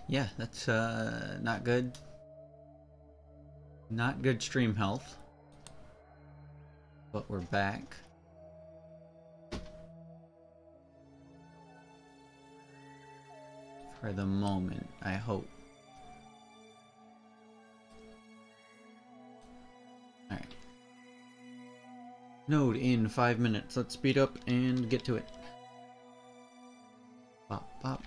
Yeah, that's not good. Not good stream health. But we're back. For the moment, I hope. Alright. Node in 5 minutes. Let's speed up and get to it. Bop, bop.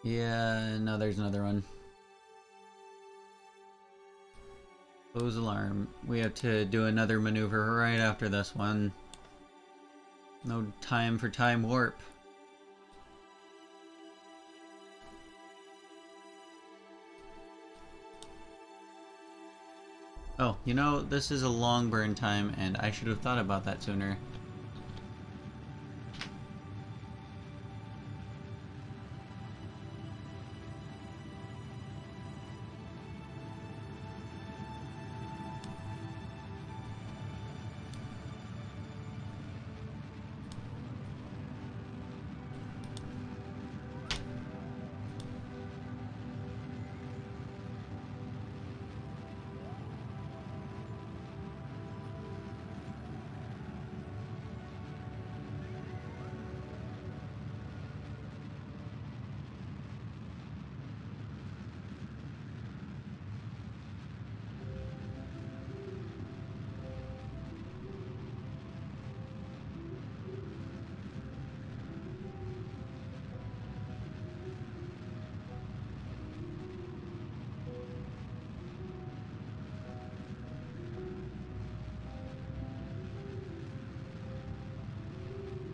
Yeah, no, there's another one. Close alarm. We have to do another maneuver right after this one. No time for time warp. Oh, you know, this is a long burn time, and I should have thought about that sooner.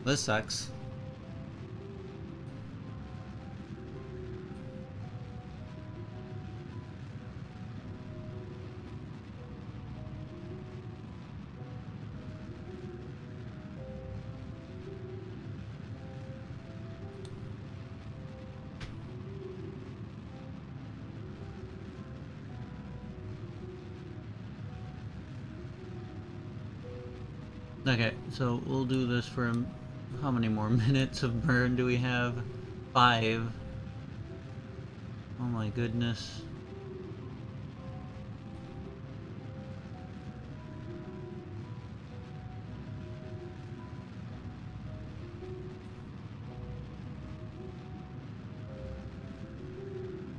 This sucks. Okay, so we'll do this for how many more minutes of burn do we have? 5. Oh my goodness.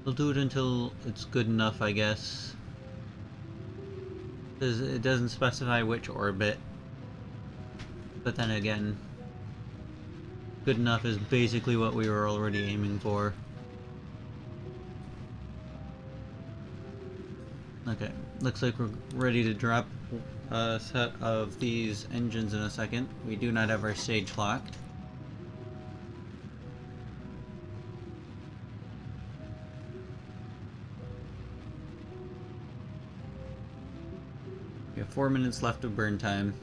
We'll do it until it's good enough, I guess. Because it doesn't specify which orbit. But then again, good enough is basically what we were already aiming for. Okay, looks like we're ready to drop a set of these engines in a second. We do not have our stage locked. We have 4 minutes left of burn time.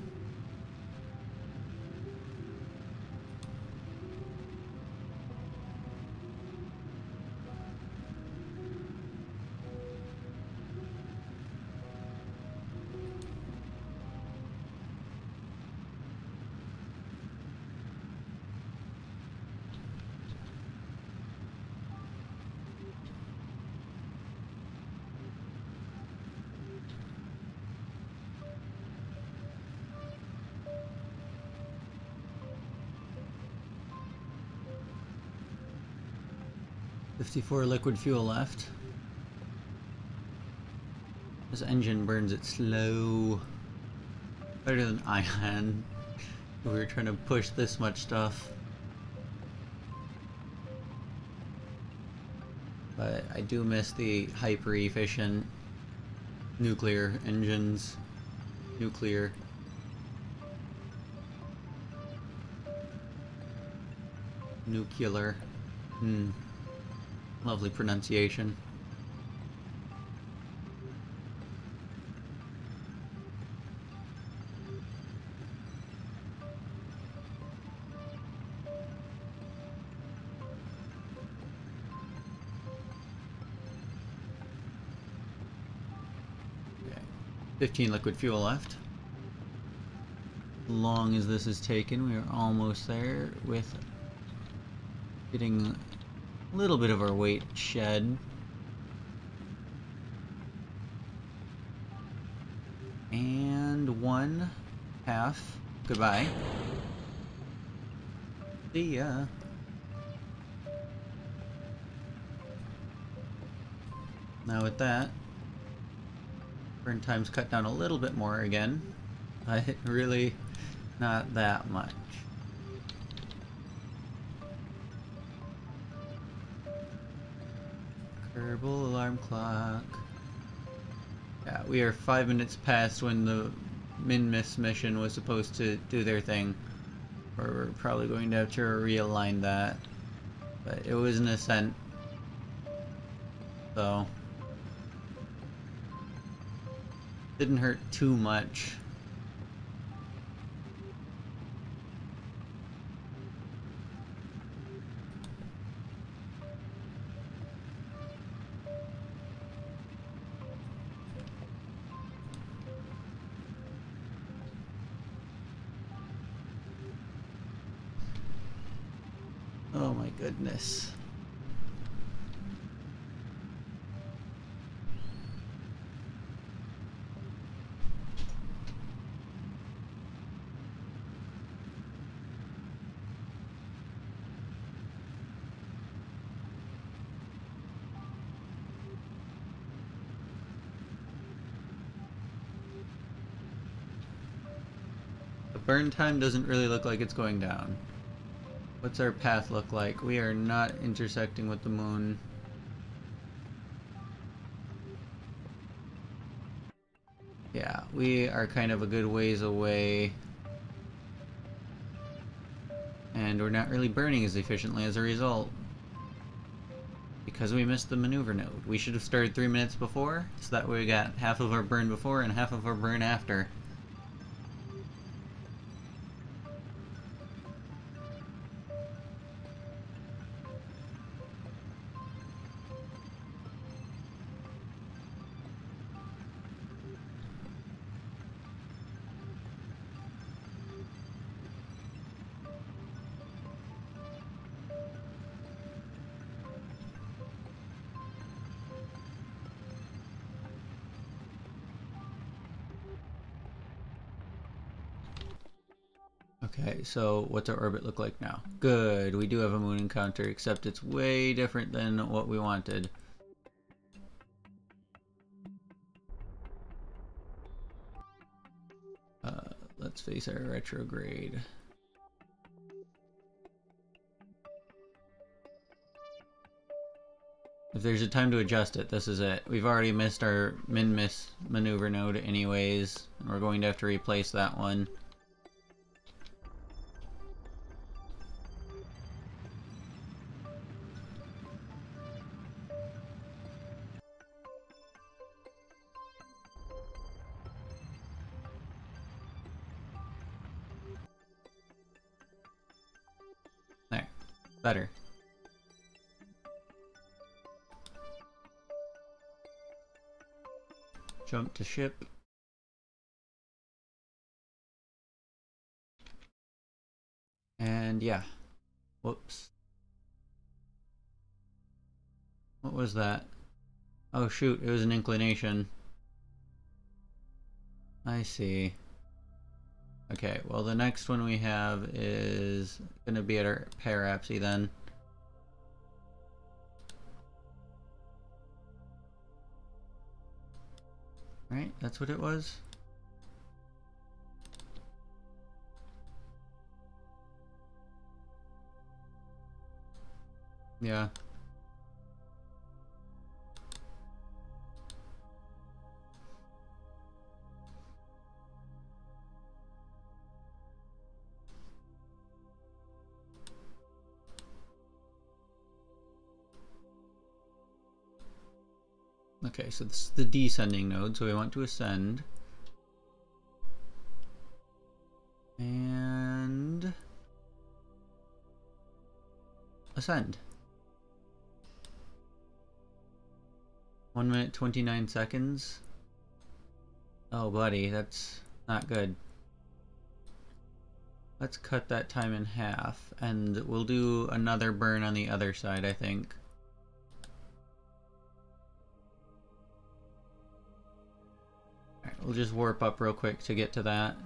$54 liquid fuel left. This engine burns it slow. Better than Ion. We were trying to push this much stuff. But I do miss the hyper-efficient nuclear engines. Nuclear. Nuclear. Lovely pronunciation. 15 liquid fuel left. As long as this is taken, we are almost there with getting a little bit of our weight shed. And 1/2. Goodbye. See ya. Now with that, burn time's cut down a little bit more again, but really not that much. Kerbal alarm clock. Yeah, we are 5 minutes past when the Min-Miss mission was supposed to do their thing. Or we're probably going to have to realign that. But it was an ascent. So didn't hurt too much. Oh my goodness. The burn time doesn't really look like it's going down. What's our path look like? We are not intersecting with the moon. Yeah, we are kind of a good ways away. And we're not really burning as efficiently as a result. Because we missed the maneuver node. We should have started 3 minutes before, so that way we got half of our burn before and half of our burn after. Okay, so what's our orbit look like now? Good, we do have a moon encounter, except it's way different than what we wanted. Let's face our retrograde. If there's a time to adjust it, this is it. We've already missed our min-miss maneuver node anyways, and we're going to have to replace that one. There. Better. Jump to ship. And yeah. Whoops. What was that? Oh shoot, it was an inclination. I see. Okay, well the next one we have is gonna be at our parapsy then. Right, that's what it was? Yeah. Okay, so this is the descending node, so we want to ascend. And ascend. 1 minute 29 seconds. Oh, buddy, that's not good. Let's cut that time in half, and we'll do another burn on the other side, I think. Alright, we'll just warp up real quick to get to that.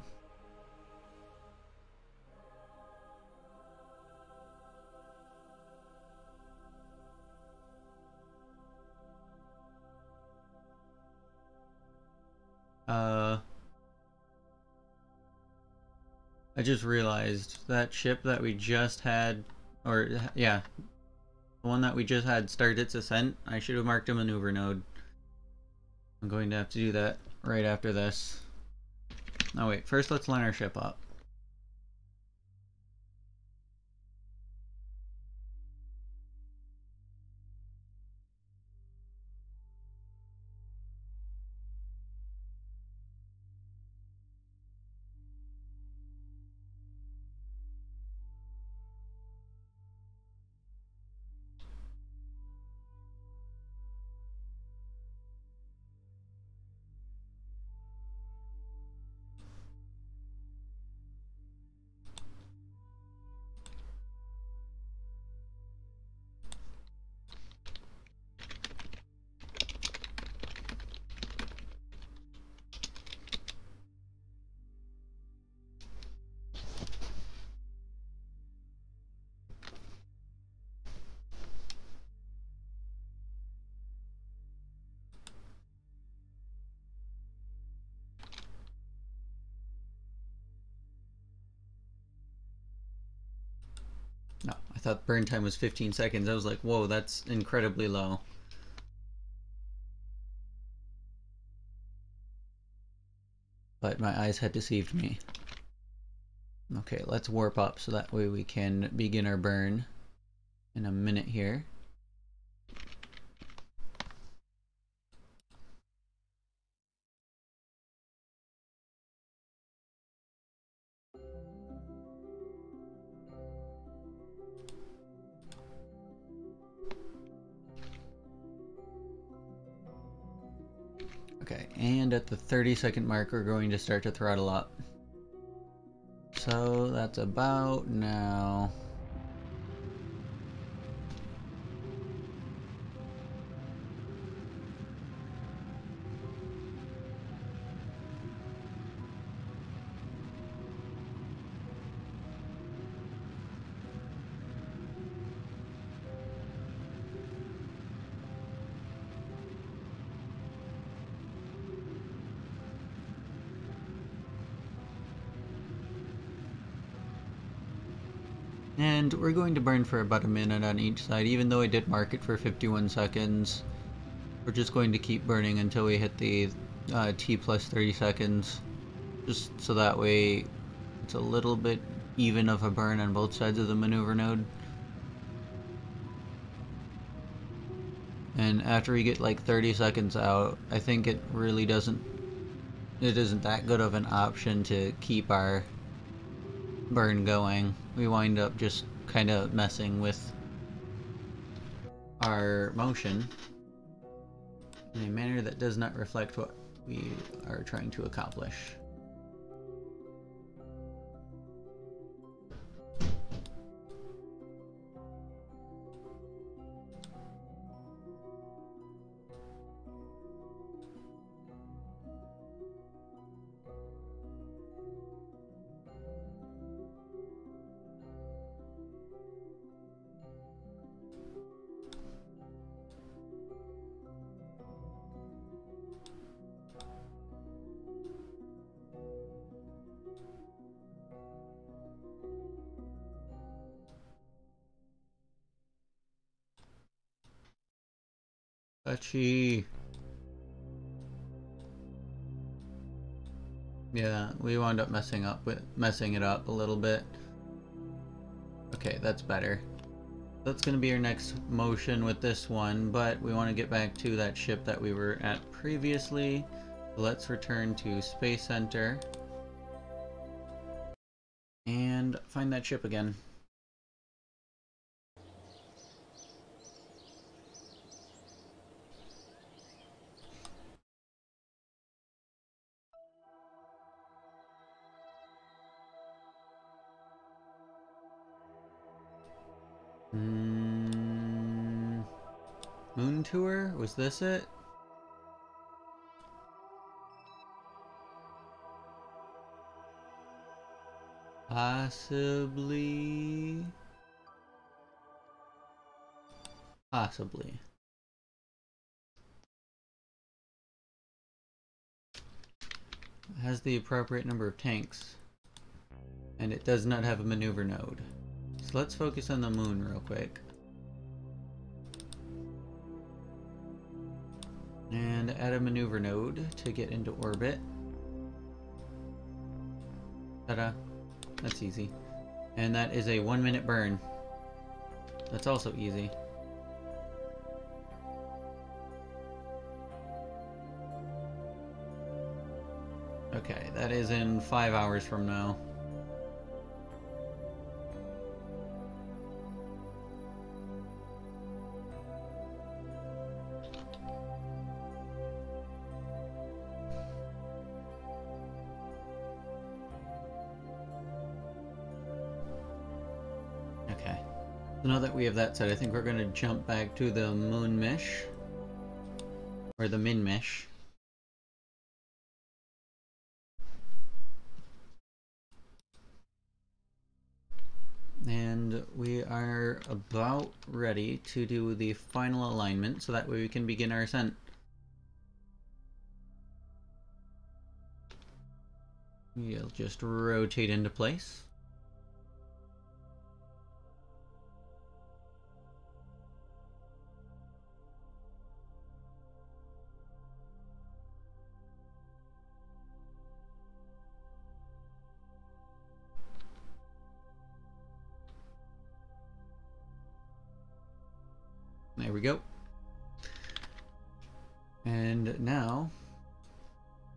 I just realized that ship that we just had, or yeah, the one that we just had start its ascent, I should have marked a maneuver node. I'm going to have to do that right after this. Oh wait, first let's line our ship up. No, I thought burn time was 15 seconds. I was like, whoa, that's incredibly low. But my eyes had deceived me. Okay, let's warp up so that way we can begin our burn in a minute here. Okay, and at the 30-second mark, we're going to start to throttle up. So that's about now. And we're going to burn for about a minute on each side, even though I did mark it for 51 seconds. We're just going to keep burning until we hit the T plus 30 seconds. Just so that way it's a little bit even of a burn on both sides of the maneuver node. And after we get like 30 seconds out, I think it really isn't that good of an option to keep our burn going. We wind up just kind of messing with our motion in a manner that does not reflect what we are trying to accomplish. Touchy. Yeah, we wound up messing it up a little bit. Okay, that's better. That's going to be our next motion with this one, but we want to get back to that ship that we were at previously. Let's return to Space Center and find that ship again. Moon tour? Was this it? Possibly. Possibly. It has the appropriate number of tanks. And it does not have a maneuver node. So let's focus on the moon real quick. And add a maneuver node to get into orbit. Ta-da. That's easy. And that is a 1-minute burn. That's also easy. Okay, that is in 5 hours from now. Okay. So now that we have that set, I think we're going to jump back to the moon mesh. Or the min mesh. And we are about ready to do the final alignment, so that way we can begin our ascent. We'll just rotate into place. There we go. And now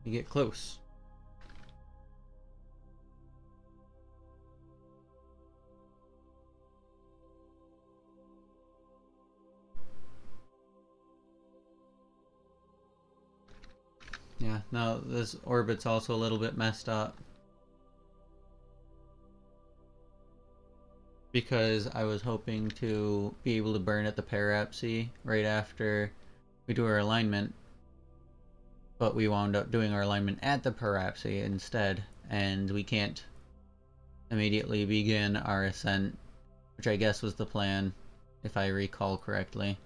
we get close. Yeah, now this orbit's also a little bit messed up. Because I was hoping to be able to burn at the parapsy right after we do our alignment. But we wound up doing our alignment at the parapsy instead, and we can't immediately begin our ascent, which I guess was the plan, if I recall correctly.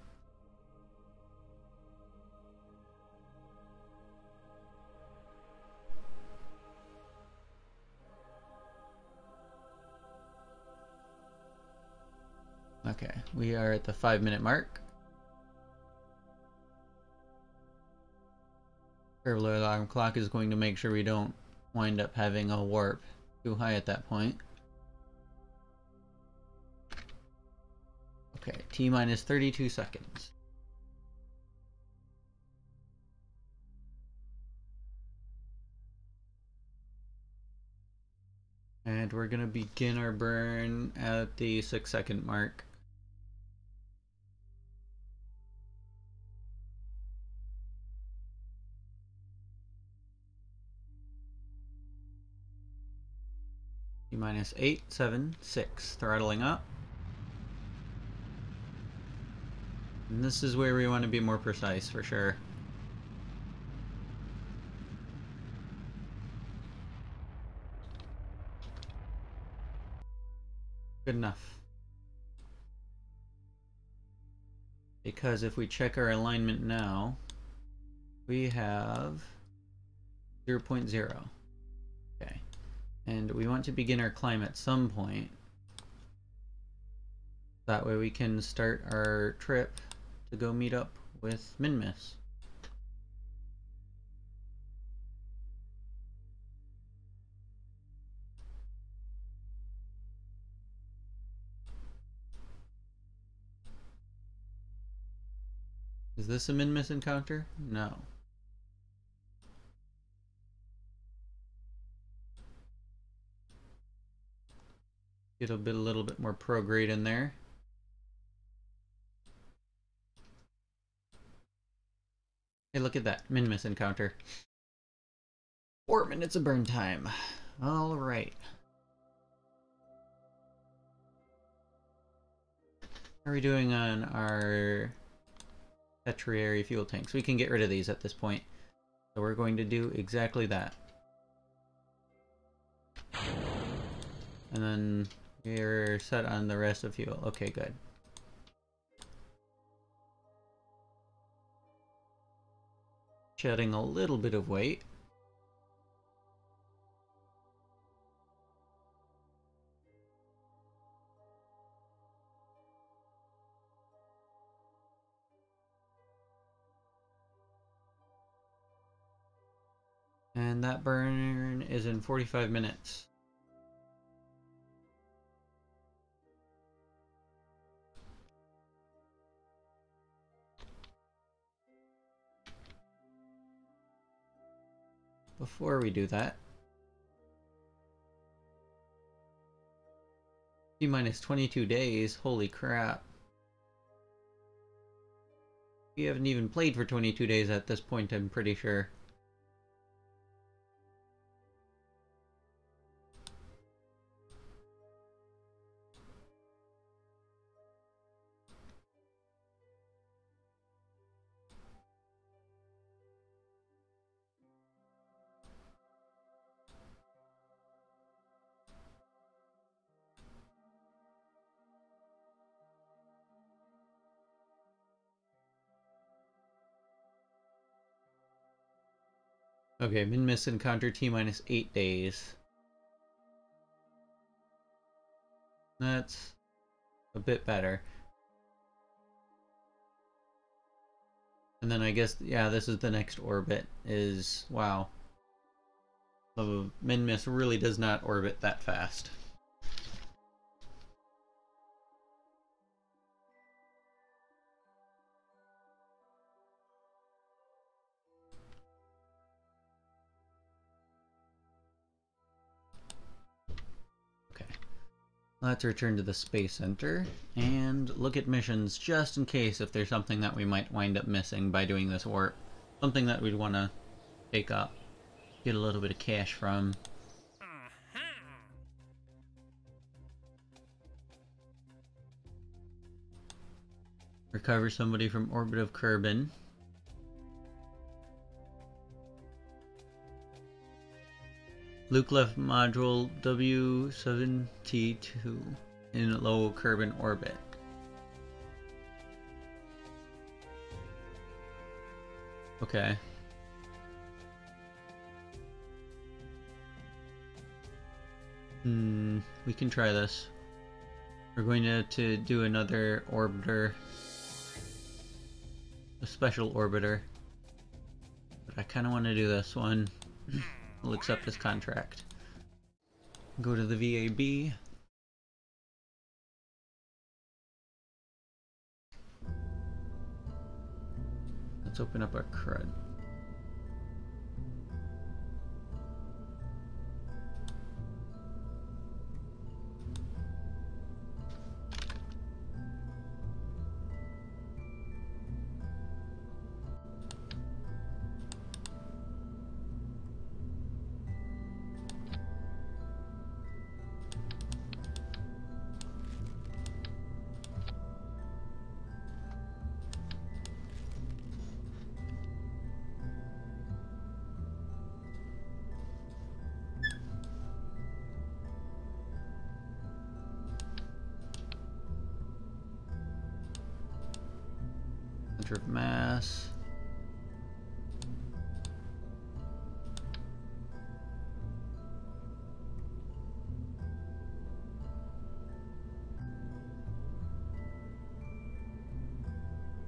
Okay, we are at the 5-minute mark. Turbo alarm clock is going to make sure we don't wind up having a warp too high at that point. Okay, T-minus 32 seconds. And we're gonna begin our burn at the 6-second mark. T-minus 8, 7, 6. Throttling up. And this is where we want to be more precise for sure. Good enough. Because if we check our alignment now, we have 0.0. Okay. And we want to begin our climb at some point. That way we can start our trip to go meet up with Minmus. Is this a Minmus encounter? No. Get a little bit more prograde in there. Hey, look at that. Minmus encounter. 4 minutes of burn time. Alright. How are we doing on our tertiary fuel tanks? We can get rid of these at this point. So we're going to do exactly that. And then we're set on the rest of fuel. Okay, good. Shedding a little bit of weight. And that burn is in 45 minutes. Before we do that, T-minus 22 days, holy crap. We haven't even played for 22 days at this point, I'm pretty sure. Okay, Min-Miss encounter T-minus 8 days. That's a bit better. And then I guess, yeah, this is the next orbit, is, wow. The Min-Miss really does not orbit that fast. Let's return to the Space Center and look at missions just in case if there's something that we might wind up missing by doing this warp. Something that we'd want to take up, get a little bit of cash from. Recover somebody from orbit of Kerbin. Luke left module W7T2 in low Kerbin orbit. Okay. We can try this. We're going to do another orbiter. A special orbiter. But I kind of want to do this one. We'll accept this contract. Go to the VAB. Let's open up our CRUD. Center of mass.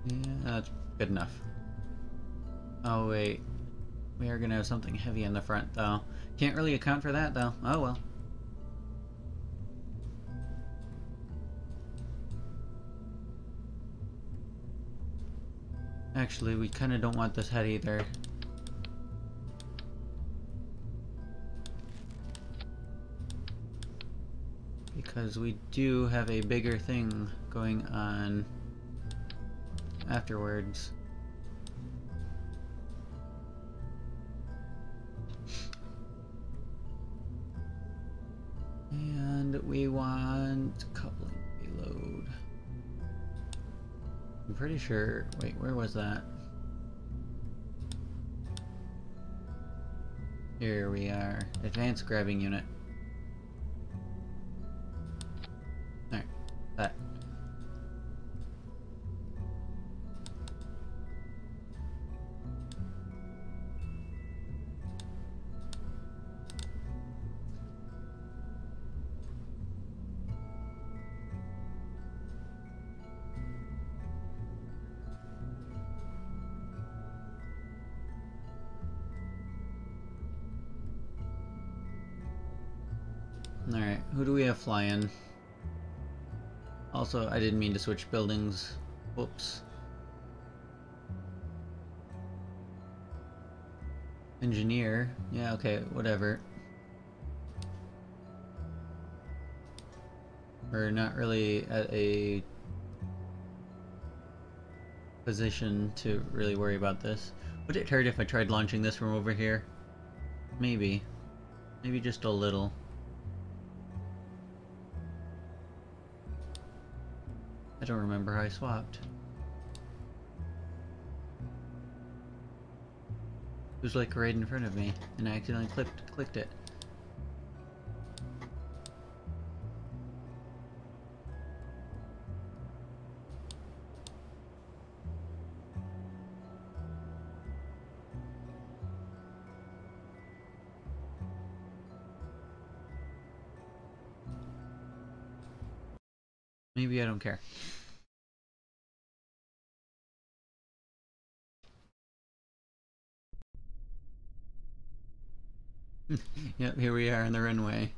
Yeah, that's good enough. Oh wait, we are gonna have something heavy in the front though. Can't really account for that though. Oh well. Actually, we kind of don't want this head either. Because we do have a bigger thing going on afterwards. And we want coupling payload. I'm pretty sure... Wait, where was that? Here we are. Advanced grabbing unit. Alright, that. Alright, who do we have flying? Also, I didn't mean to switch buildings. Whoops. Engineer. Yeah, okay, whatever. We're not really at a position to really worry about this. Would it hurt if I tried launching this from over here? Maybe. Maybe just a little. I don't remember how I swapped. It was like right in front of me, and I accidentally clicked it. Maybe I don't care. Yep, here we are on the runway.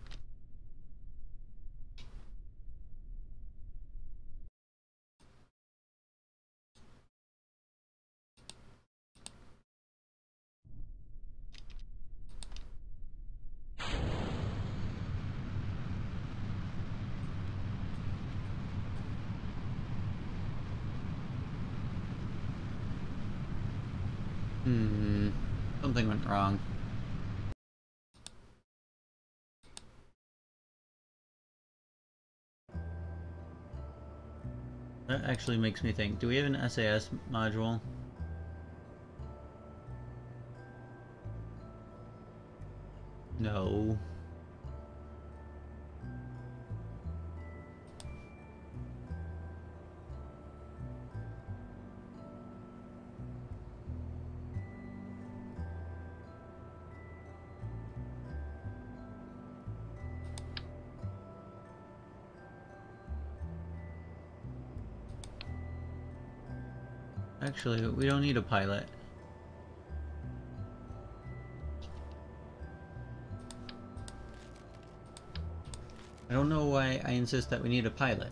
Something went wrong. That actually makes me think, do we have an SAS module? No. Actually, we don't need a pilot. I don't know why I insist that we need a pilot.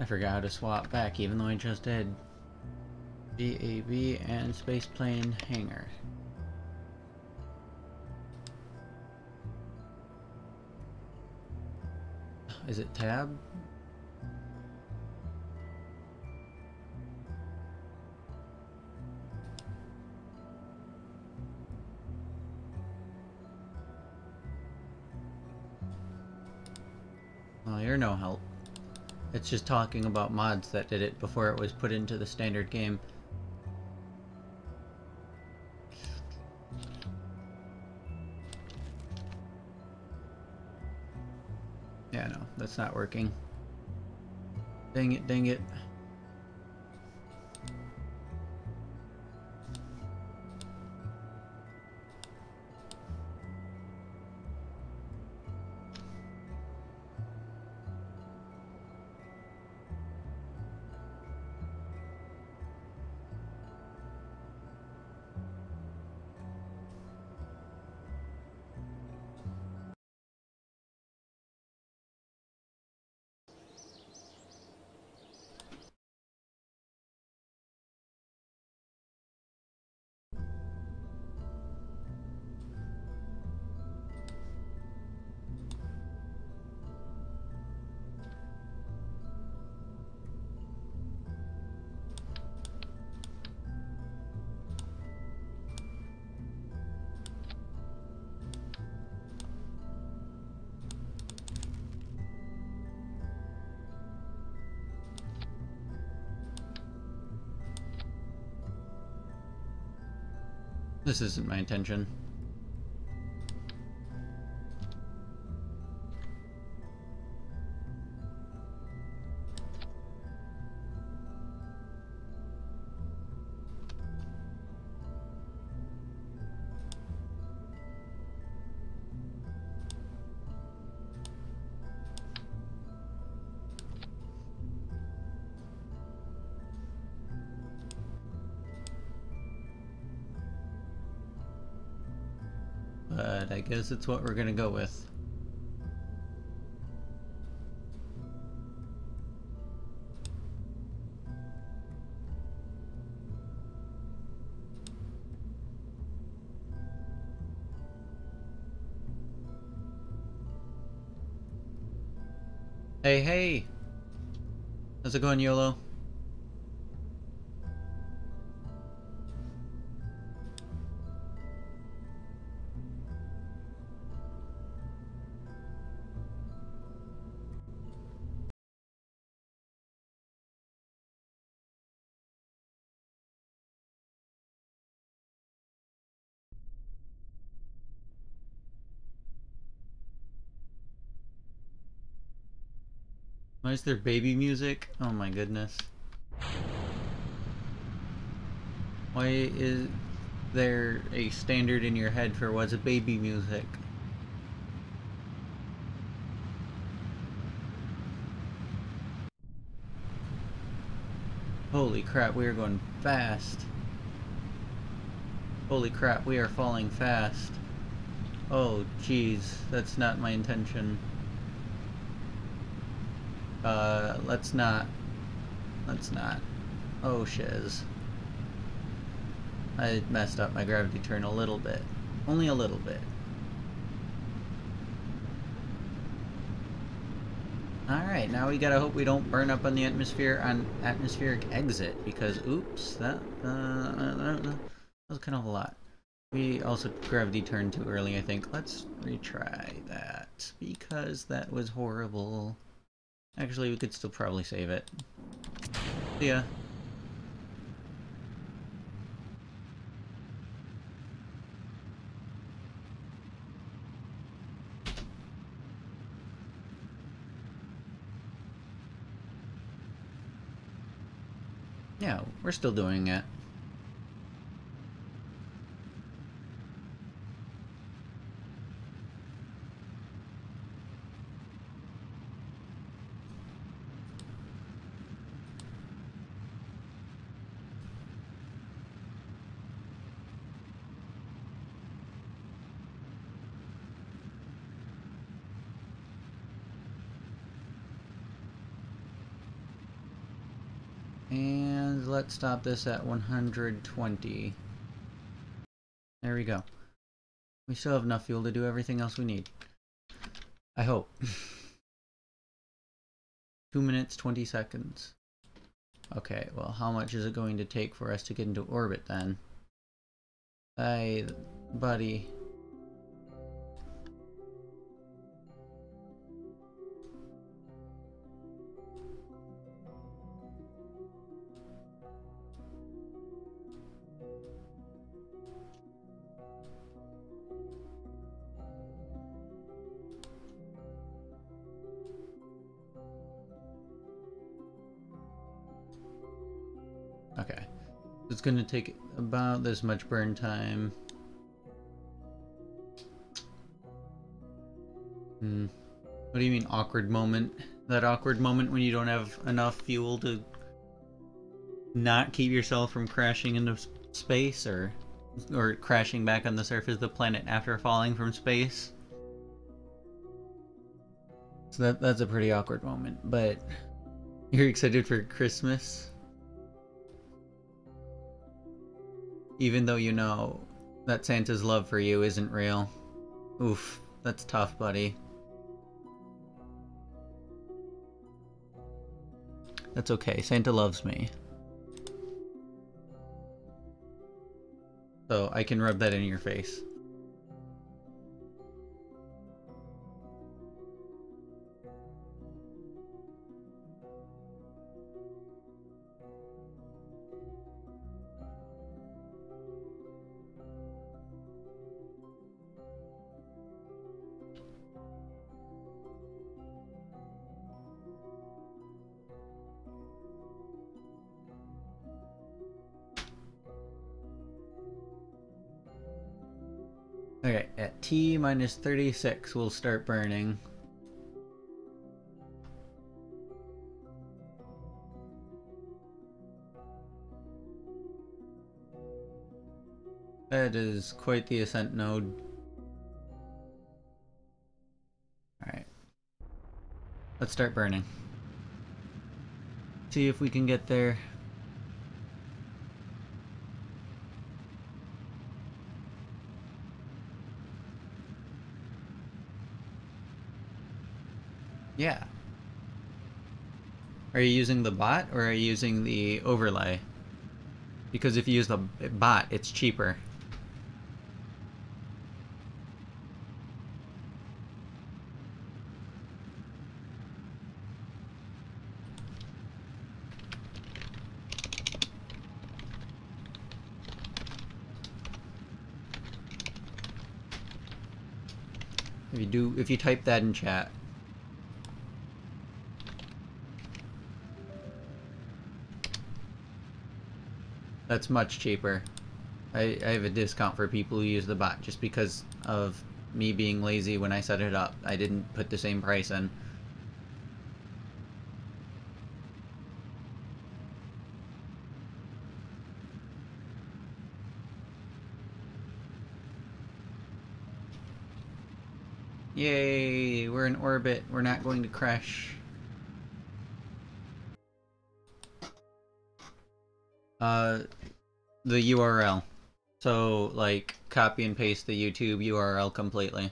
I forgot how to swap back, even though I just did. GAB and spaceplane hangar. Is it tab? Well, you're no help. It's just talking about mods that did it before it was put into the standard game. Yeah, no, that's not working. Dang it, dang it. This isn't my intention. But I guess it's what we're gonna go with. Hey, hey! How's it going, YOLO? Why is there baby music? Oh my goodness. Why is there a standard in your head for what's baby music? Holy crap, we are going fast. Holy crap, we are falling fast. Oh jeez, that's not my intention. Let's not. Let's not. Oh shiz. I messed up my gravity turn a little bit. Only a little bit. Alright, now we gotta hope we don't burn up on the atmosphere on atmospheric exit, because oops, that was kind of a lot. We also gravity turned too early, I think. Let's retry that, because that was horrible. Actually, we could still probably save it. See ya. Yeah, we're still doing it. And let's stop this at 120. There we go. We still have enough fuel to do everything else we need. I hope. 2 minutes, 20 seconds. Okay, well, how much is it going to take for us to get into orbit then? Hey, buddy. Okay. It's gonna take about this much burn time. What do you mean awkward moment? That awkward moment when you don't have enough fuel to not keep yourself from crashing into space, or crashing back on the surface of the planet after falling from space? So that's a pretty awkward moment, but you're excited for Christmas? Even though you know that Santa's love for you isn't real. Oof, that's tough, buddy. That's okay, Santa loves me. So I can rub that in your face. Okay, at T minus 36 we'll start burning. That is quite the ascent node. Alright. Let's start burning. See if we can get there. Yeah. Are you using the bot or are you using the overlay? Because if you use the bot, it's cheaper. If you type that in chat. That's much cheaper. I have a discount for people who use the bot just because of me being lazy when I set it up. I didn't put the same price in. Yay, we're in orbit. We're not going to crash. The URL. So, like, copy and paste the YouTube URL completely.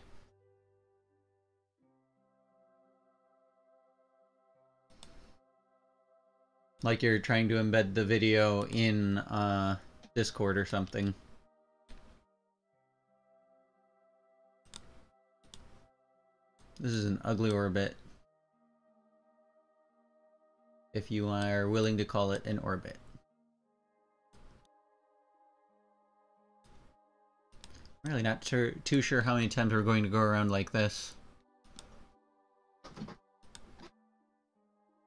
Like you're trying to embed the video in, Discord or something. This is an ugly orbit. If you are willing to call it an orbit. I'm really not too sure how many times we're going to go around like this.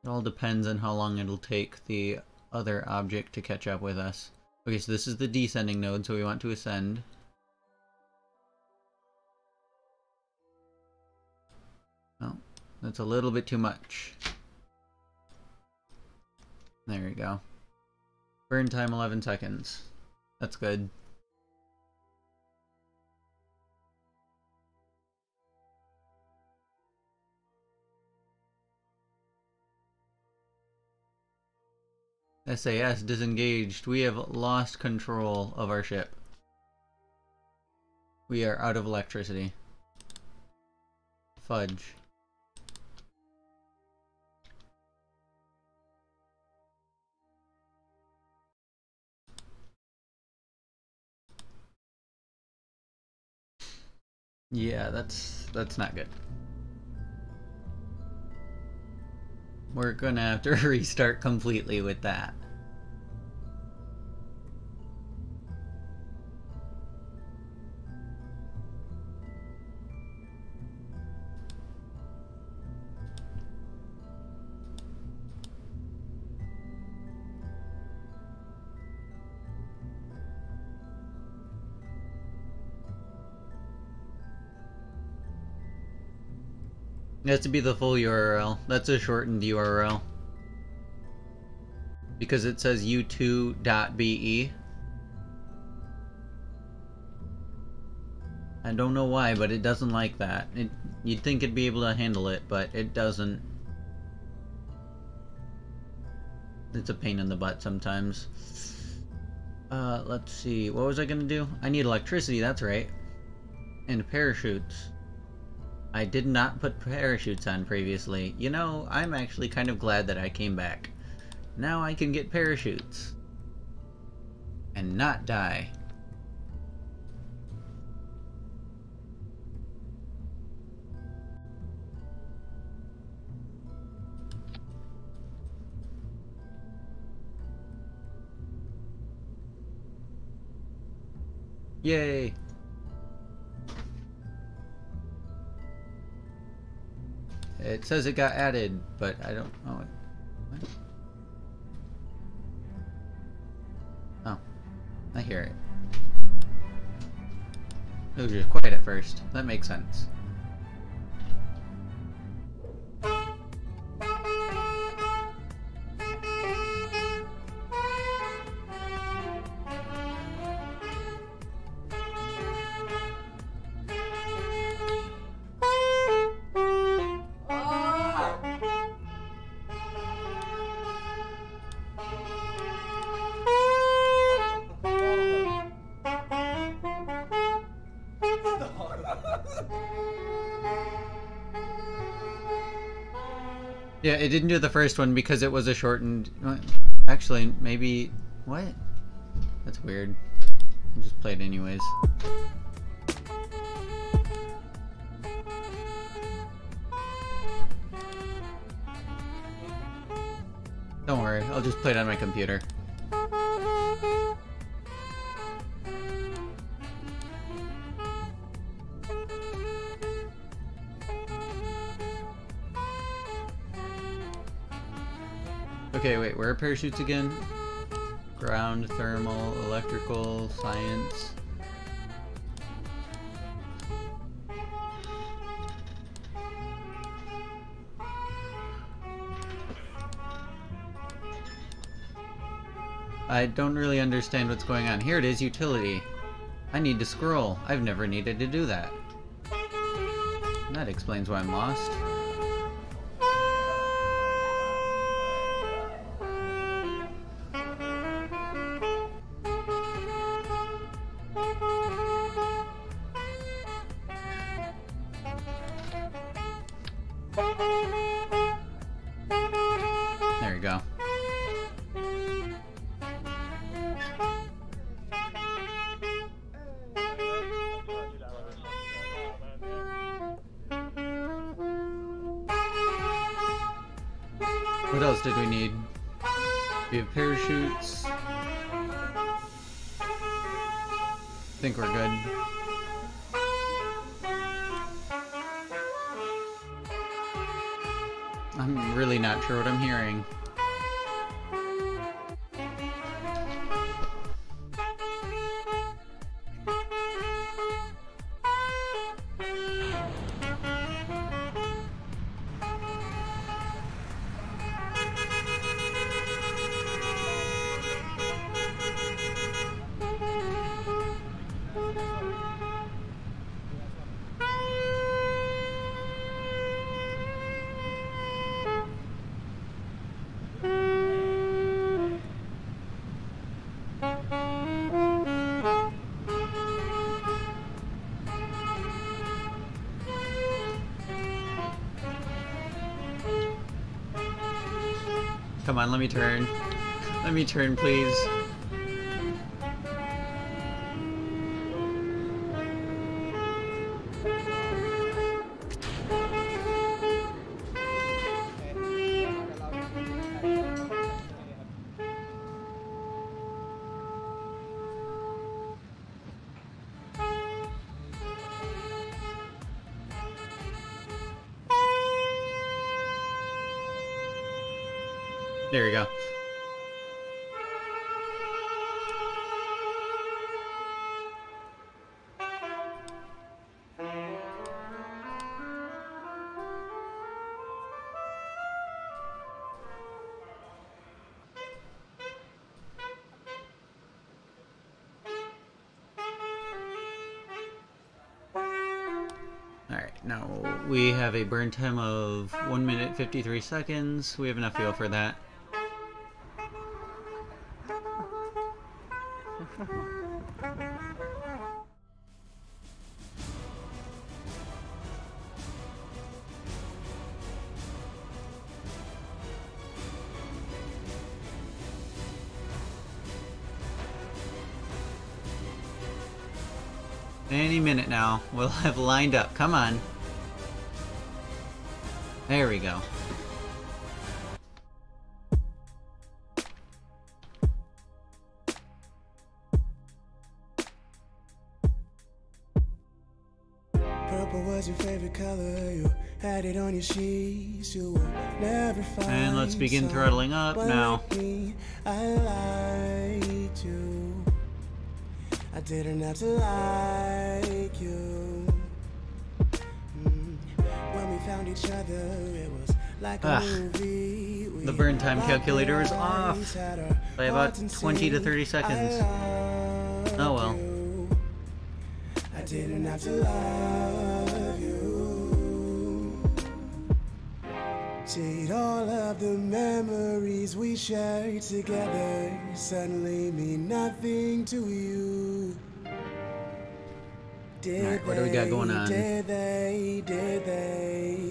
It all depends on how long it'll take the other object to catch up with us. Okay, so this is the descending node, so we want to ascend. Oh, that's a little bit too much. There we go. Burn time 11 seconds. That's good. SAS disengaged. We have lost control of our ship. We are out of electricity. Fudge. Yeah, that's not good. We're gonna have to restart completely with that. It has to be the full URL. That's a shortened URL. Because it says u2.be. I don't know why, but it doesn't like that. You'd think it'd be able to handle it, but it doesn't. It's a pain in the butt sometimes. Let's see. What was I gonna do? I need electricity, that's right. And parachutes. I did not put parachutes on previously. You know, I'm actually kind of glad that I came back. Now I can get parachutes. And not die. Yay! It says it got added, but I don't know. What? Oh, I hear it. It was just quiet at first. That makes sense. Yeah, it didn't do the first one because it was a shortened... Actually, maybe... What? That's weird. I'll just play it anyways. Don't worry, I'll just play it on my computer. Okay, wait, where are parachutes again? Ground, thermal, electrical, science. I don't really understand what's going on. Here it is, utility. I need to scroll. I've never needed to do that. That explains why I'm lost. There we go. What else did we need? We have parachutes. I think we're good. I'm really not sure what I'm hearing. Come on, let me turn. Let me turn, please. There we go. Alright, now we have a burn time of 1 minute 53 seconds. We have enough fuel for that. Any minute now, we'll have lined up. Come on. There we go. Purple was your favorite color, you had it on your sheets, you will never find. And let's begin throttling up now. I lied to. I I didn't have to like you. When we found each other, it was like a movie. The burn time calculator was off by about 20 to 30 seconds. Oh well. I didn't have to love you. Did all of the memories we shared together suddenly mean nothing to you? Alright, what do we got going on? Did they?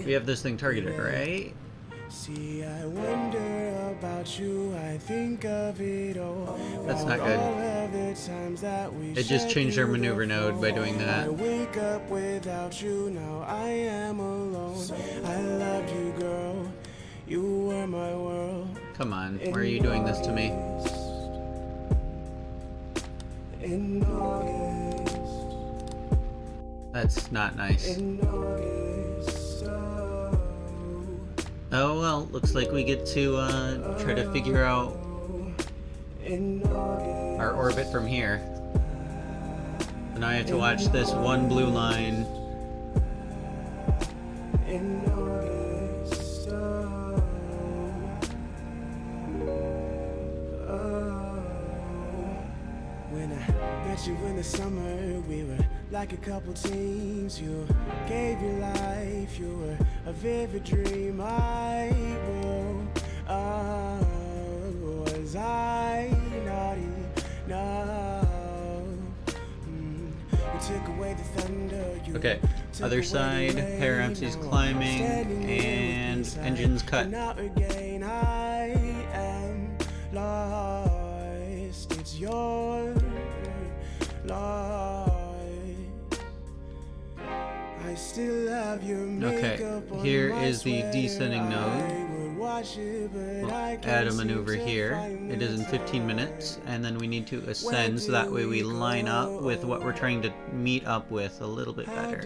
We have this thing targeted, right? See, I wonder about you, I think of it all. That's not good. It just changed our maneuver node by doing that. I wake up without you, now I am alone. I loved you, girl. You were my world. Come on, why are you doing this to me? In August. That's not nice. In August. Oh well, looks like we get to try to figure out our orbit from here. So now I have to watch this one blue line. When I met you in the summer, we were like a couple teens. You gave your life, you were a vivid dream. I will. Was I naughty? No. You took away the thunder. Okay, other side, Param's climbing, and engines cut. Now again, I am lost. It's your loss. I still love your makeup. Okay, here is the descending node. We'll add a maneuver here. It is in 15 minutes, and then we need to ascend so that way we line up with what we're trying to meet up with a little bit better.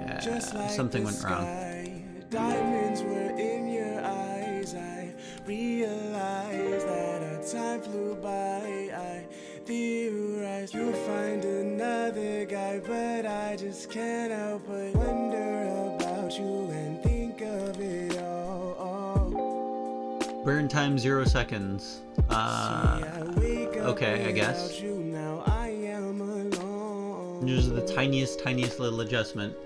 Yeah, something went wrong. Diamonds were in your eyes. I realized that our time flew by. I theorized you'll find another guy, but I just can't help but wonder about you and think of it all. Burn time 0 seconds. Okay, I guess. Just the tiniest little adjustment.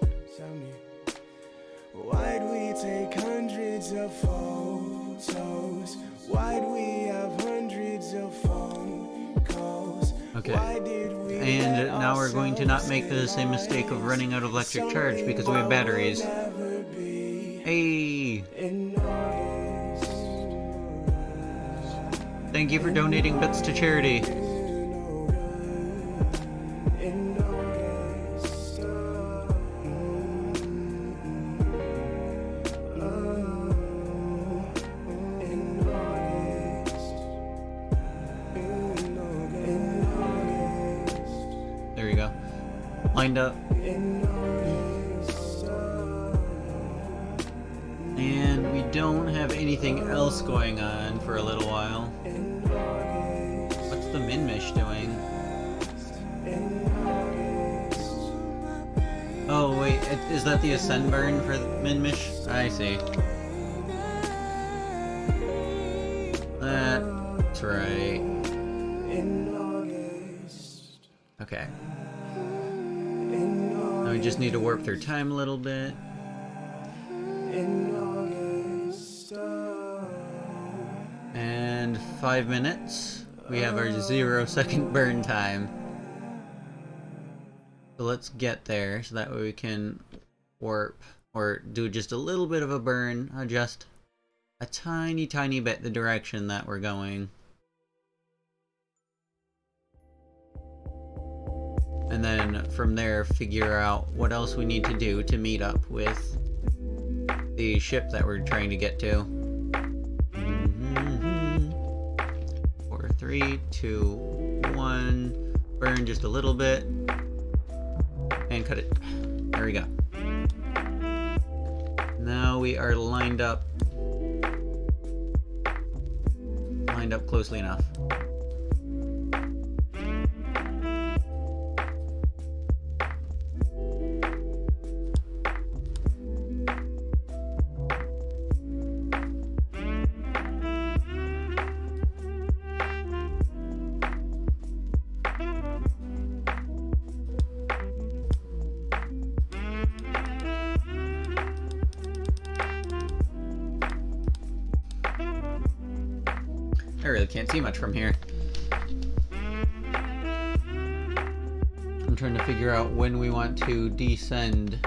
Why'd we take hundreds of photos? Why'd we have hundreds of phone calls? Okay, and now we're going to not make the same mistake of running out of electric charge because we have batteries. Hey! Thank you for donating bits to charity. There we go. Lined up. And we don't have anything else going on for a little while. What's the Minmish doing? Oh wait, is that the ascend burn for Minmish? I see. That's right. Okay. Now we just need to warp through time a little bit. And 5 minutes. We have our 0 second burn time. So let's get there so that way we can warp or do just a little bit of a burn, adjust a tiny bit the direction that we're going. And then from there figure out what else we need to do to meet up with the ship that we're trying to get to. 4, 3, 2, 1. Burn just a little bit. And cut it. There we go. Now we are lined up closely enough. I really can't see much from here. I'm trying to figure out when we want to descend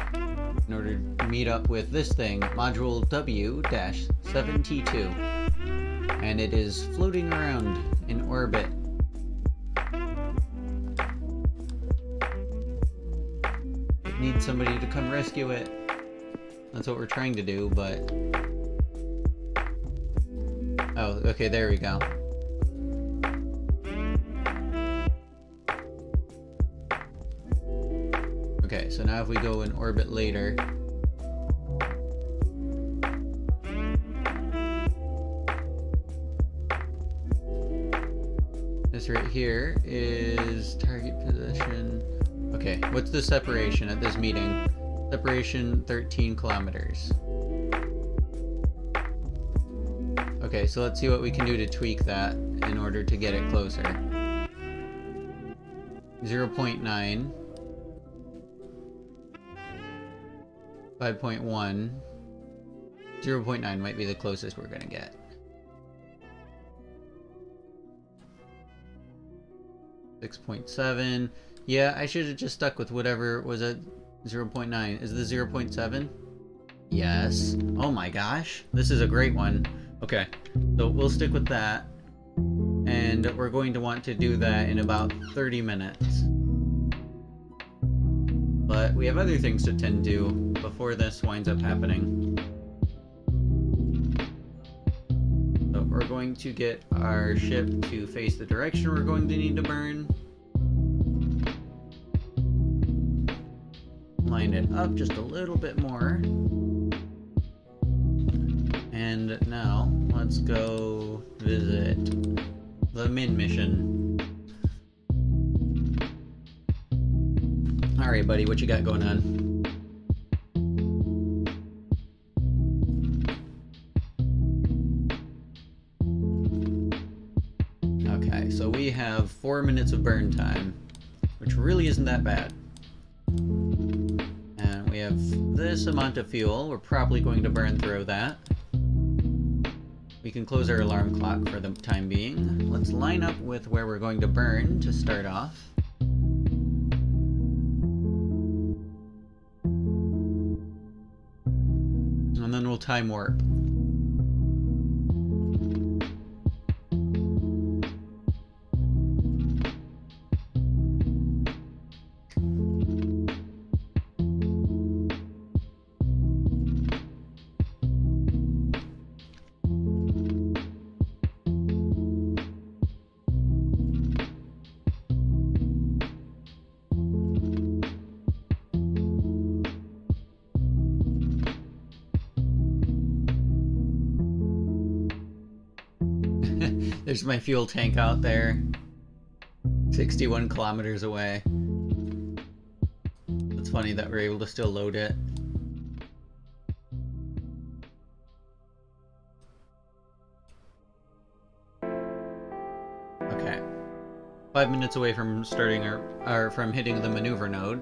in order to meet up with this thing, Module W-7T2. And it is floating around in orbit. It needs somebody to come rescue it. That's what we're trying to do, but... Oh, okay, there we go. Okay, so now if we go in orbit later... This right here is target position. Okay, what's the separation at this meeting? Separation 13 kilometers. Okay, so let's see what we can do to tweak that in order to get it closer. 0.9. 5.1. 0.9 might be the closest we're gonna get. 6.7. Yeah, I should have just stuck with whatever was at 0.9. Is this 0.7? Yes. Oh my gosh. This is a great one. Okay, so we'll stick with that. And we're going to want to do that in about 30 minutes. But we have other things to tend to before this winds up happening. So we're going to get our ship to face the direction we're going to need to burn. Line it up just a little bit more. And now, let's go visit the Min mission. Alright, buddy, what you got going on? Okay, so we have 4 minutes of burn time, which really isn't that bad. And we have this amount of fuel. We're probably going to burn through that. We can close our alarm clock for the time being. Let's line up with where we're going to burn to start off. And then we'll time warp. There's my fuel tank out there, 61 kilometers away. It's funny that we're able to still load it. Okay, 5 minutes away from starting from hitting the maneuver node,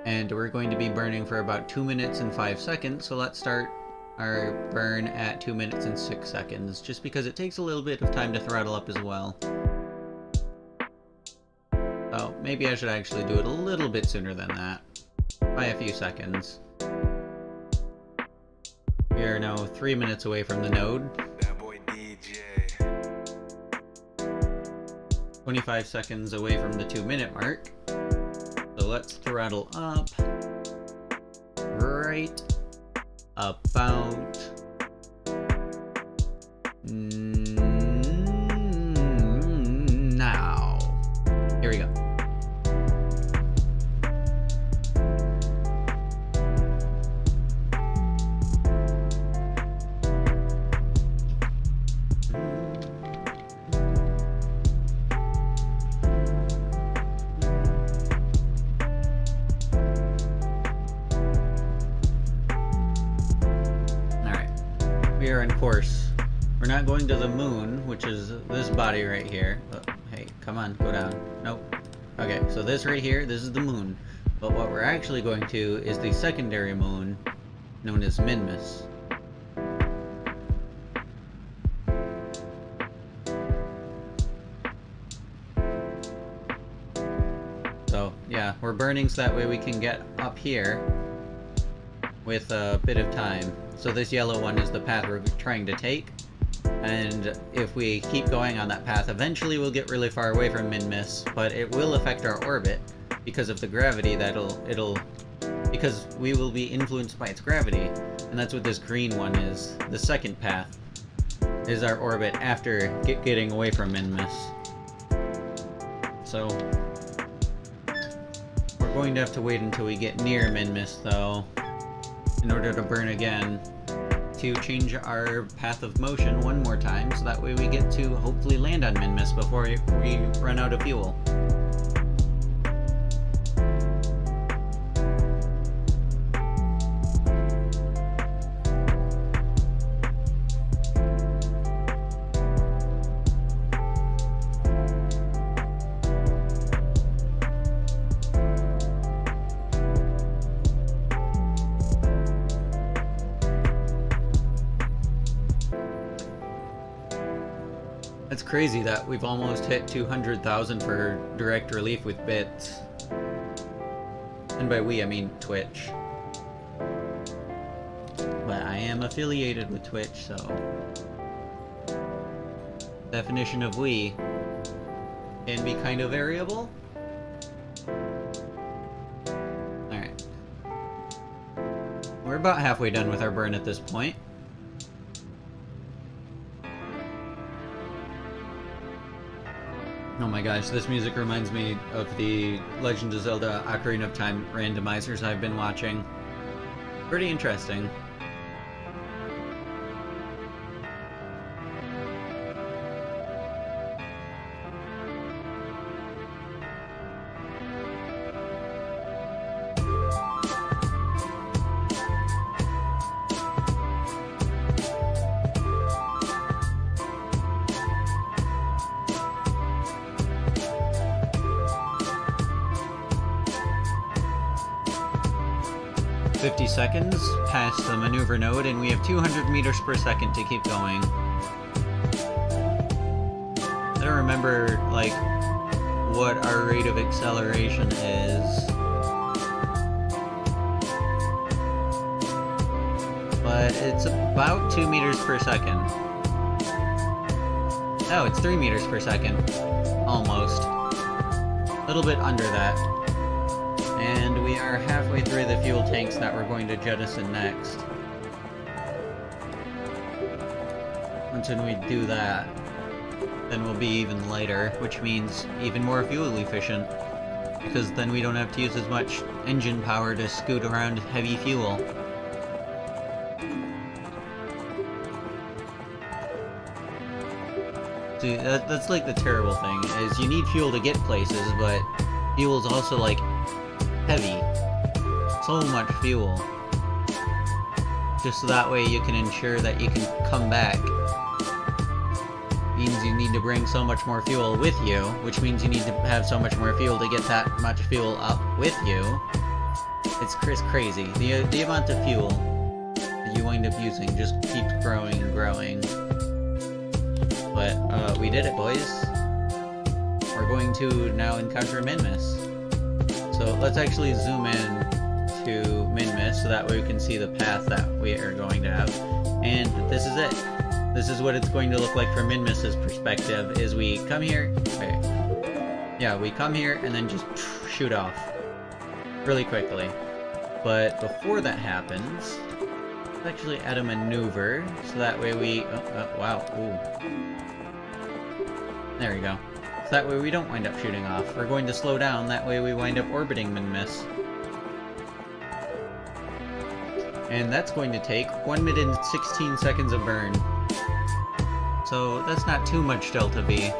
and we're going to be burning for about 2 minutes and 5 seconds. So let's start our burn at 2 minutes and 6 seconds, just because it takes a little bit of time to throttle up as well. So maybe I should actually do it a little bit sooner than that, by a few seconds. We are now 3 minutes away from the node. That boy DJ. 25 seconds away from the 2 minute mark. So let's throttle up right about now. Here we go. We are on course. We're not going to the moon, which is this body right here. Oh, hey, come on, go down. Nope. Okay, so this right here, this is the moon. But what we're actually going to is the secondary moon, known as Minmus. yeah, we're burning so that way we can get up here with a bit of time. So this yellow one is the path we're trying to take, and if we keep going on that path, eventually we'll get really far away from Min-Miss, but it will affect our orbit because of the gravity because we will be influenced by its gravity, and that's what this green one is. The second path is our orbit after getting away from Min-Miss. So we're going to have to wait until we get near Min-Miss, though, in order to burn again, to change our path of motion one more time, so that way we get to hopefully land on Min-Miss before we run out of fuel. It's crazy that we've almost hit 200,000 for direct relief with bits. And by we, I mean Twitch. But I am affiliated with Twitch, so... definition of we can be kind of variable. Alright. We're about halfway done with our burn at this point. Oh my gosh, this music reminds me of the Legend of Zelda Ocarina of Time randomizers I've been watching. Pretty interesting. Seconds past the maneuver node, and we have 200 meters per second to keep going. I don't remember, like, what our rate of acceleration is, but it's about 2 meters per second. Oh, it's 3 meters per second. Almost. A little bit under that. And we are halfway through the fuel tanks that we're going to jettison next. Once we do that, then we'll be even lighter, which means even more fuel efficient, because then we don't have to use as much engine power to scoot around heavy fuel. See, that's like the terrible thing, is you need fuel to get places, but fuel's also like heavy. So much fuel. Just so that way you can ensure that you can come back. Means you need to bring so much more fuel with you, which means you need to have so much more fuel to get that much fuel up with you. It's crazy. The amount of fuel that you wind up using just keeps growing and growing. But, we did it, boys. We're going to now encounter Min-Miss. So let's actually zoom in to Min-Miss so that way we can see the path that we are going to have. And this is it. This is what it's going to look like from Min-Miss's perspective, is we come here, okay. Yeah, we come here and then just shoot off really quickly. But before that happens, let's actually add a maneuver so that way we, wow, ooh. There we go. So that way we don't wind up shooting off. We're going to slow down, that way we wind up orbiting Min-Miss. And that's going to take 1 minute and 16 seconds of burn. So that's not too much Delta V.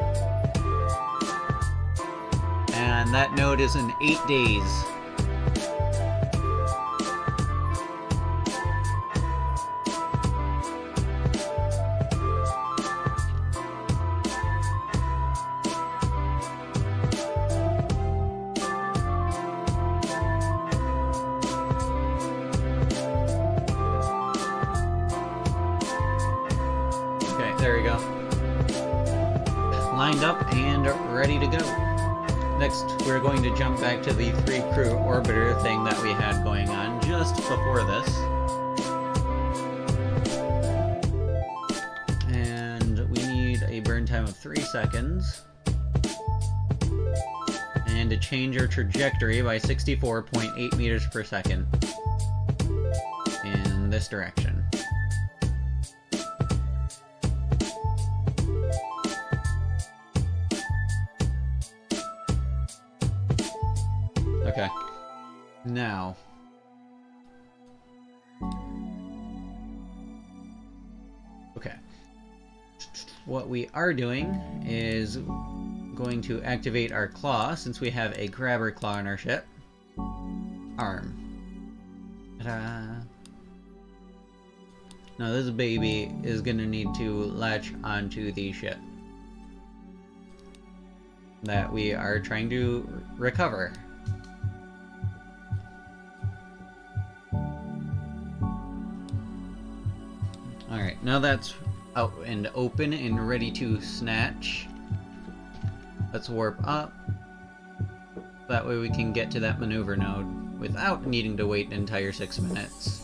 And that node is in 8 days. There we go. Lined up and ready to go. Next, we're going to jump back to the 3-crew orbiter thing that we had going on just before this. And we need a burn time of 3 seconds. And to change our trajectory by 64.8 meters per second in this direction. Okay. Now. Okay. What we are doing is going to activate our claw, since we have a grabber claw on our ship. Arm. Ta-da! Now this baby is gonna need to latch onto the ship that we are trying to recover. Alright, now that's out and open and ready to snatch. Let's warp up. That way we can get to that maneuver node without needing to wait an entire 6 minutes.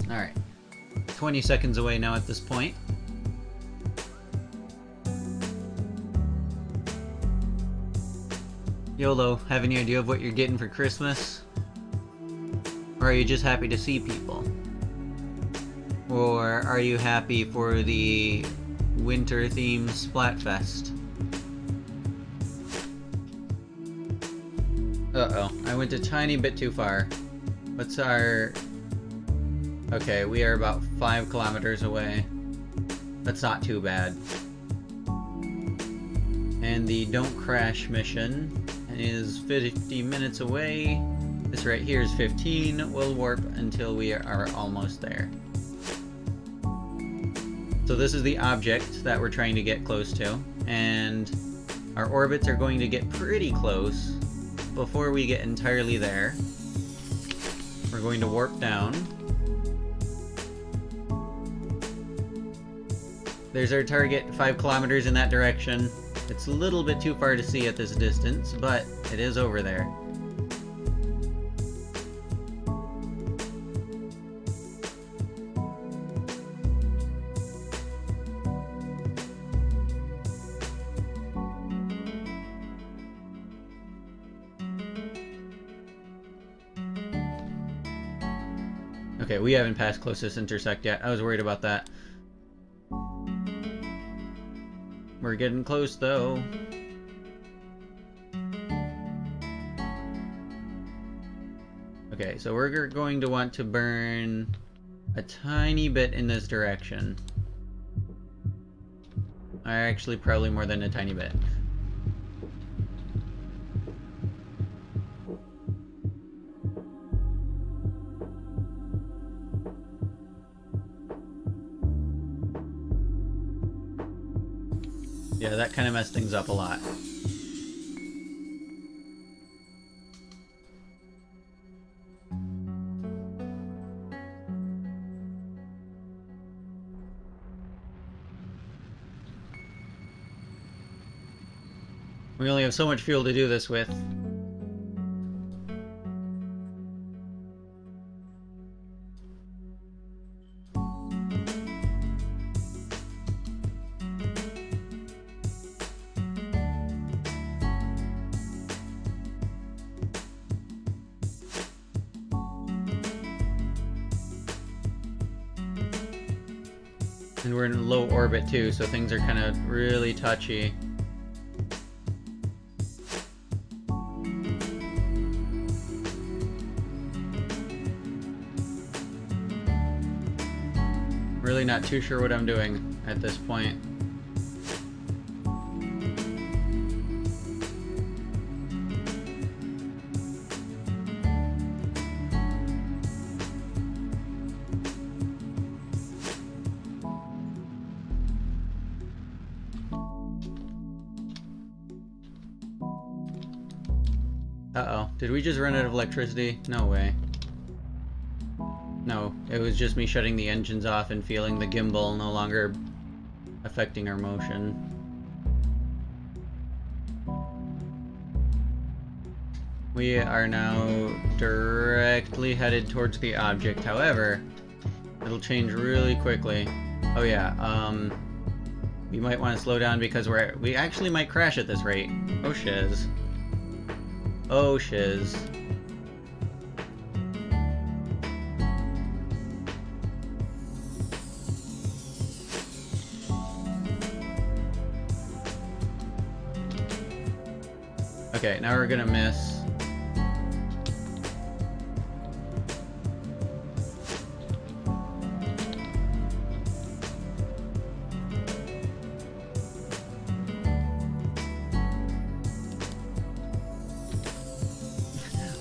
Alright. 20 seconds away now at this point. YOLO, have any idea of what you're getting for Christmas? Or are you just happy to see people? Or are you happy for the winter themed Splatfest? Uh-oh, I went a tiny bit too far. What's our... Okay, we are about 5 kilometers away. That's not too bad. And the Don't Crash mission is 50 minutes away. This right here is 15. We'll warp until we are almost there. So this is the object that we're trying to get close to, and our orbits are going to get pretty close before we get entirely there. We're going to warp down. There's our target, 5 kilometers in that direction. It's a little bit too far to see at this distance, but it is over there. Okay, we haven't passed closest intersect yet. I was worried about that. We're getting close, though. Okay, so we're going to want to burn a tiny bit in this direction. Actually, probably more than a tiny bit. Yeah, that kind of messed things up a lot. We only have so much fuel to do this with. And we're in low orbit too, so things are kind of really touchy. Really not too sure what I'm doing at this point. Uh-oh. Did we just run out of electricity? No way. No, it was just me shutting the engines off and feeling the gimbal no longer affecting our motion. We are now directly headed towards the object. However, it'll change really quickly. Oh yeah, we might want to slow down because we actually might crash at this rate. Oh shiz. Oh shiz. Okay, now we're gonna miss.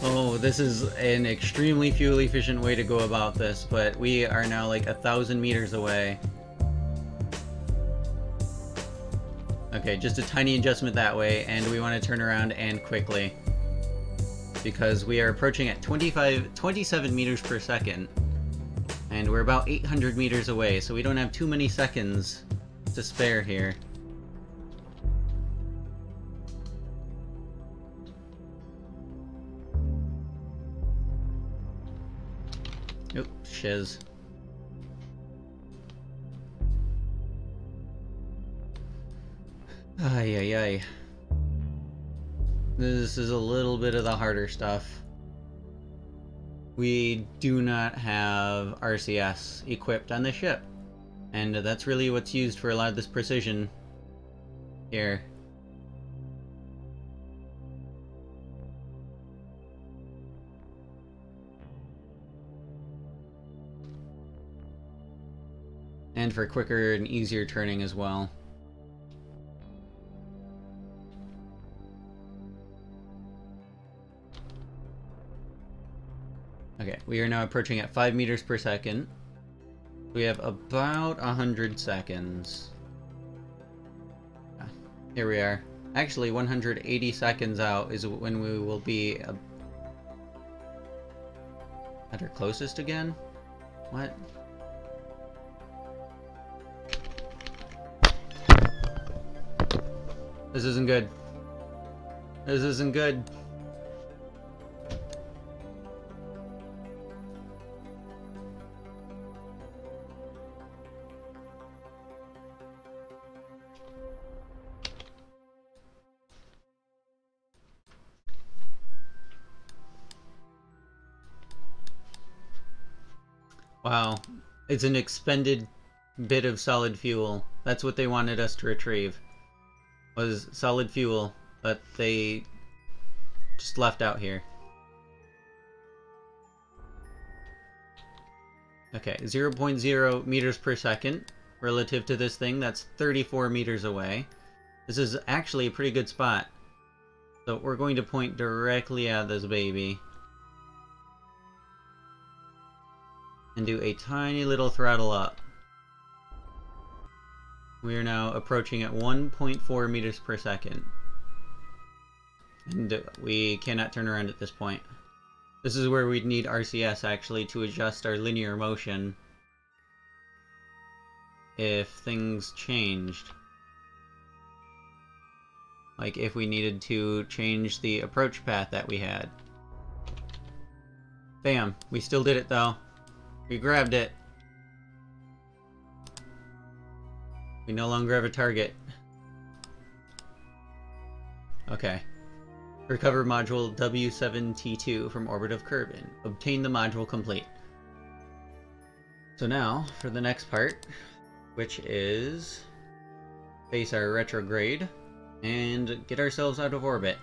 Oh, this is an extremely fuel efficient way to go about this, but we are now like 1,000 meters away. Okay, just a tiny adjustment that way, and we want to turn around and quickly. Because we are approaching at 27 meters per second. And we're about 800 meters away, so we don't have too many seconds to spare here. Oop, shiz. Ay, ay, ay. This is a little bit of the harder stuff. We do not have RCS equipped on the ship. And that's really what's used for a lot of this precision here. And for quicker and easier turning as well. Okay, we are now approaching at 5 meters per second. We have about 100 seconds. Here we are. Actually, 180 seconds out is when we will be at our closest again? What? This isn't good. This isn't good. Wow, it's an expended bit of solid fuel. That's what they wanted us to retrieve. Was solid fuel, but they just left out here. Okay, 0.0 meters per second. Relative to this thing, that's 34 meters away. This is actually a pretty good spot. So we're going to point directly at this baby. And do a tiny little throttle up. We are now approaching at 1.4 meters per second. And we cannot turn around at this point. This is where we'd need RCS actually to adjust our linear motion if things changed. Like if we needed to change the approach path that we had. Bam! We still did it though. We grabbed it. We no longer have a target. Okay. Recover module W7T2 from orbit of Kerbin. Obtain the module complete. So now, for the next part, which is face our retrograde and get ourselves out of orbit.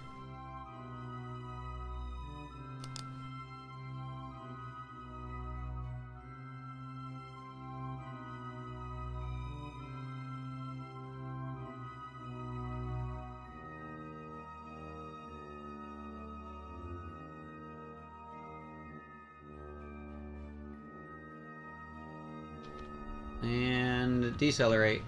And decelerate.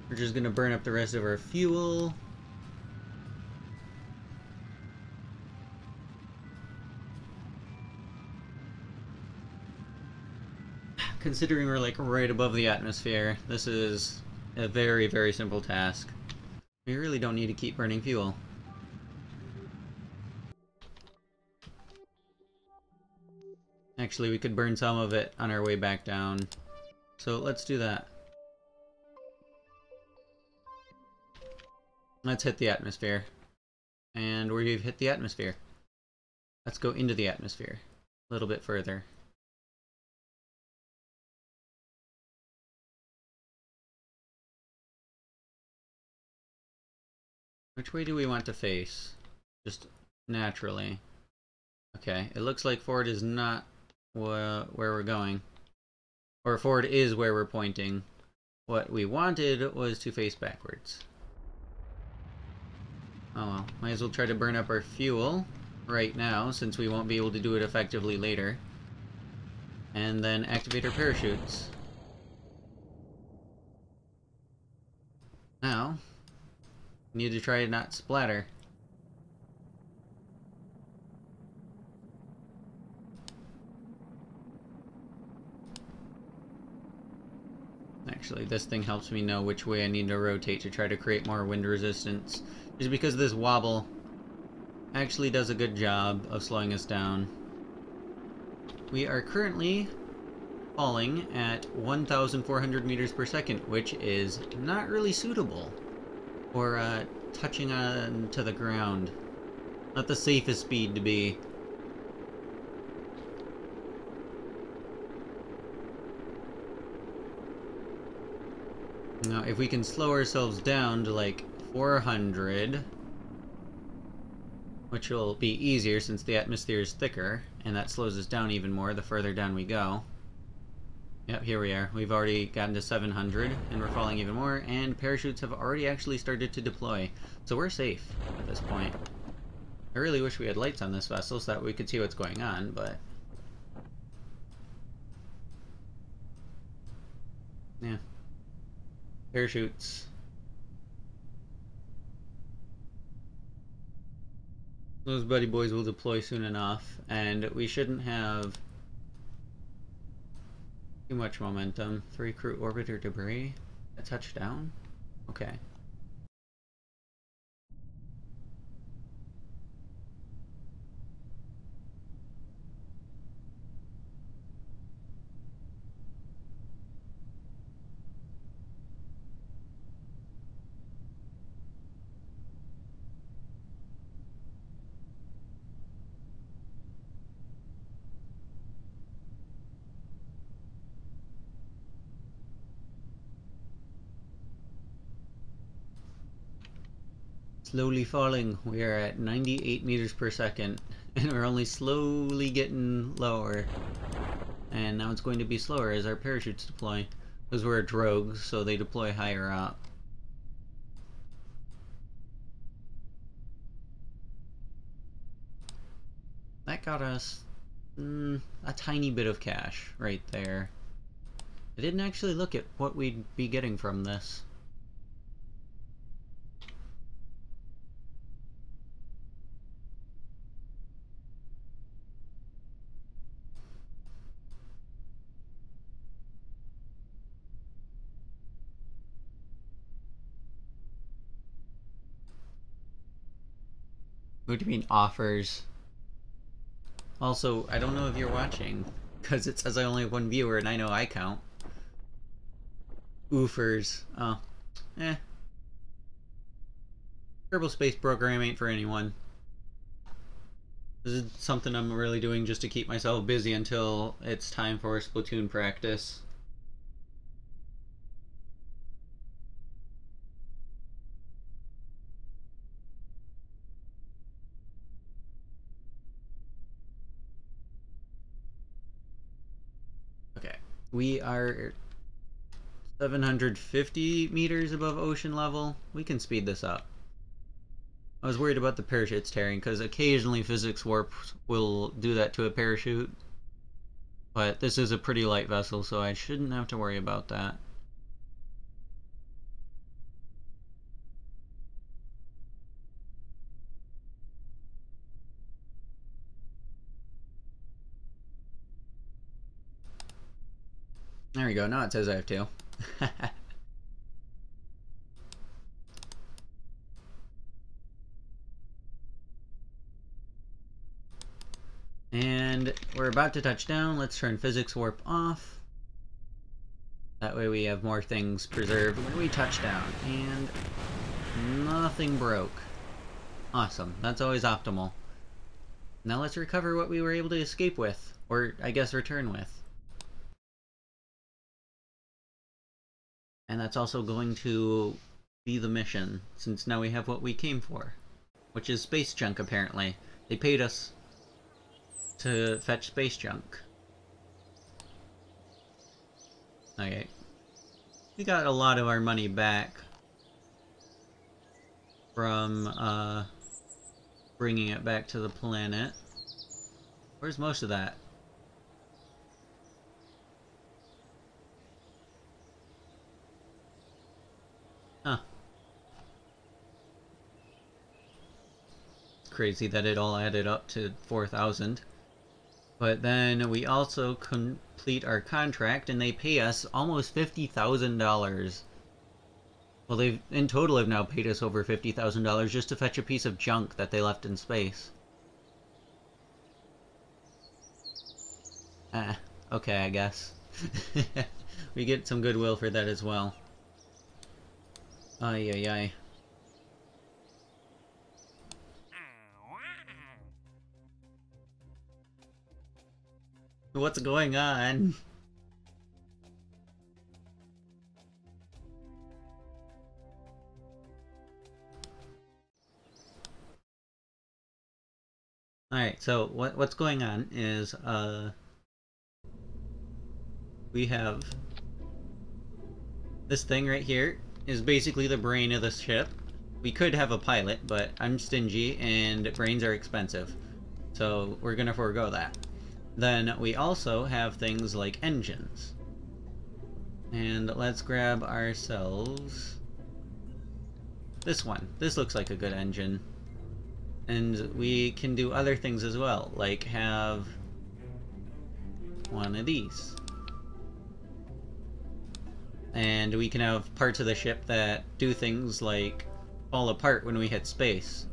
We're just gonna burn up the rest of our fuel. Considering we're like right above the atmosphere, this is a very, very simple task. We really don't need to keep burning fuel. Actually, we could burn some of it on our way back down. So let's do that. Let's hit the atmosphere. And we've hit the atmosphere. Let's go into the atmosphere a little bit further. Which way do we want to face? Just naturally. Okay, it looks like forward is not where we're going. Or forward is where we're pointing. What we wanted was to face backwards. Oh well, might as well try to burn up our fuel right now, since we won't be able to do it effectively later. And then activate our parachutes. Now, we need to try to not splatter. Actually, this thing helps me know which way I need to rotate to try to create more wind resistance. Just because this wobble actually does a good job of slowing us down. We are currently falling at 1,400 meters per second, which is not really suitable for touching on to the ground. Not the safest speed to be. Now, if we can slow ourselves down to like 400, which will be easier since the atmosphere is thicker, and that slows us down even more the further down we go. Yep, here we are. We've already gotten to 700, and we're falling even more, and parachutes have already actually started to deploy. So we're safe at this point. I really wish we had lights on this vessel so that we could see what's going on, but... yeah. Parachutes. Those buddy boys will deploy soon enough, and we shouldn't have too much momentum. 3 crew orbiter debris. A touchdown? Okay. Slowly falling. We are at 98 meters per second, and we're only slowly getting lower. And now it's going to be slower as our parachutes deploy. Because we're a drogue, so they deploy higher up. That got us a tiny bit of cash right there. I didn't actually look at what we'd be getting from this. What do you mean offers? Also, I don't know if you're watching, because it says I only have 1 viewer and I know I count. Oofers. Oh. Eh. Kerbal Space Program ain't for anyone. This is something I'm really doing just to keep myself busy until it's time for Splatoon practice. Okay. We are 750 meters above ocean level. We can speed this up. I was worried about the parachutes tearing because occasionally physics warp will do that to a parachute. But this is a pretty light vessel, so I shouldn't have to worry about that. There we go, now it says I have to. And we're about to touch down. Let's turn physics warp off. That way we have more things preserved when we touch down. And nothing broke. Awesome. That's always optimal. Now let's recover what we were able to escape with. Or, I guess, return with. And that's also going to be the mission, since now we have what we came for. Which is space junk, apparently. They paid us to fetch space junk. Okay. We got a lot of our money back from bringing it back to the planet. Where's most of that? Huh. It's crazy that it all added up to 4,000. But then we also complete our contract and they pay us almost $50,000. Well, they've in total have now paid us over $50,000 just to fetch a piece of junk that they left in space. Okay, I guess. We get some goodwill for that as well. Ay, ay, ay. What's going on? Alright, so what's going on is, we have this thing right here is basically the brain of the ship. We could have a pilot, but I'm stingy and brains are expensive. So we're gonna forego that. Then we also have things like engines. And let's grab ourselves this one. This looks like a good engine. And we can do other things as well, like have one of these. And we can have parts of the ship that do things like fall apart when we hit space.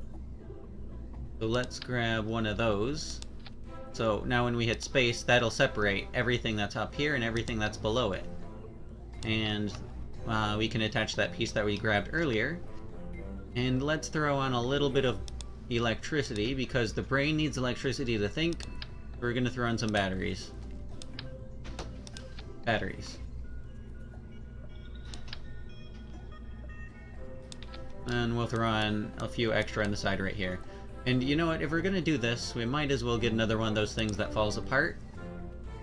So let's grab one of those. So now when we hit space, that'll separate everything that's up here and everything that's below it. And we can attach that piece that we grabbed earlier. And let's throw on a little bit of electricity, because the brain needs electricity to think. We're gonna throw on some batteries. Batteries. And we'll throw on a few extra on the side right here. And you know what, if we're gonna do this, we might as well get another one of those things that falls apart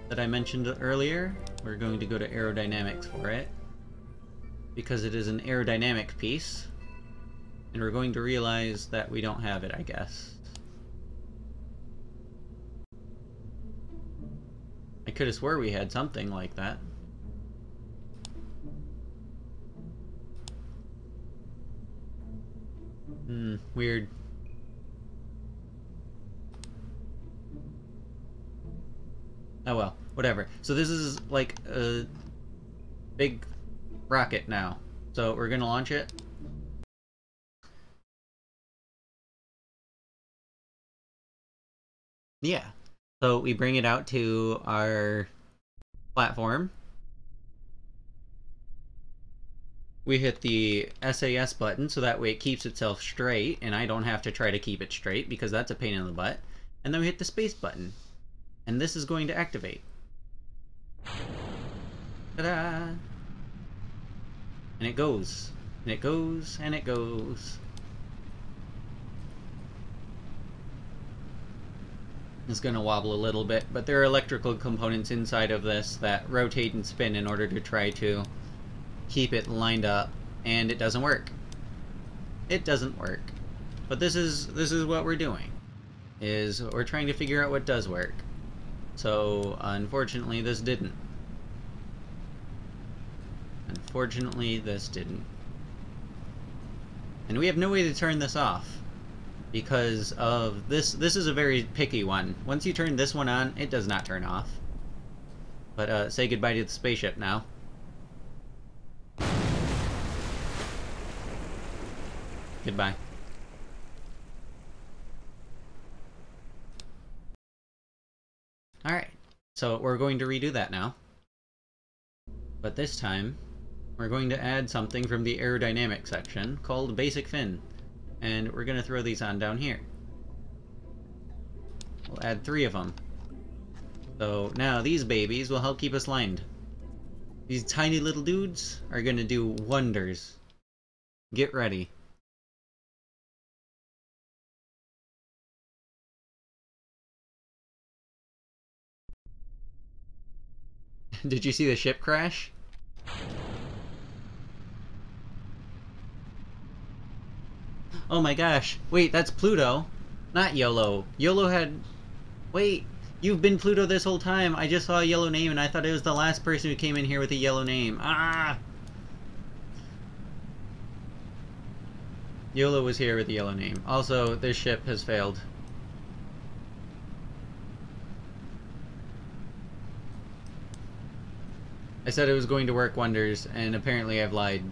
that I mentioned earlier. We're going to go to aerodynamics for it, because it is an aerodynamic piece. And we're going to realize that we don't have it, I guess. I could have swore we had something like that. Weird. Oh well, whatever. So this is like a big rocket now. So we're gonna launch it. Yeah. So we bring it out to our platform. We hit the SAS button so that way it keeps itself straight and I don't have to try to keep it straight because that's a pain in the butt. And then we hit the space button. And this is going to activate. Ta-da! And it goes. And it goes. And it goes. It's going to wobble a little bit, but there are electrical components inside of this that rotate and spin in order to try to keep it lined up, and it doesn't work. It doesn't work. But this is what we're doing. Is we're trying to figure out what does work. So unfortunately this didn't. Unfortunately this didn't. And we have no way to turn this off. Because of this is a very picky one. Once you turn this one on, it does not turn off. But say goodbye to the spaceship now. Goodbye. Alright, so we're going to redo that now. But this time, we're going to add something from the aerodynamic section called Basic Fin. And we're going to throw these on down here. We'll add 3 of them. So now these babies will help keep us lined. These tiny little dudes are going to do wonders. Get ready. Did you see the ship crash? Oh my gosh. Wait, that's Pluto. Not YOLO. YOLO had... Wait, you've been Pluto this whole time. I just saw a yellow name and I thought it was the last person who came in here with a yellow name. Ah! YOLO was here with a yellow name. Also, this ship has failed. I said it was going to work wonders, and apparently I've lied.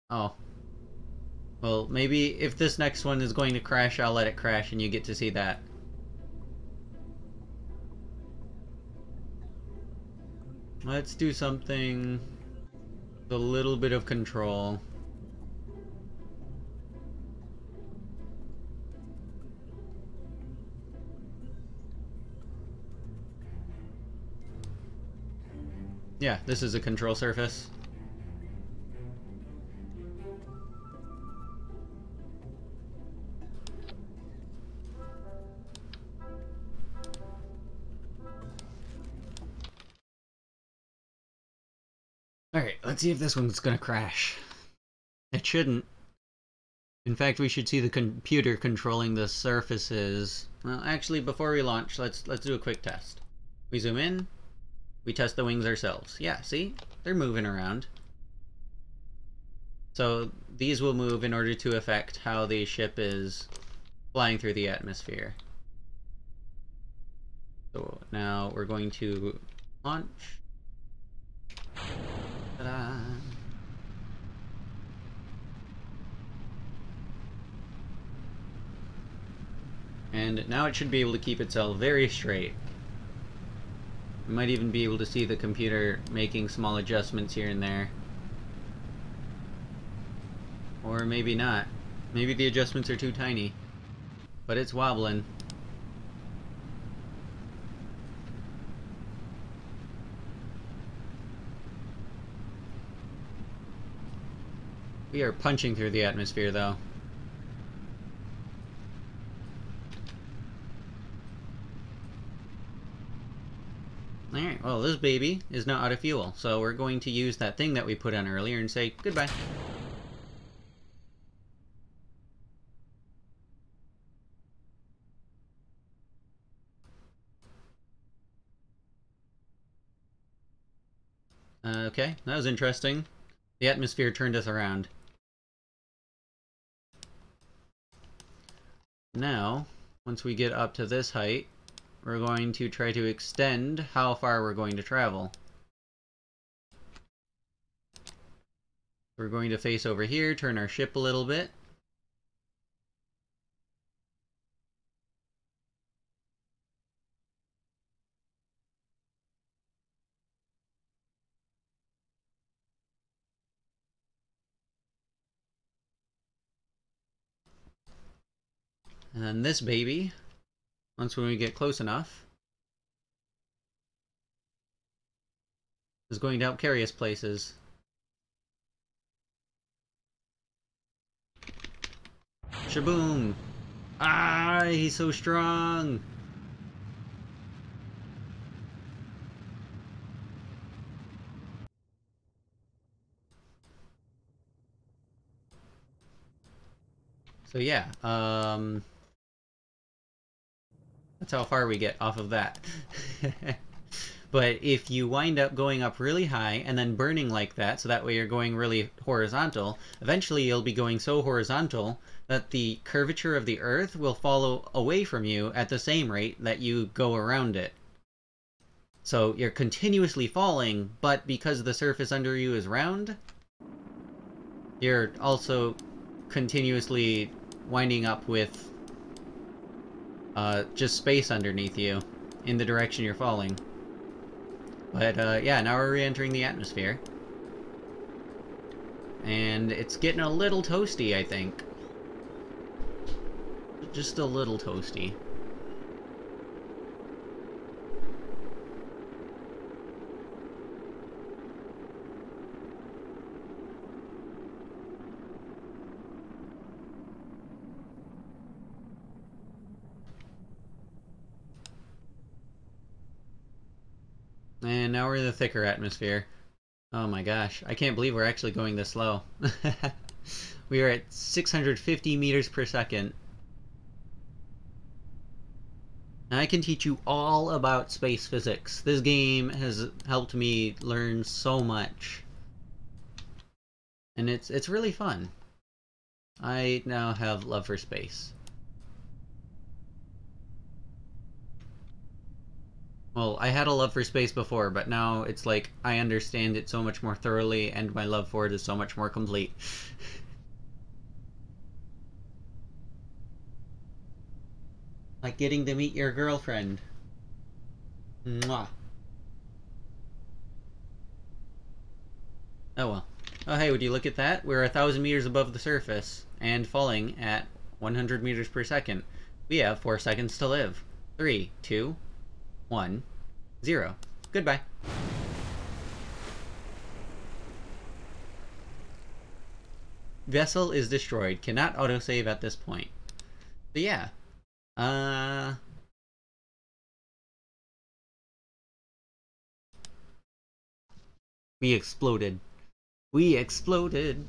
Oh. Well, maybe if this next one is going to crash, I'll let it crash and you get to see that. Let's do something with a little bit of control. Yeah, this is a control surface. Alright, let's see if this one's gonna crash. It shouldn't. In fact, we should see the computer controlling the surfaces. Well, actually, before we launch, let's do a quick test. We zoom in. We test the wings ourselves. Yeah, see? They're moving around. So these will move in order to affect how the ship is flying through the atmosphere. So now we're going to launch. Ta-da! And now it should be able to keep itself very straight. We might even be able to see the computer making small adjustments here and there. Or maybe not. Maybe the adjustments are too tiny. But it's wobbling. We are punching through the atmosphere, though. Alright, well, this baby is now out of fuel, so we're going to use that thing that we put on earlier and say goodbye. Okay, that was interesting. The atmosphere turned us around. Now, once we get up to this height, we're going to try to extend how far we're going to travel. We're going to face over here, turn our ship a little bit. And then this baby, once when we get close enough, is going to help carry us places. Shaboom! Ah, he's so strong! So yeah, that's how far we get off of that. But if you wind up going up really high and then burning like that, so that way you're going really horizontal, eventually you'll be going so horizontal that the curvature of the Earth will follow away from you at the same rate that you go around it. So you're continuously falling, but because the surface under you is round, you're also continuously winding up with just space underneath you in the direction you're falling. But yeah, now we're re-entering the atmosphere. And it's getting a little toasty, I think. Just a little toasty. And now we're in the thicker atmosphere. Oh my gosh, I can't believe we're actually going this slow. We are at 650 meters per second. And I can teach you all about space physics. This game has helped me learn so much. And it's really fun. I now have love for space. Well, I had a love for space before, but now it's like I understand it so much more thoroughly, and my love for it is so much more complete. Like getting to meet your girlfriend. Mwah. Oh well. Oh hey, would you look at that? We're 1,000 meters above the surface, and falling at 100 meters per second. We have 4 seconds to live. 3, 2, 1, 0. Goodbye. Vessel is destroyed. Cannot autosave at this point. But yeah. We exploded. We exploded!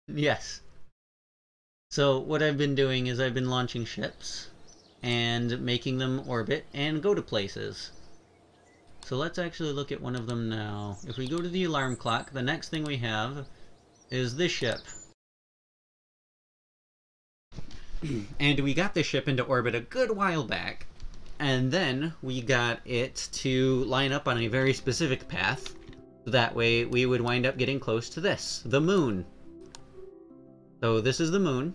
Yes. So what I've been doing is I've been launching ships and making them orbit and go to places. So let's actually look at one of them now. If we go to the alarm clock, the next thing we have is this ship. And we got this ship into orbit a good while back. And then we got it to line up on a very specific path. So that way we would wind up getting close to this, the moon. So this is the moon.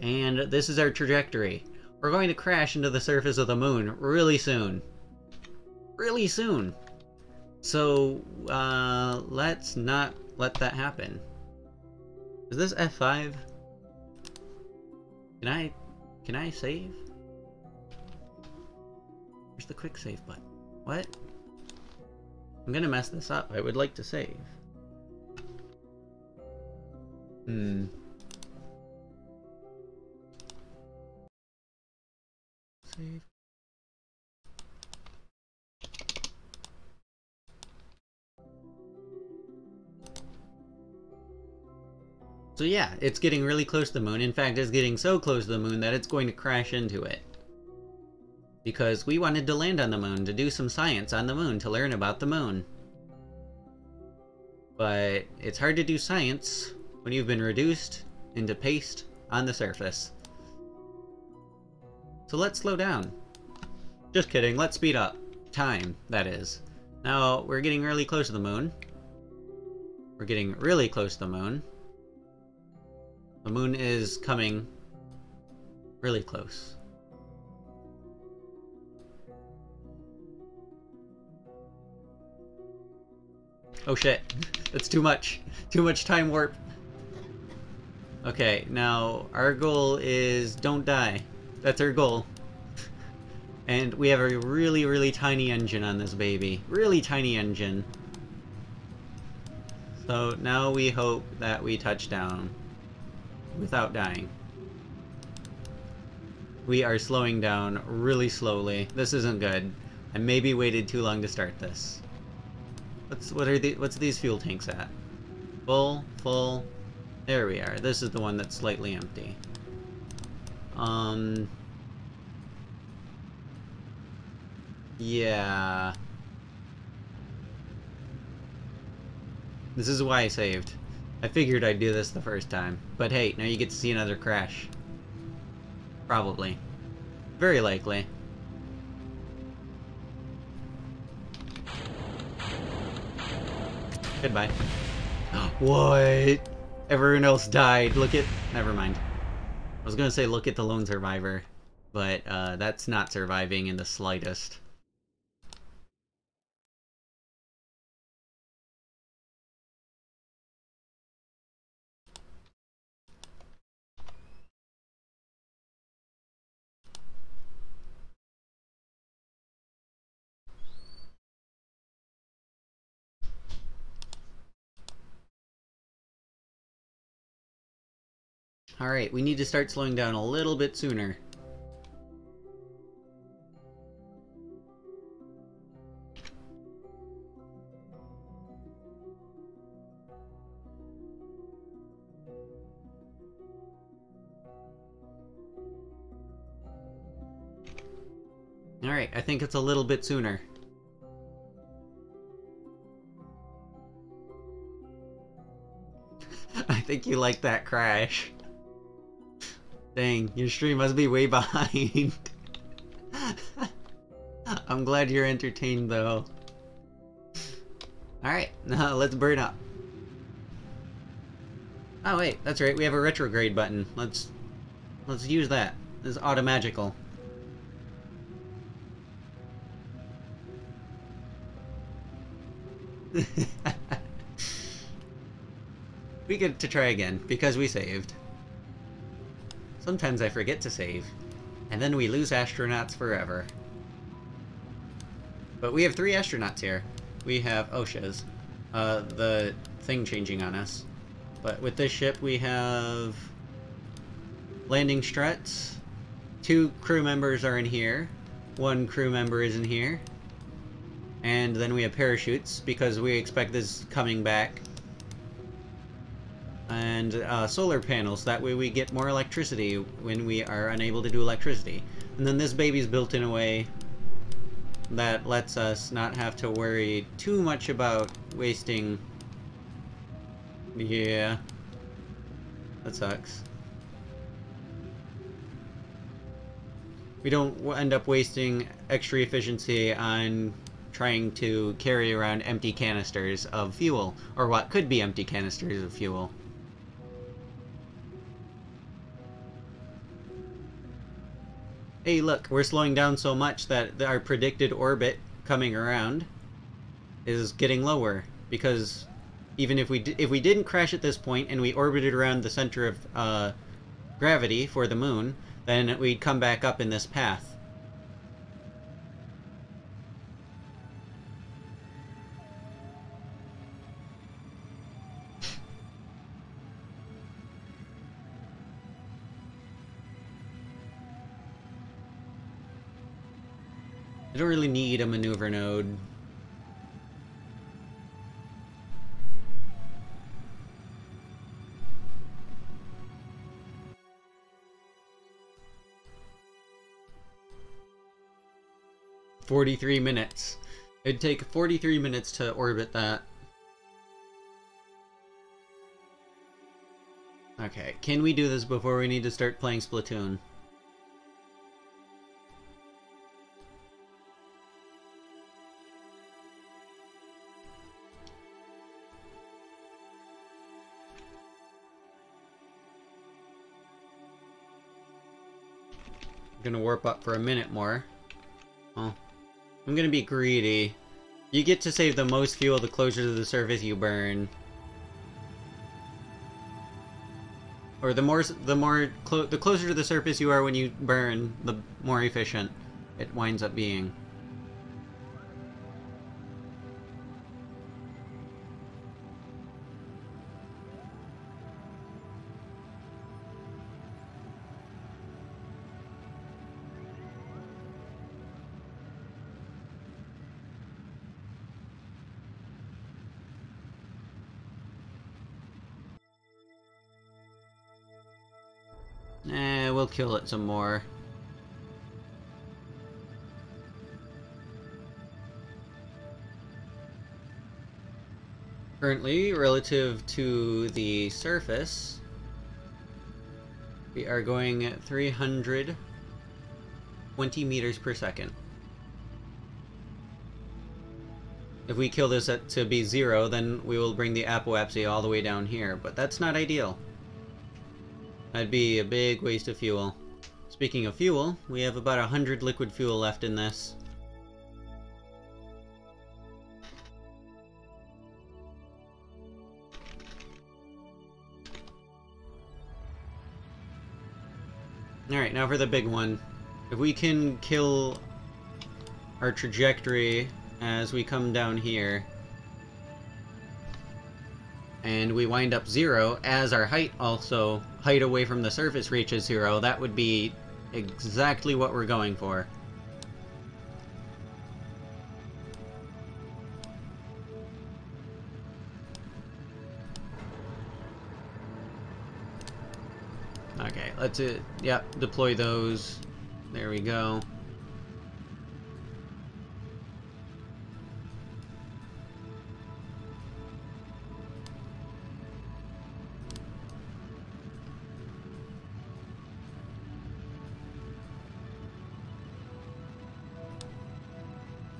And this is our trajectory. We're going to crash into the surface of the moon really soon. Really soon. So, let's not let that happen. Is this F5? Can I save? Where's the quick save button? What? I'm gonna mess this up. I would like to save. Save. So yeah, it's getting really close to the moon. In fact, it's getting so close to the moon that it's going to crash into it. Because we wanted to land on the moon, to do some science on the moon, to learn about the moon. But it's hard to do science when you've been reduced into paste on the surface. So let's slow down. Just kidding, let's speed up. Time, that is. Now, we're getting really close to the moon. We're getting really close to the moon. The moon is coming really close. Oh shit, that's too much. Too much time warp. Okay, now our goal is don't die. That's our goal. And we have a really, really tiny engine on this baby. Really tiny engine. So now we hope that we touch down without dying. We are slowing down really slowly. This isn't good. I maybe waited too long to start this. What's these fuel tanks at? Full, full. There we are. This is the one that's slightly empty. Yeah. This is why I saved. I figured I'd do this the first time. But hey, now you get to see another crash. Probably. Very likely. Goodbye. What? Everyone else died. Look at... Never mind. I was gonna say look at the lone survivor. But, that's not surviving in the slightest. Alright, we need to start slowing down a little bit sooner. Alright, I think it's a little bit sooner. I think you like that crash. Dang, your stream must be way behind. I'm glad you're entertained though. Alright, now let's burn up. Oh wait, that's right, we have a retrograde button. Let's use that. It's automagical. We get to try again, because we saved. Sometimes I forget to save, and then we lose astronauts forever. But we have 3 astronauts here. We have OSHAs, the thing changing on us. But with this ship we have landing struts, 2 crew members are in here, 1 crew member is in here, and then we have parachutes because we expect this coming back. And solar panels, that way we get more electricity when we are unable to do electricity. And then this baby's built in a way that lets us not have to worry too much about wasting... Yeah. That sucks. We don't end up wasting extra efficiency on trying to carry around empty canisters of fuel, or what could be empty canisters of fuel. Hey look, we're slowing down so much that our predicted orbit coming around is getting lower, because even if we didn't crash at this point and we orbited around the center of gravity for the moon, then we'd come back up in this path. I don't really need a maneuver node. "43 minutes. It'd take 43 minutes to orbit that. Okay, can we do this before we need to start playing Splatoon? I'm gonna warp up for a minute more. Oh. I'm gonna be greedy. You get to save the most fuel the closer to the surface you burn. Or the closer to the surface you are when you burn, the more efficient it winds up being. We'll kill it some more. Currently, relative to the surface, we are going at 320 meters per second. If we kill this to be 0, then we will bring the apoapsy all the way down here, but that's not ideal. That'd be a big waste of fuel. Speaking of fuel, we have about 100 liquid fuel left in this. Alright, now for the big one. If we can kill our trajectory as we come down here, and we wind up 0 as our height away from the surface reaches 0, that would be exactly what we're going for. Okay, let's deploy those. There we go.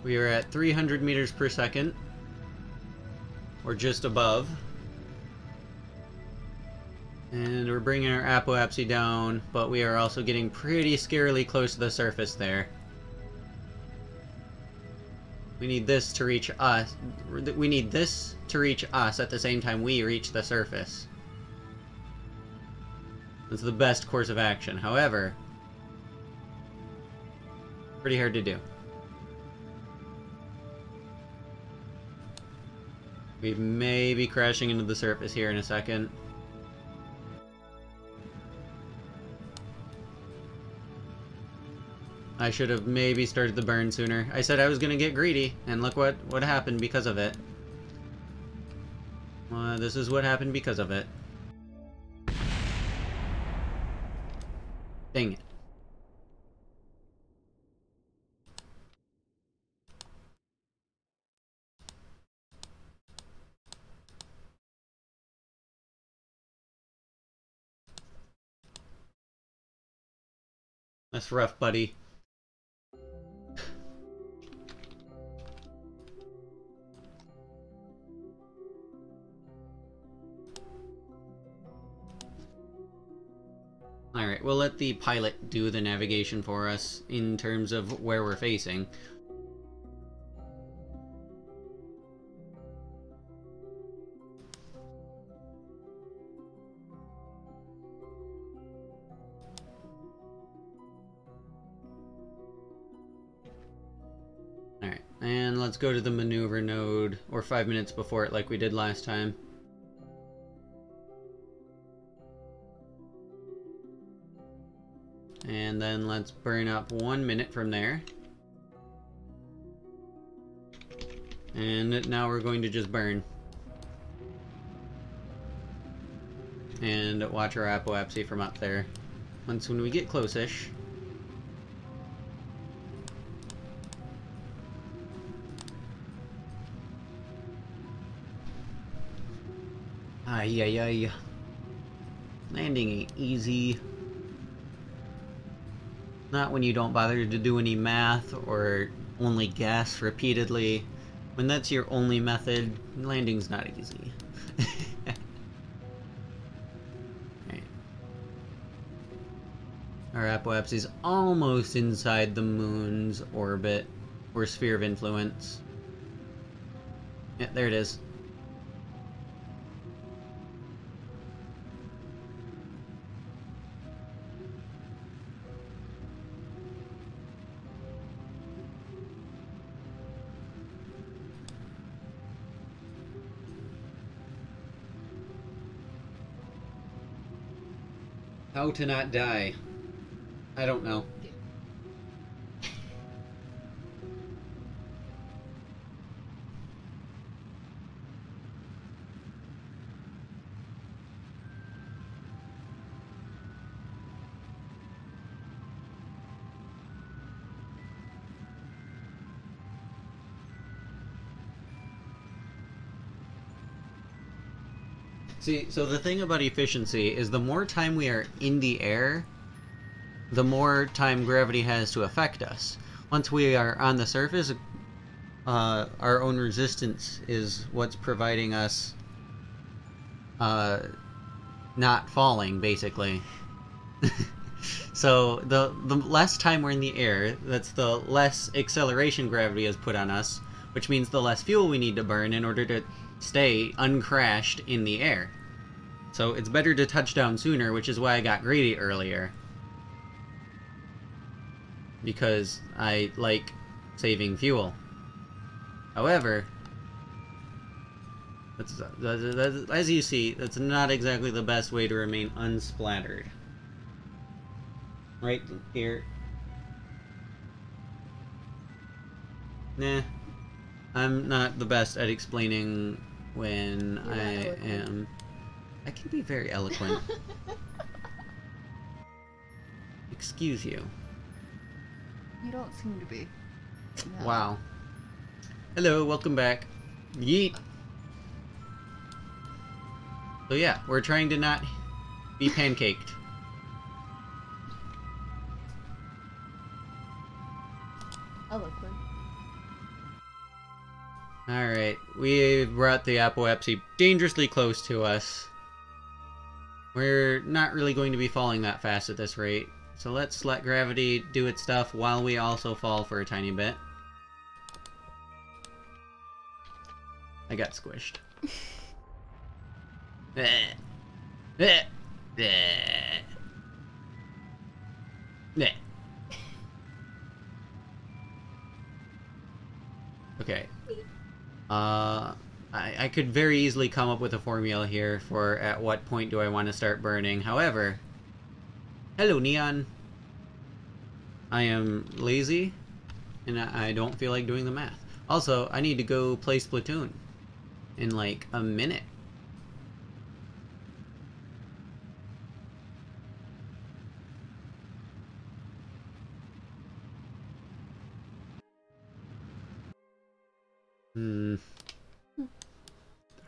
We are at 300 meters per second, or just above. And we're bringing our apoapsy down, but we are also getting pretty scarily close to the surface there. We need this to reach us. We need this to reach us at the same time we reach the surface. That's the best course of action. However, pretty hard to do. We may be crashing into the surface here in a second. I should have maybe started the burn sooner. I said I was gonna get greedy, and look what happened because of it. This is what happened because of it. Dang it. That's rough, buddy. Alright, we'll let the pilot do the navigation for us in terms of where we're facing. Alright, and let's go to the maneuver node, or 5 minutes before it like we did last time. And then let's burn up 1 minute from there. And now we're going to just burn. And watch our apoapsy from up there. When we get close-ish. Ay, ay, ay. Landing ain't easy. Not when you don't bother to do any math or only guess repeatedly. When that's your only method, landing's not easy. Right. Our apoapsy's almost inside the moon's orbit, or sphere of influence. Yeah, there it is. How to not die? I don't know. See, so the thing about efficiency is the more time we are in the air, the more time gravity has to affect us. Once we are on the surface, our own resistance is what's providing us not falling, basically. So the less time we're in the air, that's the less acceleration gravity is put on us, which means the less fuel we need to burn in order to stay uncrashed in the air. So it's better to touch down sooner, which is why I got greedy earlier. Because I like saving fuel. However, as you see, that's not exactly the best way to remain unsplattered. Right here. Nah. I'm not the best at explaining when I am... I can be very eloquent. Excuse you. You don't seem to be. No. Wow. Hello, welcome back. Yeet! So yeah, we're trying to not be pancaked. Eloquent. Alright, we brought the apoapsy dangerously close to us. We're not really going to be falling that fast at this rate. So let's let gravity do its stuff while we also fall for a tiny bit. I got squished. Okay. I could very easily come up with a formula here for at what point do I want to start burning. However, hello Neon. I am lazy, and I don't feel like doing the math. Also, I need to go play Splatoon in like a minute.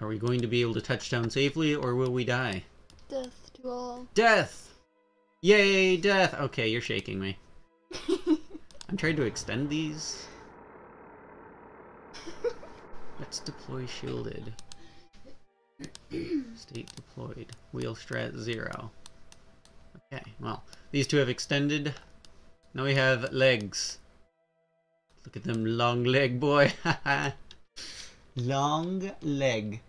Are we going to be able to touch down safely, or will we die? Death to all. Death! Yay, death! Okay, you're shaking me. I'm trying to extend these. Let's deploy shielded. State deployed. Wheel strat 0. Okay, well, these two have extended. Now we have legs. Look at them long leg, boy. Long leg.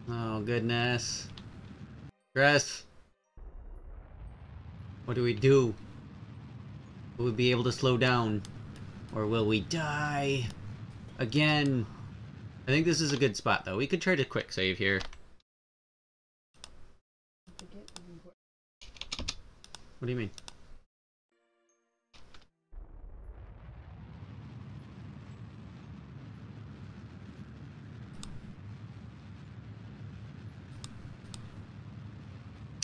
Oh, goodness. Stress. What do we do? Will we be able to slow down? Or will we die? Again. I think this is a good spot, though. We could try to quick save here. What do you mean?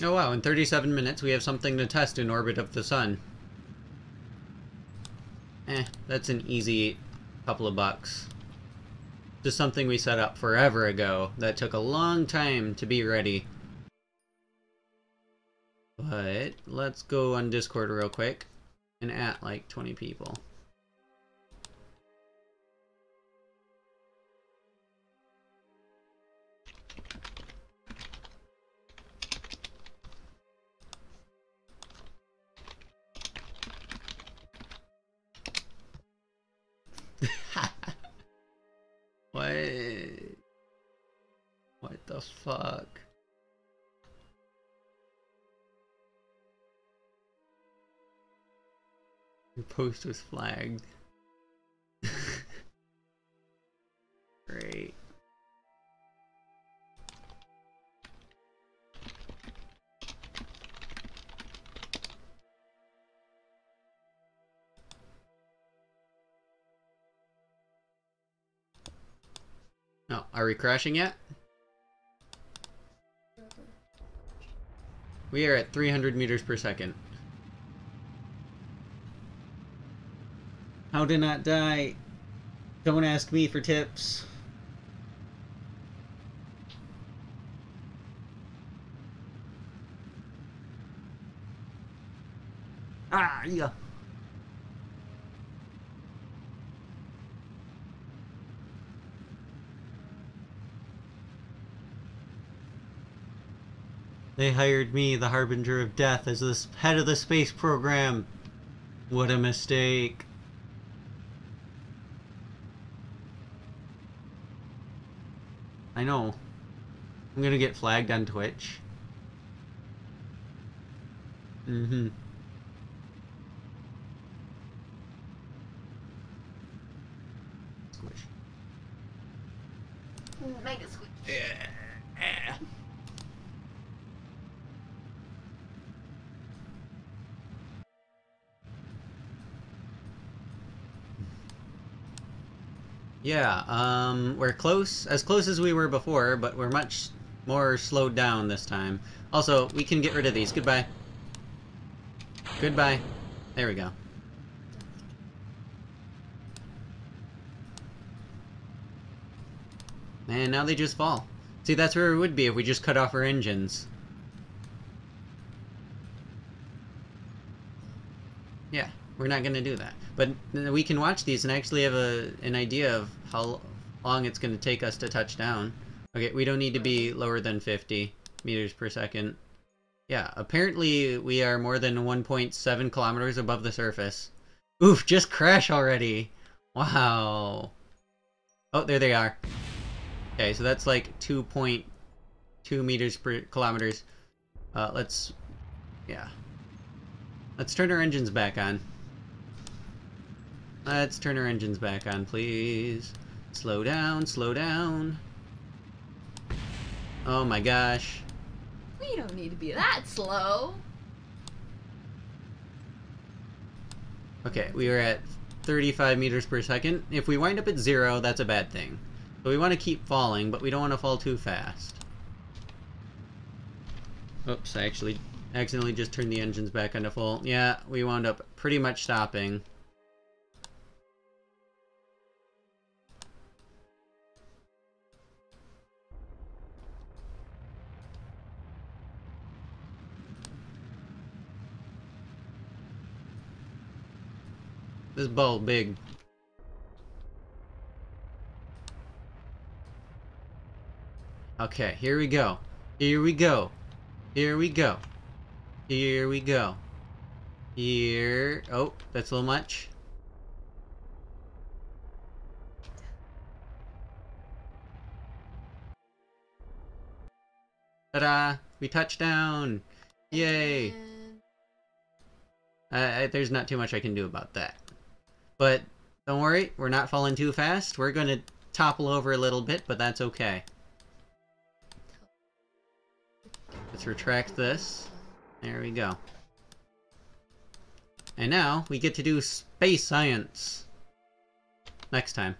Oh wow, in 37 minutes we have something to test in orbit of the sun. That's an easy couple of bucks. Just something we set up forever ago that took a long time to be ready. But let's go on Discord real quick and at like 20 people. What the fuck? Your post was flagged. Great. Are we crashing yet? We are at 300 meters per second. How to not die? Don't ask me for tips. Ah, yeah. They hired me, the Harbinger of Death, as the head of the space program. What a mistake. I know. I'm gonna get flagged on Twitch. Mm-hmm. Squish. Mega squish. Yeah. Yeah, we're close, as close as we were before, but we're much more slowed down this time. Also, we can get rid of these. Goodbye. Goodbye. There we go. And now they just fall. See, that's where it would be if we just cut off our engines. Yeah, we're not going to do that. But we can watch these and actually have an idea of how long it's going to take us to touch down. Okay, we don't need to be lower than 50 meters per second. Yeah, apparently we are more than 1.7 kilometers above the surface. Oof, just crash already! Wow. Oh, there they are. Okay, so that's like 2.2 meters per kilometers. Yeah. Let's turn our engines back on. Let's turn our engines back on, please. Slow down, slow down. Oh my gosh. We don't need to be that slow. Okay, we are at 35 meters per second. If we wind up at 0, that's a bad thing. So we want to keep falling, but we don't want to fall too fast. Oops, I actually accidentally just turned the engines back onto full. Yeah, we wound up pretty much stopping. This ball big. Okay, here we go. Here we go. Here we go. Here we go. Here. Oh, that's a little much. Ta-da! We touched down! Yay! There's not too much I can do about that. But don't worry, we're not falling too fast. We're gonna topple over a little bit, but that's okay. Let's retract this. There we go. And now, we get to do space science. Next time.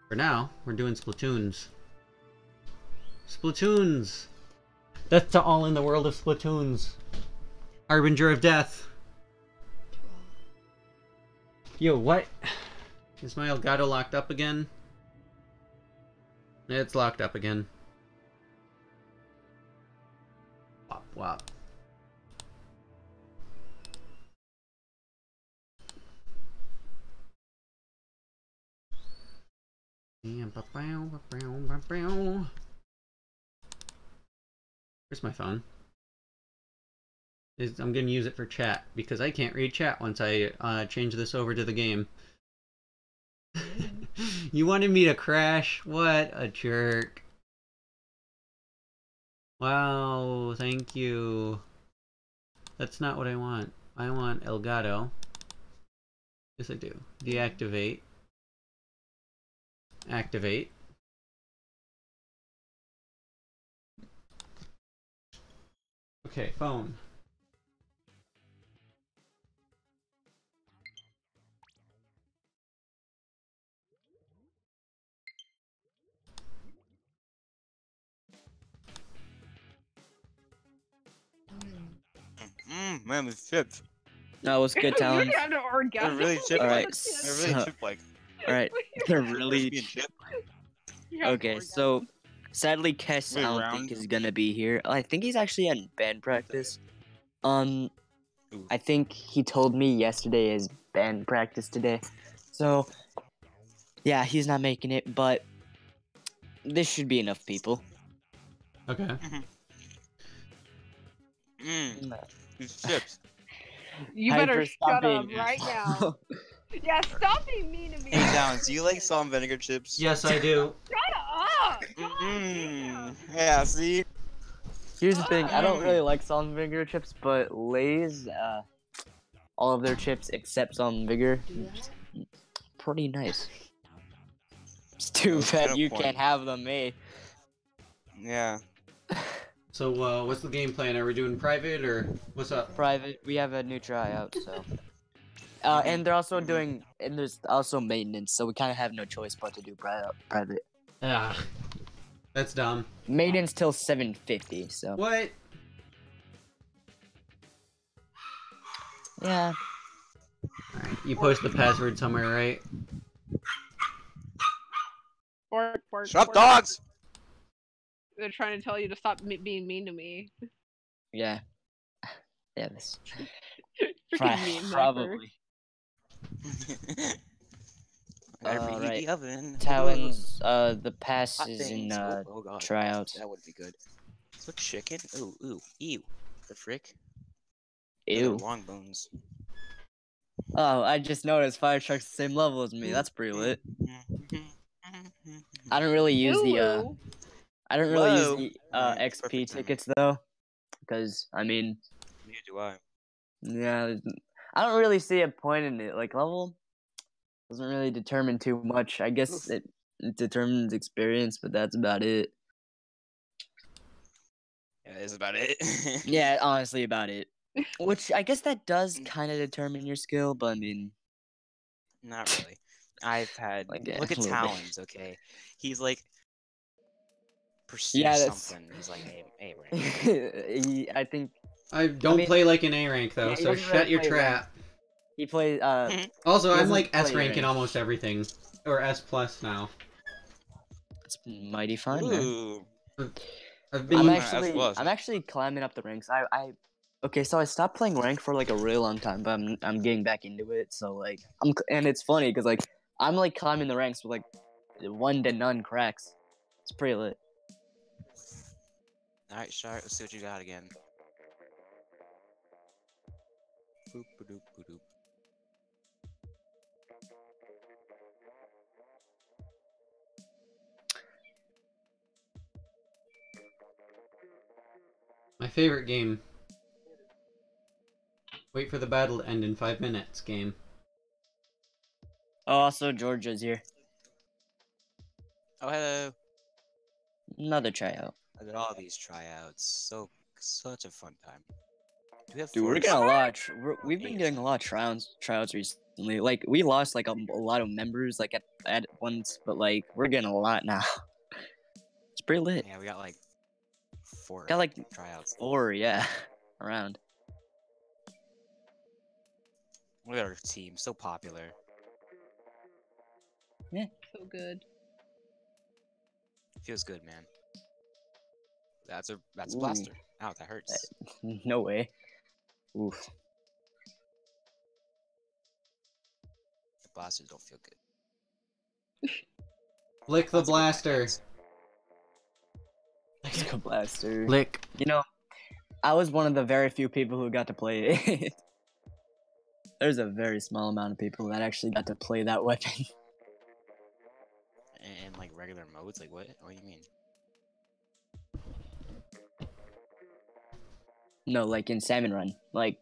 For now, we're doing Splatoons. Splatoons! Death to all in the world of Splatoons. Harbinger of Death. Yo, what? Is my Elgato locked up again? It's locked up again. Wop wop. Where's my phone? I'm gonna use it for chat because I can't read chat once I change this over to the game. You wanted me to crash? What a jerk. Wow, thank you. That's not what I want. I want Elgato. Yes, I do. Deactivate. Activate. Okay, phone. Man, the chips. That was good, You Talons. had an orgasm. They're really chip like. Alright, They're really so- chip like. Alright, they're really... Crispy and chip. You had an Okay, orgasm. so... Sadly, Kess, I Really don't round. think is gonna be here. I think he's actually at band practice. Ooh. I think he told me yesterday is band practice today. So, yeah, he's not making it, but... This should be enough people. Okay. Mmm. These chips. You Hyper, better stop shut up being- right now. Yeah, stop being mean to me. Hey, Talons, do you like salt and vinegar chips? Yes, I do. Shut up. Mmm. Yeah, see? Here's the thing, I don't really like salt and vinegar chips, but Lay's, all of their chips except salt and vinegar, pretty nice. It's too That's bad kinda you point. can't have them, eh? Yeah. So, what's the game plan? Are we doing private or what's up? Private, we have a new tryout, so. And they're also doing, and there's also maintenance, so we kind of have no choice but to do private. Ah, that's dumb. Maintenance till 7:50, so. What? Yeah. Alright, you post the password somewhere, right? Fork, Shut up, fork. dogs! They're trying to tell you to stop being mean to me. Yeah. Yeah, this. Freaking mean. Viper. Probably. Gotta reheat Alright. the oven. Talons, the pass Hot is in, things. Oh god. tryouts. That would be good. So chicken? Ooh, ooh, ew. The frick? Ew. Long bones. Oh, I just noticed Fire Truck's the same level as me. That's pretty lit. I don't really use the Ooh. I don't really use Whoa. the Alright, XP perfect timing. tickets though, because I mean, Neither do I. yeah, I don't really see a point in it. Like level doesn't really determine too much. I guess Oof. it determines experience, but that's about it. Yeah, that is about it. Yeah, honestly, about it. Which I guess that does kind of determine your skill, but I mean, Not really. I've had Like, yeah, look at a little bit. Talons, okay? He's like perceives Yeah, that's- something. He's like, hey, Randy. I think I don't mean- play like an A rank though, Yeah, he so doesn't shut really your play trap. he plays. Also, He I'm doesn't like S play rank in rank. almost everything, or S plus now. It's mighty fine, man. Ooh. I've been. I'm Ooh, actually, S+. I'm actually climbing up the ranks. Okay, so I stopped playing rank for like a really long time, but I'm getting back into it. So like, and it's funny because like I'm like climbing the ranks with like 1 to none cracks. It's pretty lit. Alright, Shark, let's see what you got again. Boop ba doop ba doop. My favorite game. Wait for the battle to end in 5 minutes. Game. Oh, also Georgia's here. Oh, hello. Another tryout. Look at all these tryouts. Such a fun time. Do we have Dude, we're fours? getting a lot. We've been Eight. getting a lot of tryouts recently. Like we lost like a lot of members like at once, but like we're getting a lot now. It's pretty lit. Yeah, we got like 4 Got like tryouts. 4, yeah, around. Look at our team, so popular. So good. Feels good, man. That's a Ooh. blaster. Ow, that hurts. No way. Oof. The blasters don't feel good. Lick the Let's go blaster. Packers. Like a blaster. Lick. You know, I was one of the very few people who got to play it. There's a very small amount of people that actually got to play that weapon. And like regular modes, like what? What do you mean? No, like in Salmon Run. Like,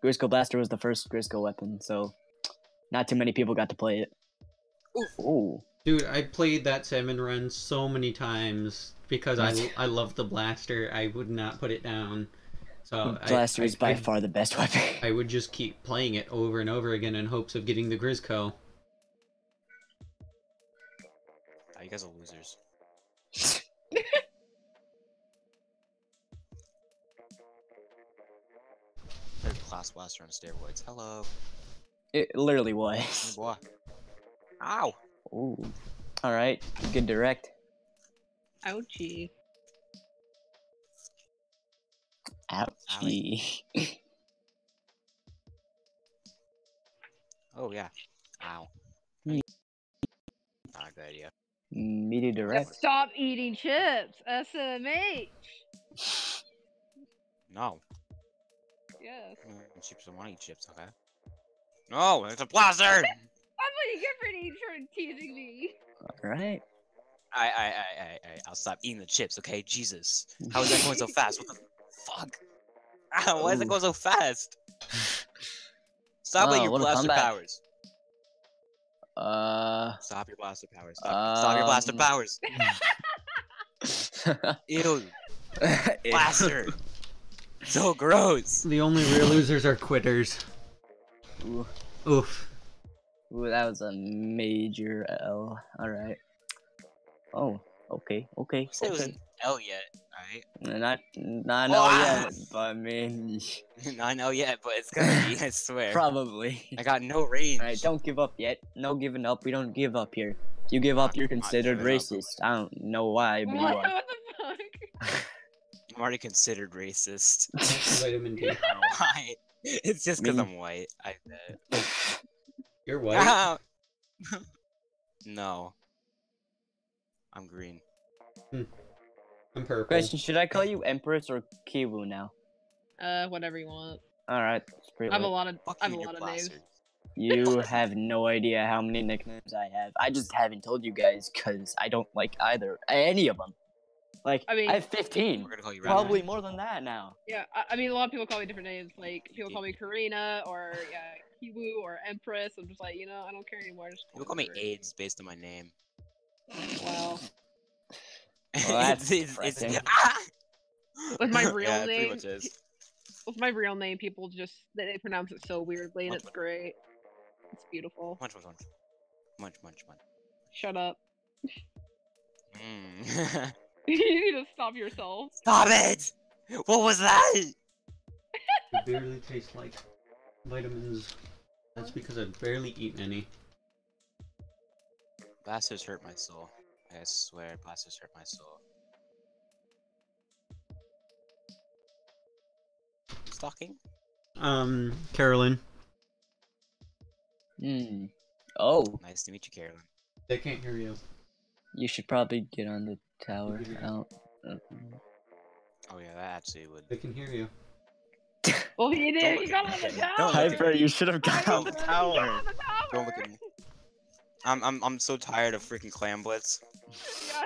Grisco Blaster was the first Grisco weapon, so not too many people got to play it. Ooh. Dude, I played that salmon run so many times because I love the blaster. I would not put it down. So Blaster is by far the best weapon. I would just keep playing it over and over again in hopes of getting the Grizzco. Oh, you guys are losers. Third class blaster on steroids. Hello. It literally Hey, was. boy. Ow. Ooh. All right. Good direct. Ouchie. Ouchie. Oh yeah. Ow. Hmm. Not a good idea. Meaty direct. Just stop eating chips. SMH. No. Yes. Chips don't want to eat chips, okay? No, it's a blaster! That's what you get for teasing me. All right. I'll stop eating the chips, okay? Jesus. How is that going so fast? What the fuck? Ow, why is it going so fast? Stop Oh, with your what a blaster comeback. powers. Stop your blaster powers. Stop your blaster powers. Ew. Blaster. So gross. The only real losers are quitters. Ooh. Oof. Ooh, that was a major L. All right. Oh, okay. You said it was an L yet, alright? Not an L yet, but I mean, Not an L yet, but it's gonna be, I swear. probably. I got no range. Alright, don't give up yet. No giving up. We don't give up here. If you give up, you're considered giving up. racist. I don't know why, but you What, are. what the fuck? I'm already considered racist. Vitamin D. I don't know why. It's just because Me? I'm white. I bet. You're white. Ow! No. I'm green. I'm purple. Question: should I call you Empress or Kiwu now? Whatever you want. All right. I have a lot of Fuck I have you a and your lot of names. blasters. You have no idea how many nicknames I have. I just haven't told you guys because I don't like any of them. Like, I mean- I have 15. We're gonna call you Probably Rabbit. more than that now. Yeah, I mean a lot of people call me different names. Like people call me Karina or Kiwu or Empress. I'm just like, I don't care anymore. Just People call me whatever. AIDS based on my name. Wow. Well, that's depressing. With my real Yeah, it name, pretty much is. with my real name, people just they pronounce it so weirdly, and it's great. It's beautiful. Munch. Shut up. Mm. You need to stop yourself. Stop it! What was that? It barely tastes like vitamins. That's because I've barely eaten any. Blasters hurt my soul. I swear, blasters hurt my soul. Stalking? Carolyn. Hmm. Oh, Nice to meet you, Carolyn. They can't hear you. you should probably get on the tower. I don't. Oh yeah, that actually would. They can hear you. Well, he did. Don't He look got at on me. the tower. Don't look at Hyper, you should have got on the He got tower. on the tower. Don't look at me. I'm so tired of freaking Clam Blitz. Yeah.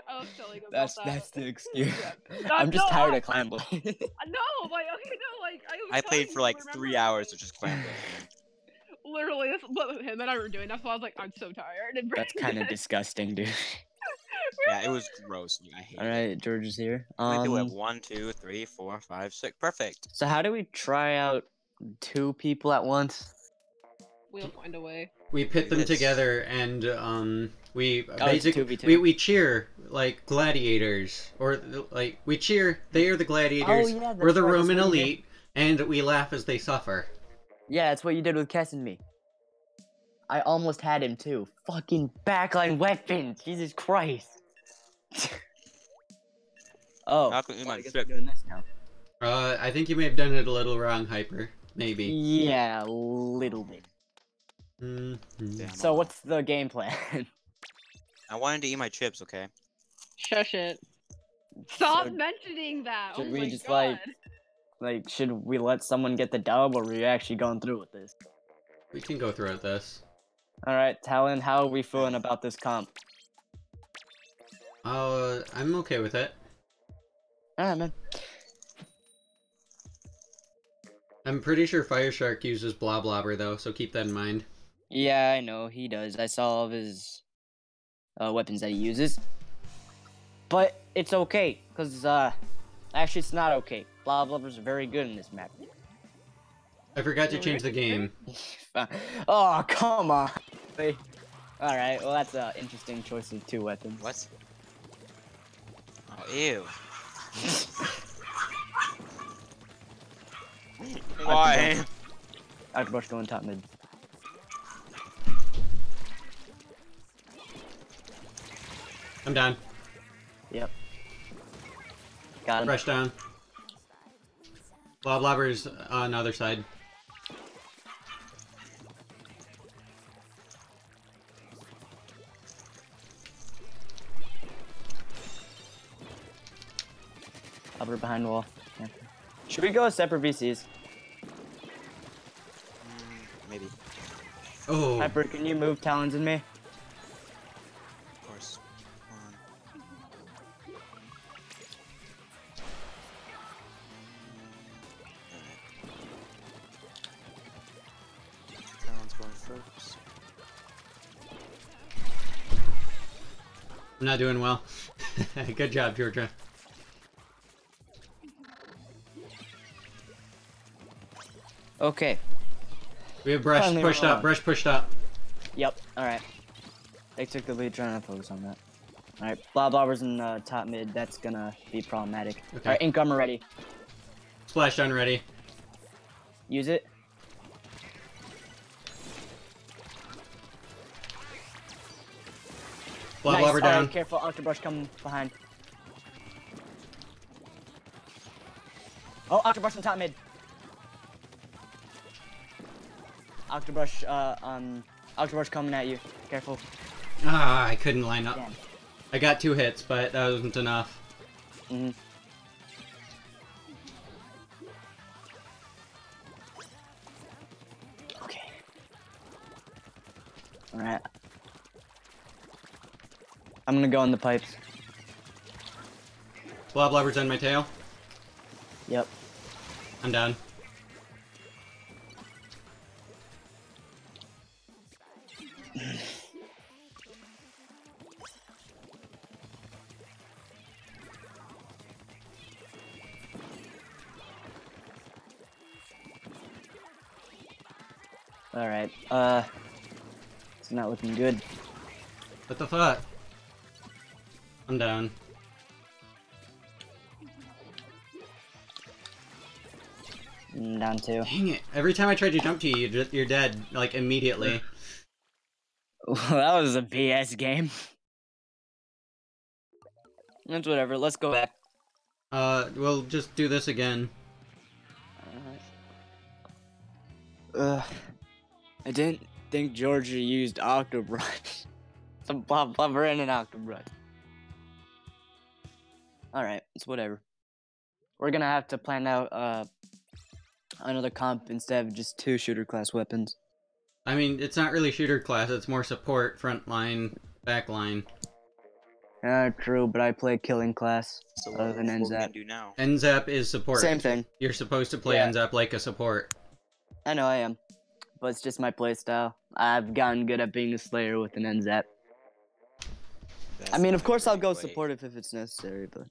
I was telling him about That's that. the excuse. Yeah. I'm just No, tired I- of climb. No, like okay, no, like I was I telling played for him, like remember, 3 hours of just Clam Blitz, man. Literally, that's what him and I were doing. That's why I was like, I'm so tired. And That's kind of disgusting, dude. Yeah, it was gross. I hate All it. right, George is here. We do have 1, 2, 3, 4, 5, 6. Perfect. So how do we try out 2 people at once? We'll find a way. We pit them Yes. together and we it's basically 2v2. we cheer like gladiators, or like we cheer. They are the gladiators. yeah, We're that's the right, that's Roman what we did. elite, and we laugh as they suffer. Yeah, that's what you did with Kess and me. I almost had him too. Fucking backline weapon. Jesus Christ. Oh, How can we well, I might guess trip? we're doing this now. I think you may have done it a little wrong, Hyper. Maybe. Yeah, a little bit. Mm-hmm. Damn, So what's the game plan? I wanted to eat my chips, okay? Shush it. Stop So mentioning that. should Oh we my just, god. like, should we let someone get the dub, or are we actually going through with this? We can go through this. Alright, Talon, how are we feeling about this comp? I'm okay with it. Alright, man. I'm pretty sure Fire Shark uses Blah Blobber though, so keep that in mind. Yeah, I know, he does. I saw all of his weapons that he uses. But it's okay, because, actually it's not okay. Blob lovers are very good in this map. I forgot to change the game. Oh, come on. Alright, well that's an interesting choice of 2 weapons. What? Oh, ew. Why? Octobrush going top mid. I'm down. Yep. Got him. Brush down. Blob Lobber's on the other side. Upper behind wall. Yeah. Should we go with separate VCs? Maybe. Oh. Hyper, can you move Talons in me? Of course. Hold on. Talon's going first. I'm not doing well. Good job, Georgia. Okay. We have Brush Finally pushed we're up. on. Brush pushed up. Yep, alright. They took the lead, trying to focus on that. Alright, Blob Lobbers in top mid, that's gonna be problematic. Okay. Alright, Ink Armor ready. Splash down ready. Use it. Blob Nice. Lobber down. Alright, careful, Octobrush coming behind. Oh, Octobrush in top mid. Octobrush, Octobrush coming at you. Careful. Ah, I couldn't line up. Damn. I got 2 hits, but that wasn't enough. Mhm. Okay. Alright. I'm gonna go in the pipes. Blob Lobber's on my tail. Yep. I'm down. Alright, it's not looking good. What the fuck? I'm down. Down 2. Dang it. Every time I try to jump to you, you're dead, like, immediately. Well, that was a BS game. That's whatever, let's go back. We'll just do this again. I didn't think Georgia used Octobrush. Some Blob Lover and an Octobrush. Alright, it's whatever. We're gonna have to plan out, another comp instead of just 2 shooter class weapons. I mean, it's not really shooter class, it's more support, front line, back line. True, but I play killing class. So Other than what we NZAP. gonna do now? NZAP is support. Same thing. You're supposed to play Yeah. NZAP like a support. I know I am. But it's just my playstyle. I've gotten good at being a slayer with an NZAP. That's I mean, not of course I'll the go right way. supportive if it's necessary, but...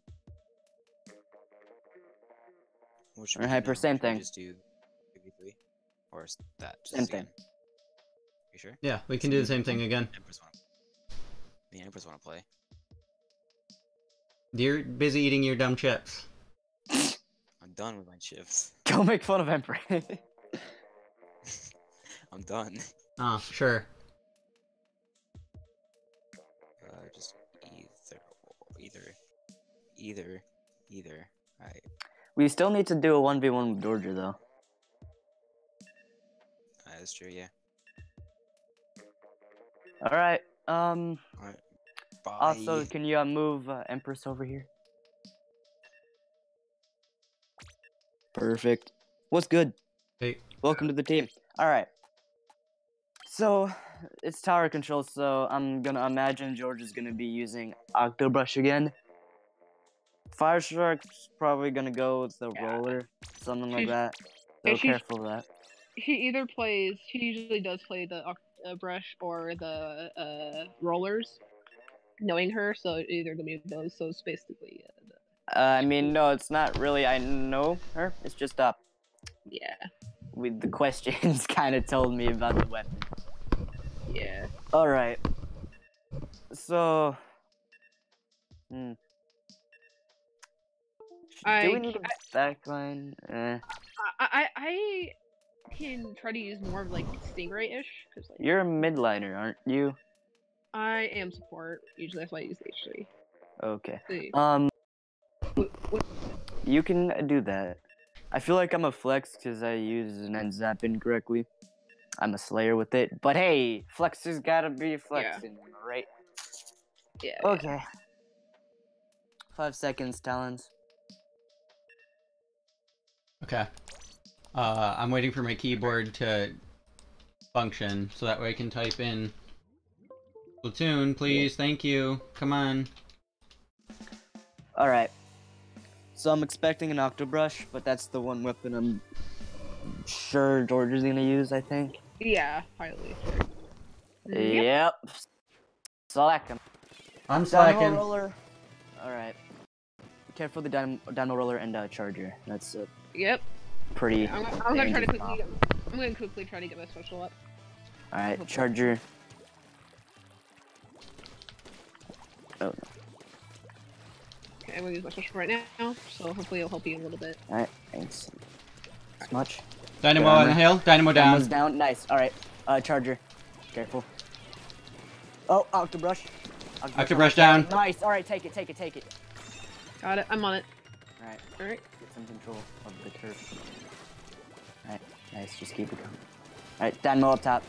What should Or we do Hyper, now? same Should we thing. just do 3v3? Or is that just Same this thing. again? You sure? Yeah, we can do the same thing again. Empress wanna... The Empress wanna play. You're busy eating your dumb chips. I'm done with my chips. Go make fun of Emperor. I'm done. Oh, sure. Just either. Alright. We still need to do a 1v1 with Georgia, though. That's true, yeah. Alright, Alright. Bye. also, can you move Empress over here? Perfect. What's good? Hey, Welcome to the team. Alright. So, it's tower control, so I'm gonna imagine George is gonna be using Octobrush again. Fire Shark's probably gonna go with the Yeah. roller, something like She's- that. yeah, So she's- careful of that. She usually does play the brush or the rollers, knowing her, so either gonna be those. So it's basically I mean, no, it's not really. I know her. It's just Yeah. with the questions kind of told me about the weapon. Yeah. All right. So, do we need a backline? I can try to use more of like Stingray-ish because like You're a midliner, aren't you? I am support. Usually that's why I use H3. Okay. See. What? You can do that. I feel like I'm a flex because I use an end zap incorrectly. I'm a slayer with it, but hey, flexers gotta be flexing, right? Yeah. Okay. 5 seconds, Talons. Okay. I'm waiting for my keyboard to function so that way I can type in Splatoon, please. Thank you. Come on. All right. So I'm expecting an Octobrush, but that's the one weapon I'm sure George is gonna use. I think. Yeah, highly. Yep. Slack him. I'm Dynamo slacking. roller. All right. Careful the dynamo roller and charger. That's a Yep. pretty. I'm gonna try to dangerous quickly. combo. I'm gonna quickly try to get my special up. All right, charger. Oh. Okay, I'm gonna use my special right now, so hopefully it'll help you a little bit. All right. Thanks. As much. Dynamo on the hill. Dynamo down. Dynamo's down. Nice. All right. Charger. Careful. Oh, Octobrush. Octobrush down. Nice. All right, take it. Got it. I'm on it. All right. All right. Get some control of the turf. All right. Nice. Just keep it going. All right. Dynamo up top.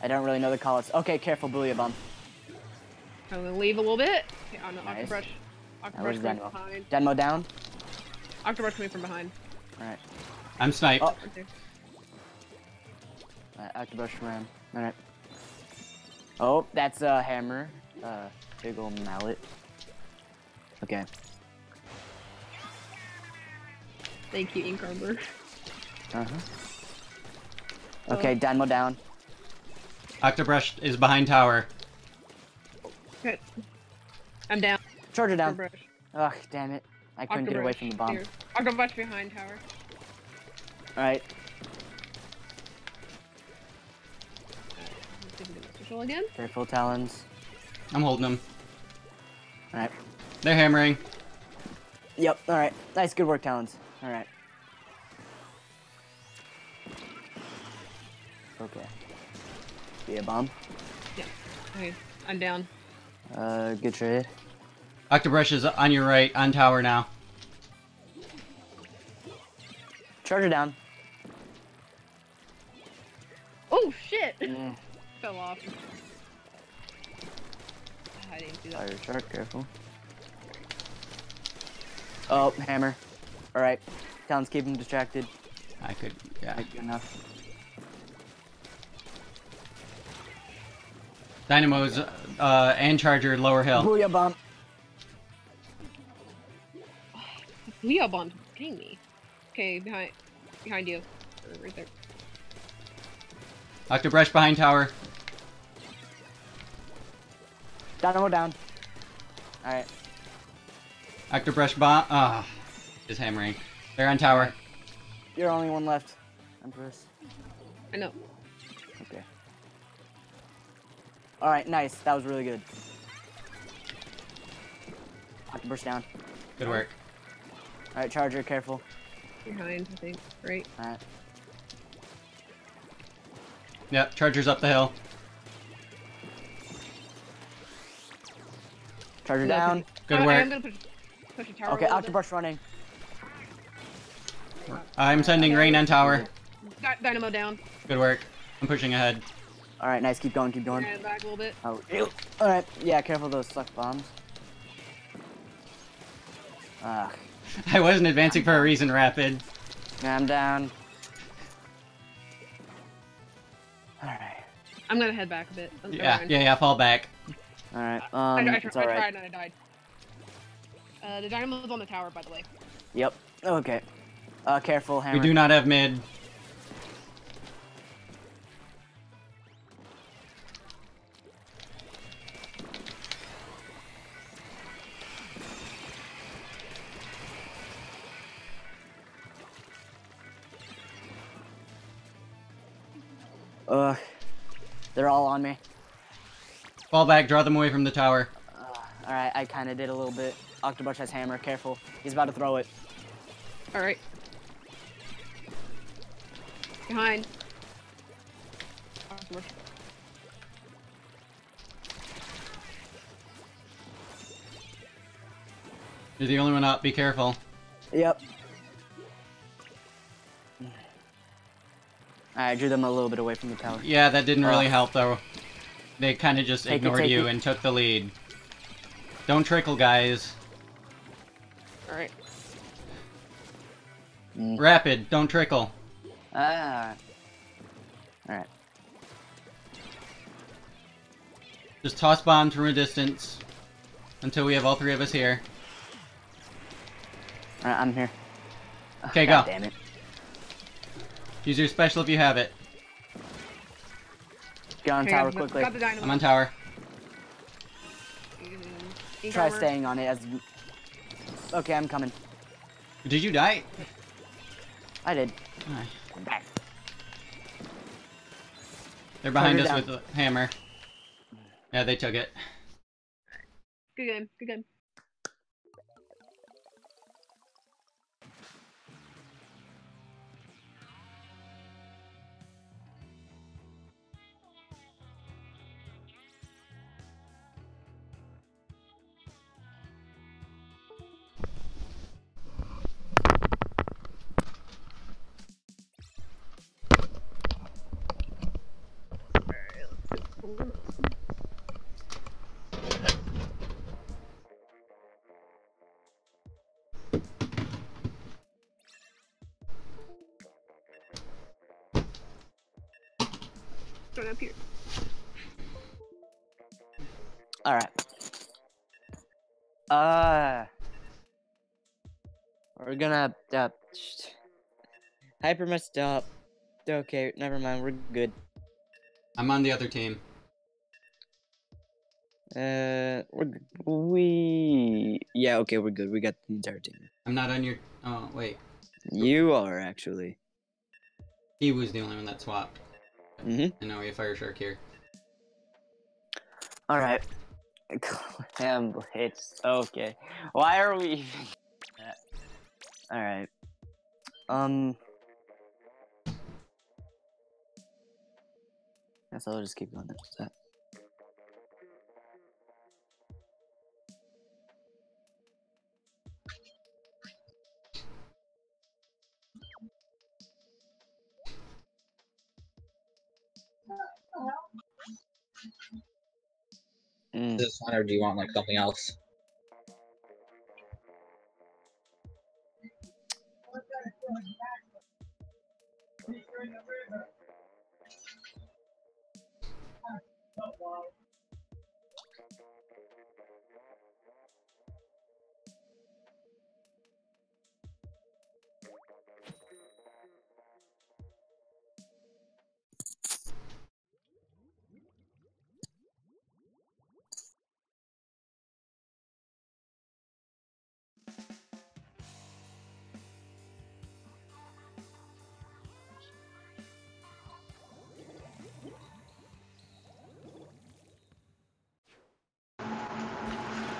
I don't really know the call-outs. Okay, careful, Booyah Bomb. I'm gonna leave a little bit. Okay, on the Nice. Octobrush. Where's Octobrush coming Dynamo? behind. Dynamo down. Octobrush coming from behind. All right. I'm sniped. Oh. Right there. Octobrush ram. All right. Oh, that's a hammer. Big ol' mallet. Okay. Thank you, Ink Arbor. Okay, Dynamo down. Octobrush is behind tower. Okay. I'm down. Charger down. Octobrush. Ugh, damn it. I couldn't get away from the bomb. Here. Octobrush behind tower. Alright. Let's see if we get my special again. Careful, Talons. I'm holding them. Alright. They're hammering. Yep, alright. Nice, good work, Talons. Alright. Okay. Be a bomb. Yeah. Okay. I'm down. Good trade. Octobrush is on your right, on tower now. Charger down. Oh shit! Mm. Fell off. I didn't do that. Fire shark, careful. Oh, hammer. Alright. Talons, keep him distracted. I could, yeah. Good enough. Dynamo's and charger lower hill. Booyah bomb. Leo bomb's kidding me. Okay, behind you. Right there. Octobrush behind tower. Dynamo down. Alright. Octobrush bomb. Ah, is hammering. They're on tower. You're only one left, Empress. I know. Okay. Alright, nice. That was really good. Octobrush down. Good work. Alright, Charger, careful. Behind, I think. Right? Alright. Yep, charger's up the hill. Charger No, down. Good I'm work. gonna push the tower. Okay, a little bit. Octobrush running. I'm sending rain on tower. Dynamo down. Good work. I'm pushing ahead. Alright, nice. Keep going, keep going. And back a little bit. Oh, alright. Yeah, careful of those suck bombs. Ugh. I wasn't advancing for a reason, Rapid. I'm down. Alright. I'm gonna head back a bit. Yeah, fall back. Alright, I it's alright. tried and I died. The dynamo's on the tower, by the way. Yep. Okay. Careful, hammer. We do not have mid. Ugh. They're all on me. Fall back, draw them away from the tower. Alright, I kind of did a little bit. Octobrush has hammer, careful. He's about to throw it. Alright. Behind. You're the only one up, be careful. Yep. I drew them a little bit away from the tower. Yeah, that didn't really help though. They kind of just ignored you it. and took the lead. Don't trickle, guys. Alright. Rapid, don't trickle. Ah. Alright. Just toss bombs from a distance until we have all three of us here. Alright, I'm here. Okay, God go. Damn it. Use your special if you have it. Get on Okay, tower got quickly. the dynamite. I'm on tower. Try staying on it as... Okay, I'm coming. Did you die? I did. Alright. I'm back. They're behind us down. with the hammer. Yeah, they took it. Good game. Good game. Going up here. Alright. We're gonna, hyper messed up. Okay, never mind, we're good. I'm on the other team. Yeah, okay, we're good. We got the entire team. I'm not on your... Oh, wait. You are, actually. He was the only one that swapped. Mm-hmm. And now we have Fire Shark here. Alright. It's okay. Why are we... Alright. Guess I'll just keep going after that. Is this one, or do you want like something else?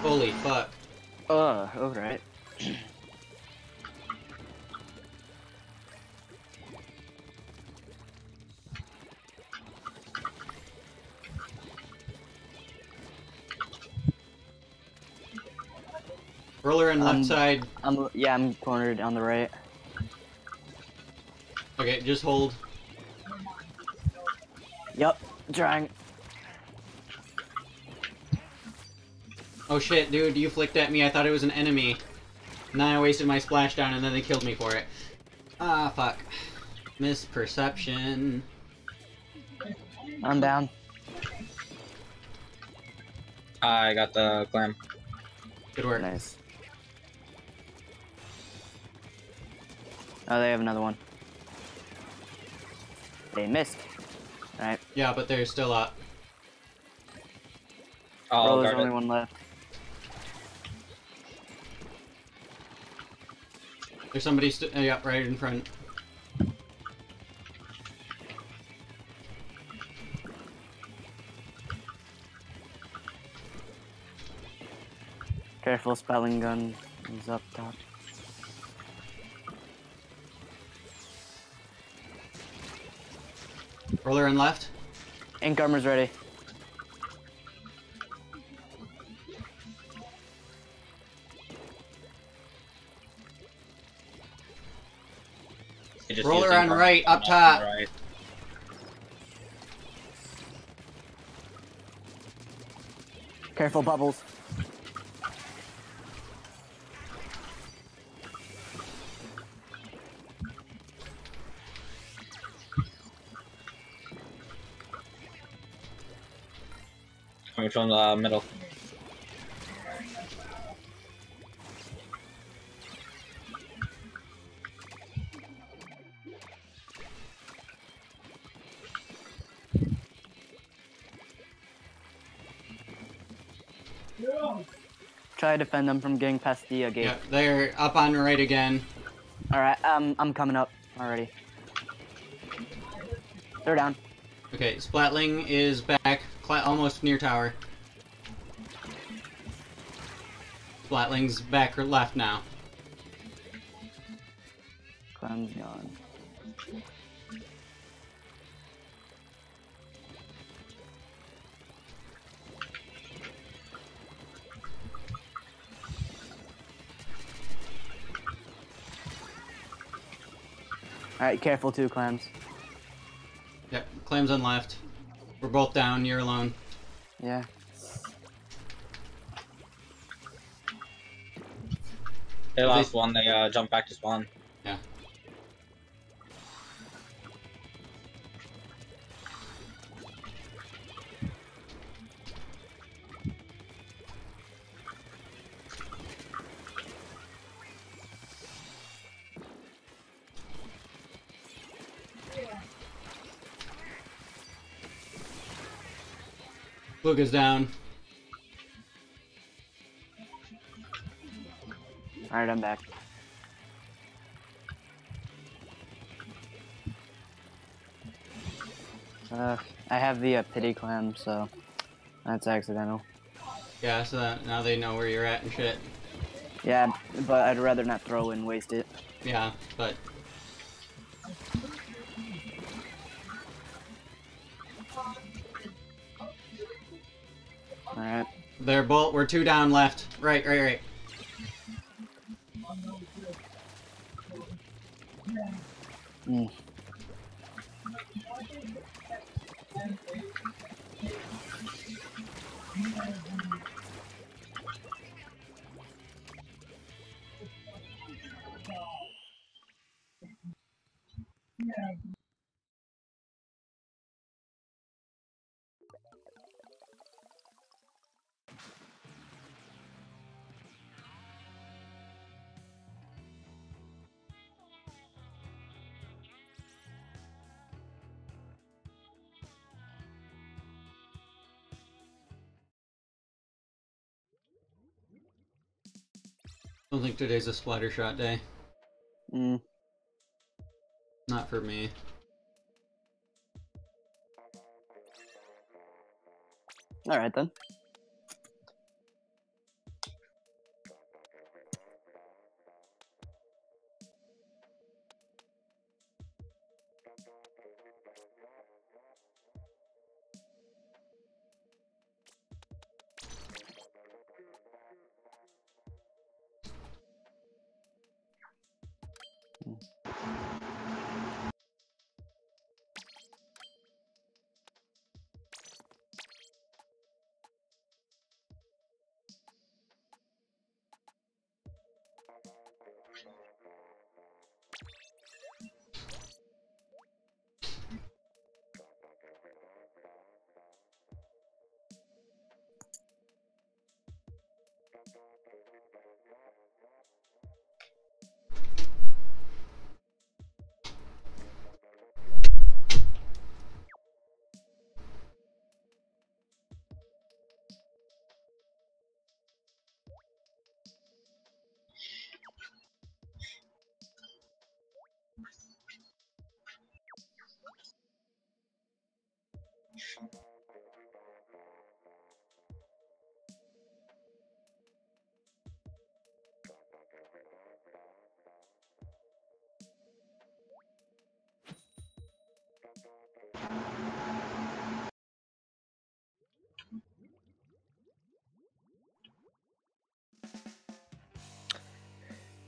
Holy fuck. Alright. Roller on left side. I'm cornered on the right. Okay, just hold. Yup, trying. Oh shit, dude, you flicked at me. I thought it was an enemy. And then I wasted my splashdown and then they killed me for it. Ah, fuck. Misperception. I'm down. I got the glam. Good work. Nice. Oh, they have another one. They missed. Alright. Yeah, but they're still up. Oh, There's guard only it. one left. There's somebody yeah, right in front. Careful, spelling gun is up top. Roller and left. Ink armor's ready. You just Roller use on the- right, up top. Right. Careful, bubbles. Coming from the middle. Try to defend them from getting past the gate. Yeah, they're up on right again. Alright, I'm coming up already. They're down. Okay, Splatling is back, almost near tower. Splatling's back or left now. Clem's gone. Alright, careful too, Clams. Yep, Clam's on left. We're both down, you're alone. Yeah. They lost one, they jumped back to spawn. Yeah. Luca's down. Alright, I'm back. I have the pity clam, so that's accidental. Yeah, so that now they know where you're at and shit. Yeah, but I'd rather not throw and waste it. Yeah, but Alright. we're two down left. Right. Mm. don't think today's a splatter shot day. Mm. Not for me. Alright then.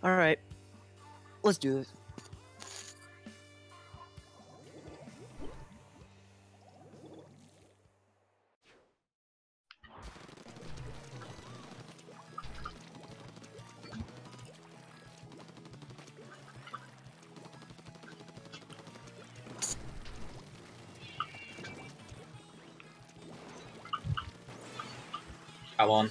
All right, let's do this. Got one.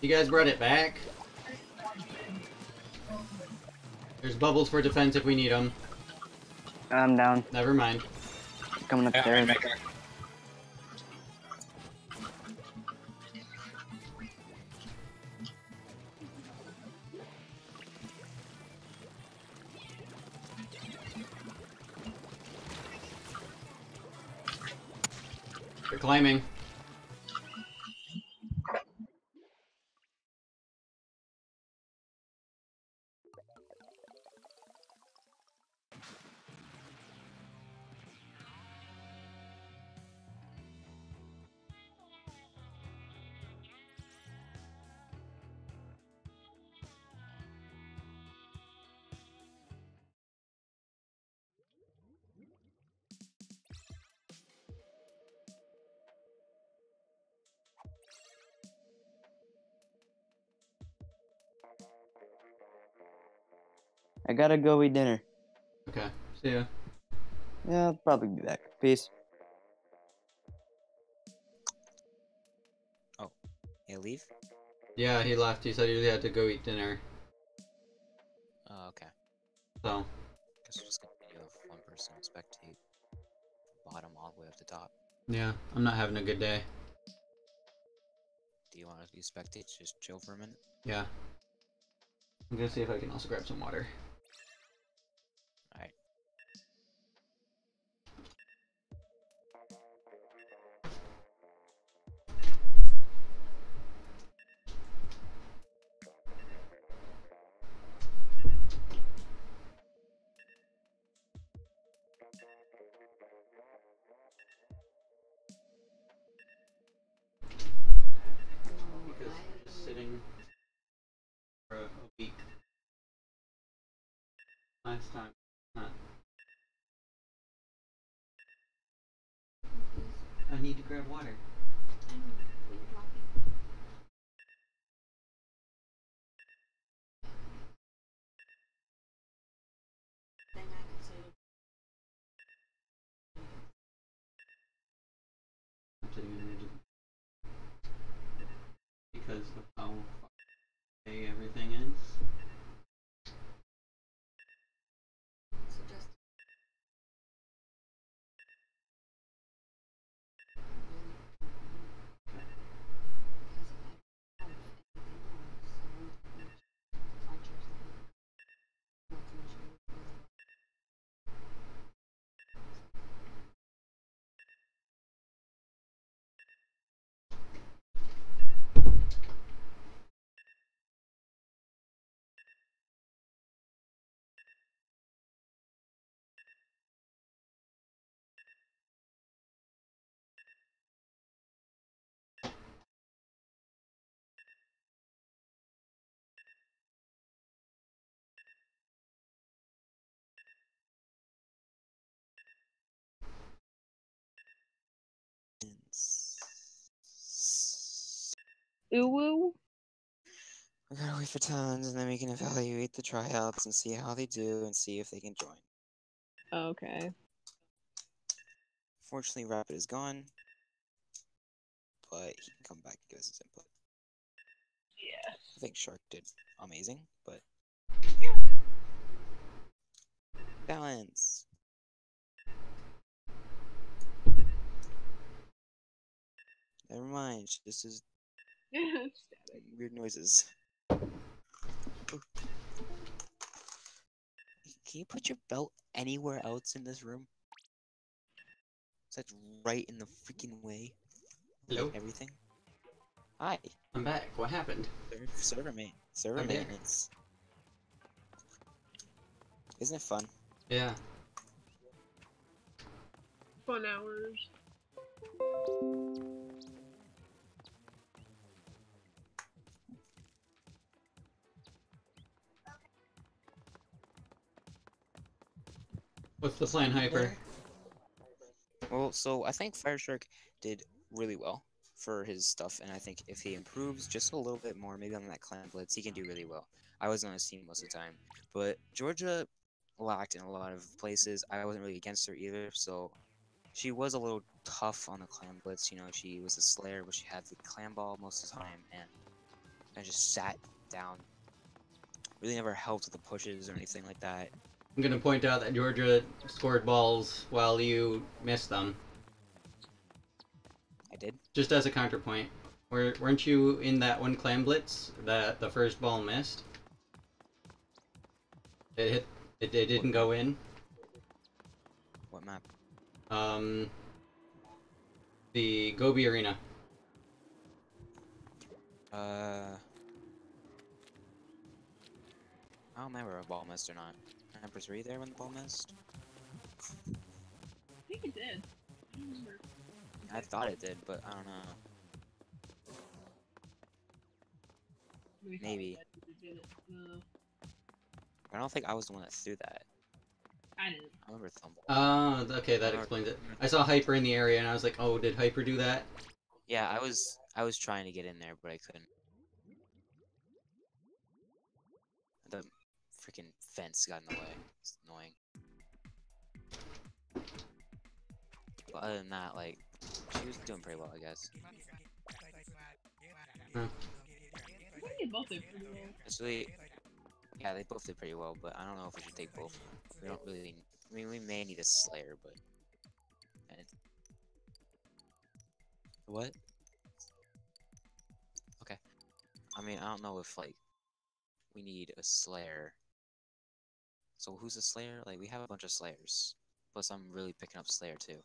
You guys brought it back? There's bubbles for defense if we need them. I'm down. Never mind. Coming Yeah, upstairs. Rainmaker. They're climbing. I gotta go eat dinner. Okay, see ya. Yeah, I'll probably be back. Peace. Hey, leave? Yeah, he left. He said he had to go eat dinner. Oh, okay. So, Guess we're just gonna video of one person spectate. Bottom all the way up to top. yeah, I'm not having a good day. Do you want to be spectate? Just chill for a minute? Yeah. I'm gonna see if I can also grab some water. Alright. Because just sitting for a week last time. Not. I need to grab water. I'm sitting in the because of how gay everything is. Ooh woo. We gotta wait for tons, and then we can evaluate the tryouts and see how they do and see if they can join. Okay. Fortunately, Rapid is gone. but he can come back and give us his input. Yeah. I think Shark did amazing, but balance. Never mind. This is Static. weird noises. Ooh. Can you put your belt anywhere else in this room? So that's right in the freaking way. Hello? Like everything. Hi. I'm back. What happened? Server Oh, dear. maintenance. Isn't it fun? Yeah. Fun hours. What's the plan, Hyper? Well, so I think Fireshark did really well for his stuff, and I think if he improves just a little bit more, maybe on that clan blitz, he can do really well. I was on his team most of the time, but Georgia lacked in a lot of places. I wasn't really against her either, so she was a little tough on the clan blitz. You know, she was a slayer, but she had the clan ball most of the time, and I just sat down. Really never helped with the pushes or anything like that. I'm gonna point out that Georgia scored balls while you missed them. I did. Just as a counterpoint. Weren't you in that one clan blitz that the first ball missed? It didn't go in. What map? The Gobi Arena. I don't remember if a ball missed or not. Empress, were you there when the ball missed? I think it did. I don't remember. I thought it did, but I don't know. Maybe. It didn't. No, I don't think I was the one that threw that. I didn't. I remember Thumble. Oh, okay, that explains it. I saw Hyper in the area and I was like, oh, did Hyper do that? Yeah, I was trying to get in there, but I couldn't. The freaking fence got in the way. It's annoying. But other than that, like, she was doing pretty well, I guess. Huh. I think they both did pretty well. It's really, yeah, they both did pretty well, but I don't know if we should take both. We don't really. I mean, we may need a Slayer, but. What? Okay. I mean, I don't know if, like, we need a Slayer. So who's a Slayer? Like, we have a bunch of Slayers. Plus, I'm really picking up Slayer, too.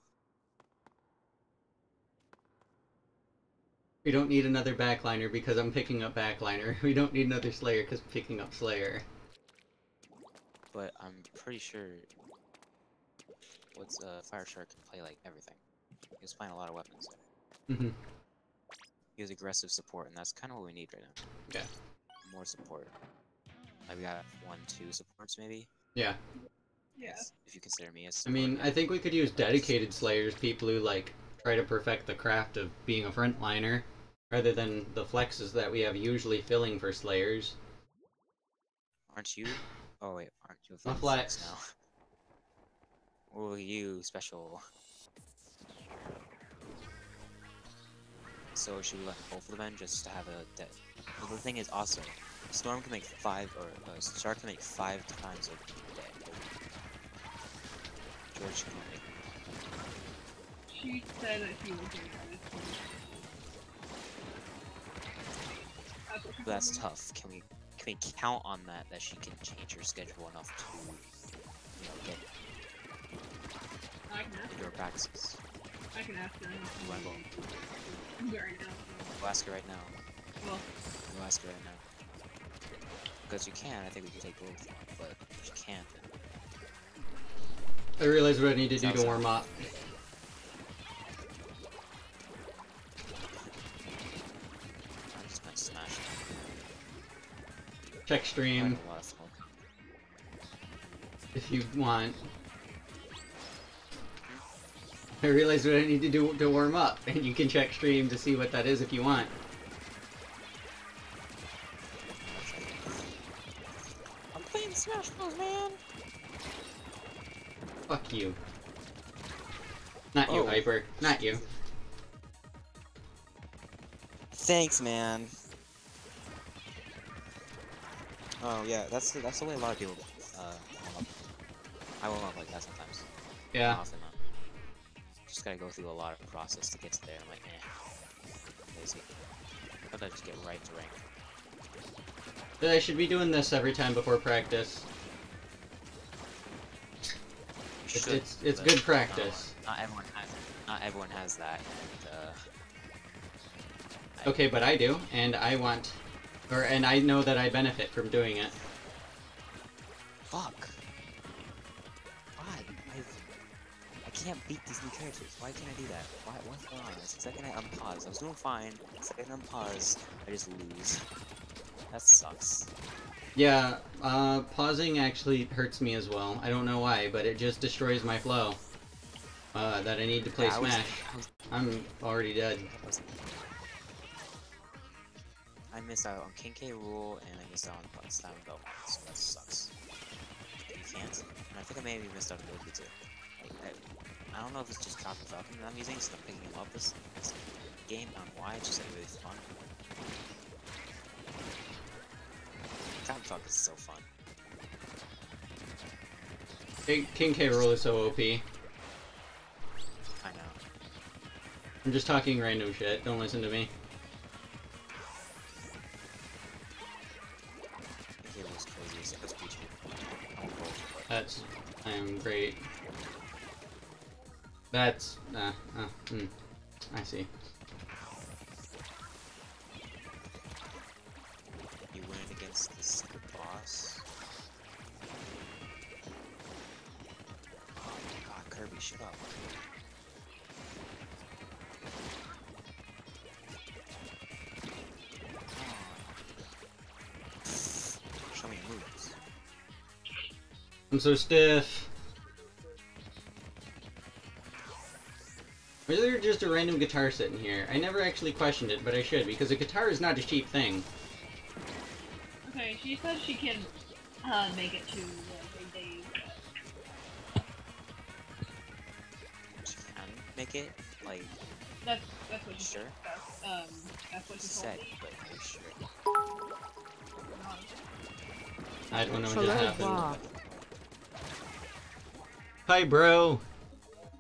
We don't need another backliner because I'm picking up backliner. We don't need another Slayer because I'm picking up Slayer. But I'm pretty sure what's Fireshark can play like everything. He was playing a lot of weapons there. Mm-hmm. He was aggressive support, and that's kind of what we need right now. Yeah. More support. Like we got 1, 2 supports maybe. Yeah. Yeah. If you consider me as. I mean, I think we could use dedicated Slayers, people who like try to perfect the craft of being a frontliner, rather than the flexes that we have usually filling for Slayers. Aren't you? Oh wait, aren't you A a flex now? Oh, you special. So should we let both of them in just to have a dead? Well, the thing is also, Storm can make 5, or Shark can make 5 times a dead. George can make. She said that she was doing this. That's what she But that's told me. tough. Can we count on that she can change her schedule enough to, you know, get I can ask into her her. practices? I can ask her. You wanna go? Right now. Go ask her right now. Well, Go ask her right now. Because you can, I think we can take both. But if you can't, then I realized what I need to do to Sounds warm up. I'm just gonna smash it. Check I stream have a lot of smoke. if you want. I realized what I need to do to warm up, and you can check stream to see what that is if you want. I'm playing Smash Bros, man! Fuck you. Not you, Oh. Hyper. Not you. Thanks, man. Oh yeah, that's the way a lot of people warm up. I warm up like that sometimes. Yeah. Not often, though. Just gotta go through a lot of process to get to there. I'm like, lazy. How about I just get right to rank? I should be doing this every time before practice. It's good practice. Not everyone has that. And, okay, but I do, and I want, and I know that I benefit from doing it. Fuck. Why? I can't beat these new characters. Why can't I do that? What's going on? It's the second I unpause. I was doing fine. The second I unpause, I just lose. That sucks. Yeah, pausing actually hurts me as well. I don't know why, but it just destroys my flow. That I need to play Smash. I'm already dead. I missed out on King K rule and I missed out on Slam Belt, so that sucks. You can't. And I think I may have even missed out on Yogi too. Like, I don't know if it's just Copper Falcon that I'm using, so I'm picking him up this game. I don't know why, it's just like really fun. Copper Falcon is so fun. King K roll is so OP. I know. I'm just talking random shit. Don't listen to me. That's... I am great. That's... I see. You win against this boss. Oh my god, Kirby, shut up. Show me your moves. I'm so stiff. Or is there just a random guitar sitting here? I never actually questioned it, but I should, because a guitar is not a cheap thing. Okay, she said she can make it to the big days. She can make it? Like... That's what she sure? said. That's what she said, told me. but are you sure? I don't know what So just that's happened. Hi, bro.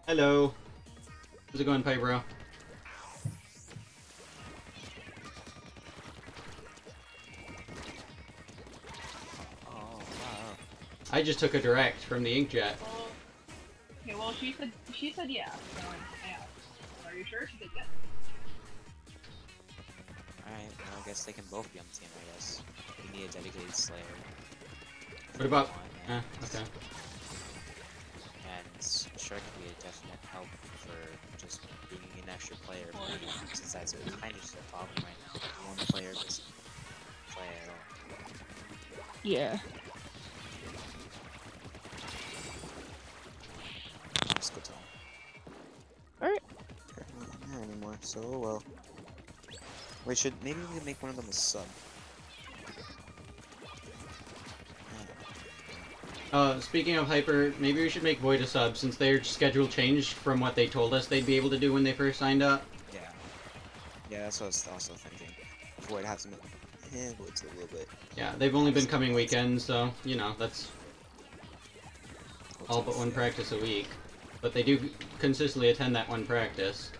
Hello. How's it going, Pi bro? Oh, wow. I just took a direct from the inkjet. Well, okay, well she said yeah. So I asked, are you sure? She said yes. Alright, well, I guess they can both be on the team, I guess. We need a dedicated Slayer. What about... And, okay. And Shrek could be a definite help for just being an extra player, since that's kind of just a problem right now. One player doesn't play at all. Yeah. Let's go tell him. Alright. Not here anymore, so well. Wait, maybe we can make one of them a sub. Speaking of Hyper, maybe we should make Void a sub, since their schedule changed from what they told us they'd be able to do when they first signed up. Yeah. Yeah, that's what I was also thinking. Void has to handle it a little bit. Yeah, they've only been coming weekends, so, you know, that's all but one practice a week. But they do consistently attend that one practice.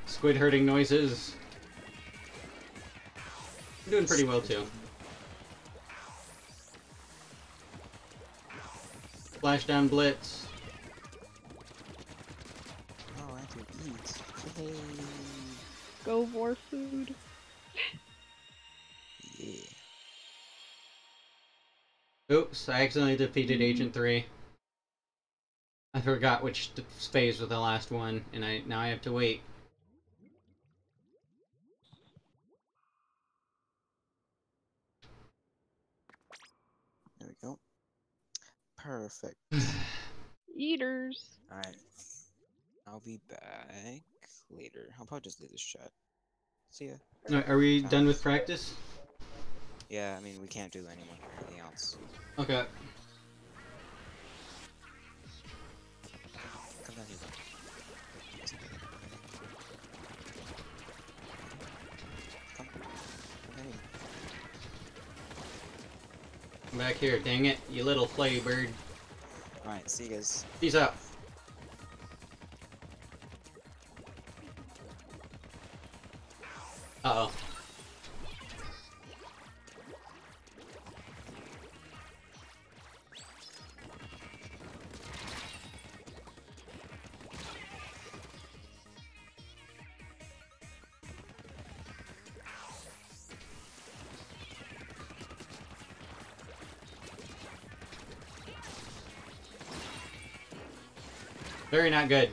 Squid herding noises. I'm doing pretty well too. Flashdown blitz. Oh, I have to eat. Yay. Go for food. Yeah. Oops, I accidentally defeated Agent 3. I forgot which phase was the last one, and now I have to wait. There we go. Perfect. Eaters. Alright. I'll be back later. I'll probably just leave this chat. See ya. Are we done with practice? Yeah, I mean, we can't do anything else. Okay. Come down here, bro. Come. Come down here. Come back here, dang it, you little flay bird. Alright, see you guys. Peace out. Uh-oh. Very not good.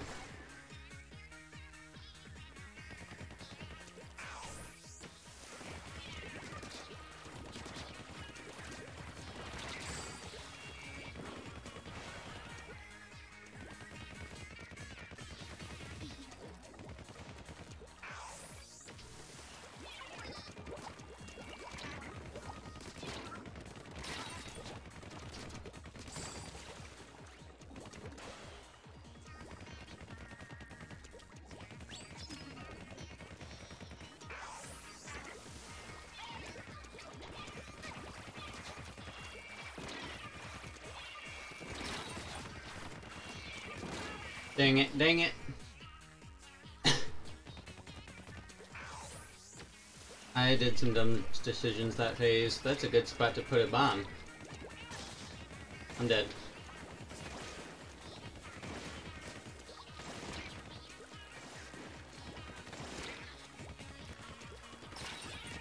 Dang it, dang it. I did some dumb decisions that phase. That's a good spot to put a bomb. I'm dead.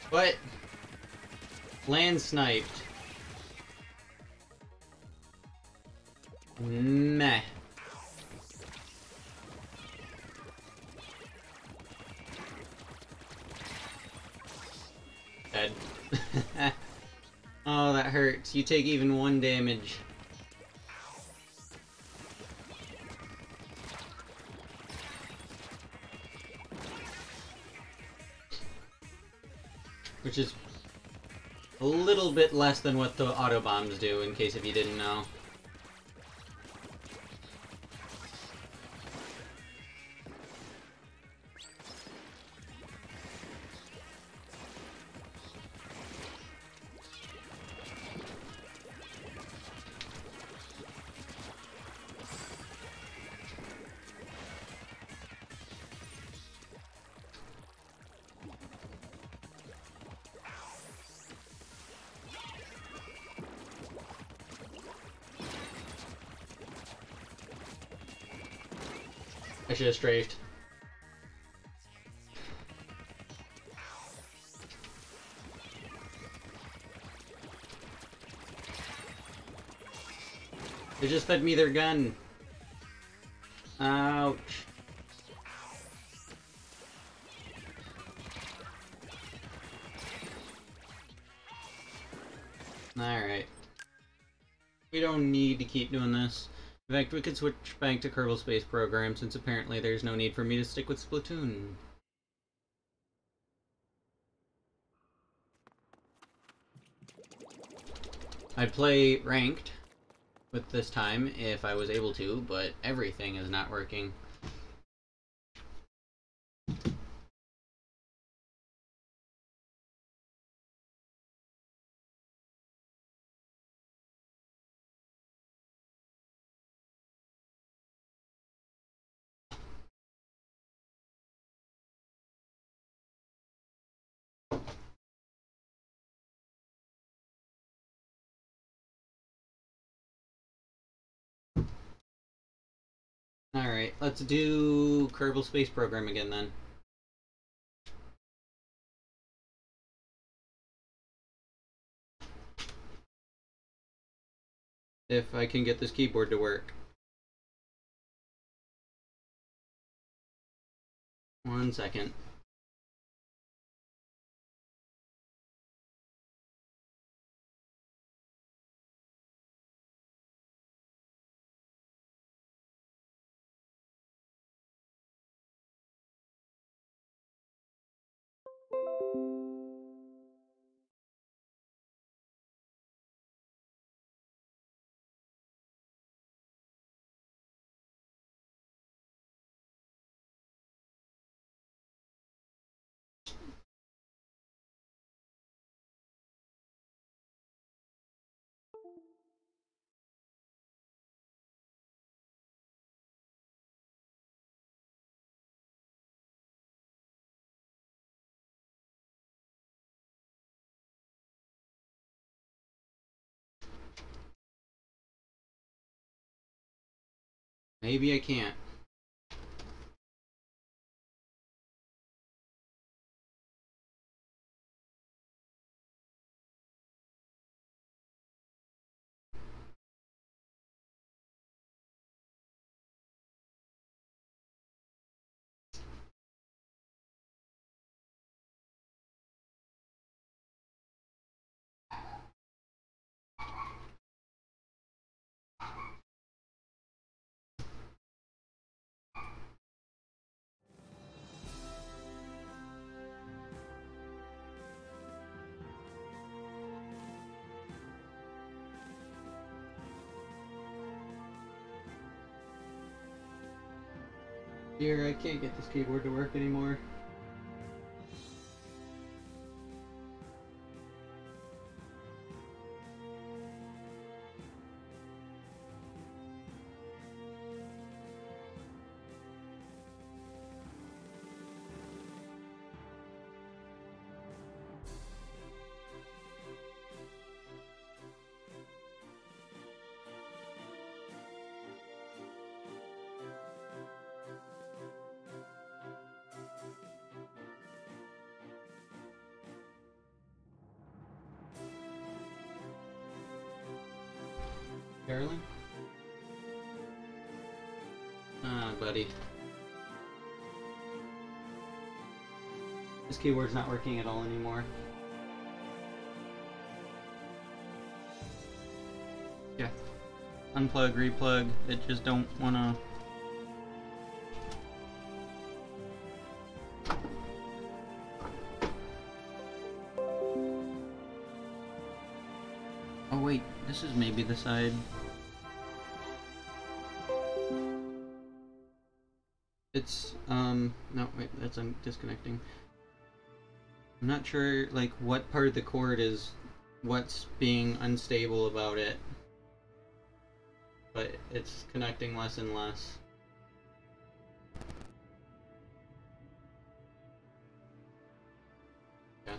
What? Land sniped. Meh. Dead. Oh, that hurts. You take even 1 damage. Which is a little bit less than what the auto bombs do, in case if you didn't know. I should have strafed. They just fed me their gun. Ouch. Alright. We don't need to keep doing this. In fact, we could switch back to Kerbal Space Program since apparently there's no need for me to stick with Splatoon. I'd play ranked with this time if I was able to, but everything is not working. Alright, let's do Kerbal Space Program again then. If I can get this keyboard to work. 1 second. Maybe I can't. Dear, I can't get this keyboard to work anymore. Carolyn? Ah, buddy. This keyboard's not working at all anymore. Yeah. Unplug, replug. It just don't wanna... Oh wait, this is maybe the side... It's, no, wait, that's disconnecting. I'm not sure, like, what part of the cord is what's being unstable about it. But it's connecting less and less. Yeah.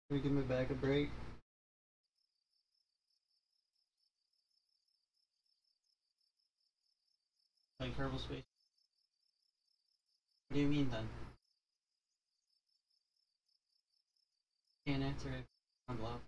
Can we give my back a break? Like Kerbal Space? What do you mean then? Can't answer it. I'm low.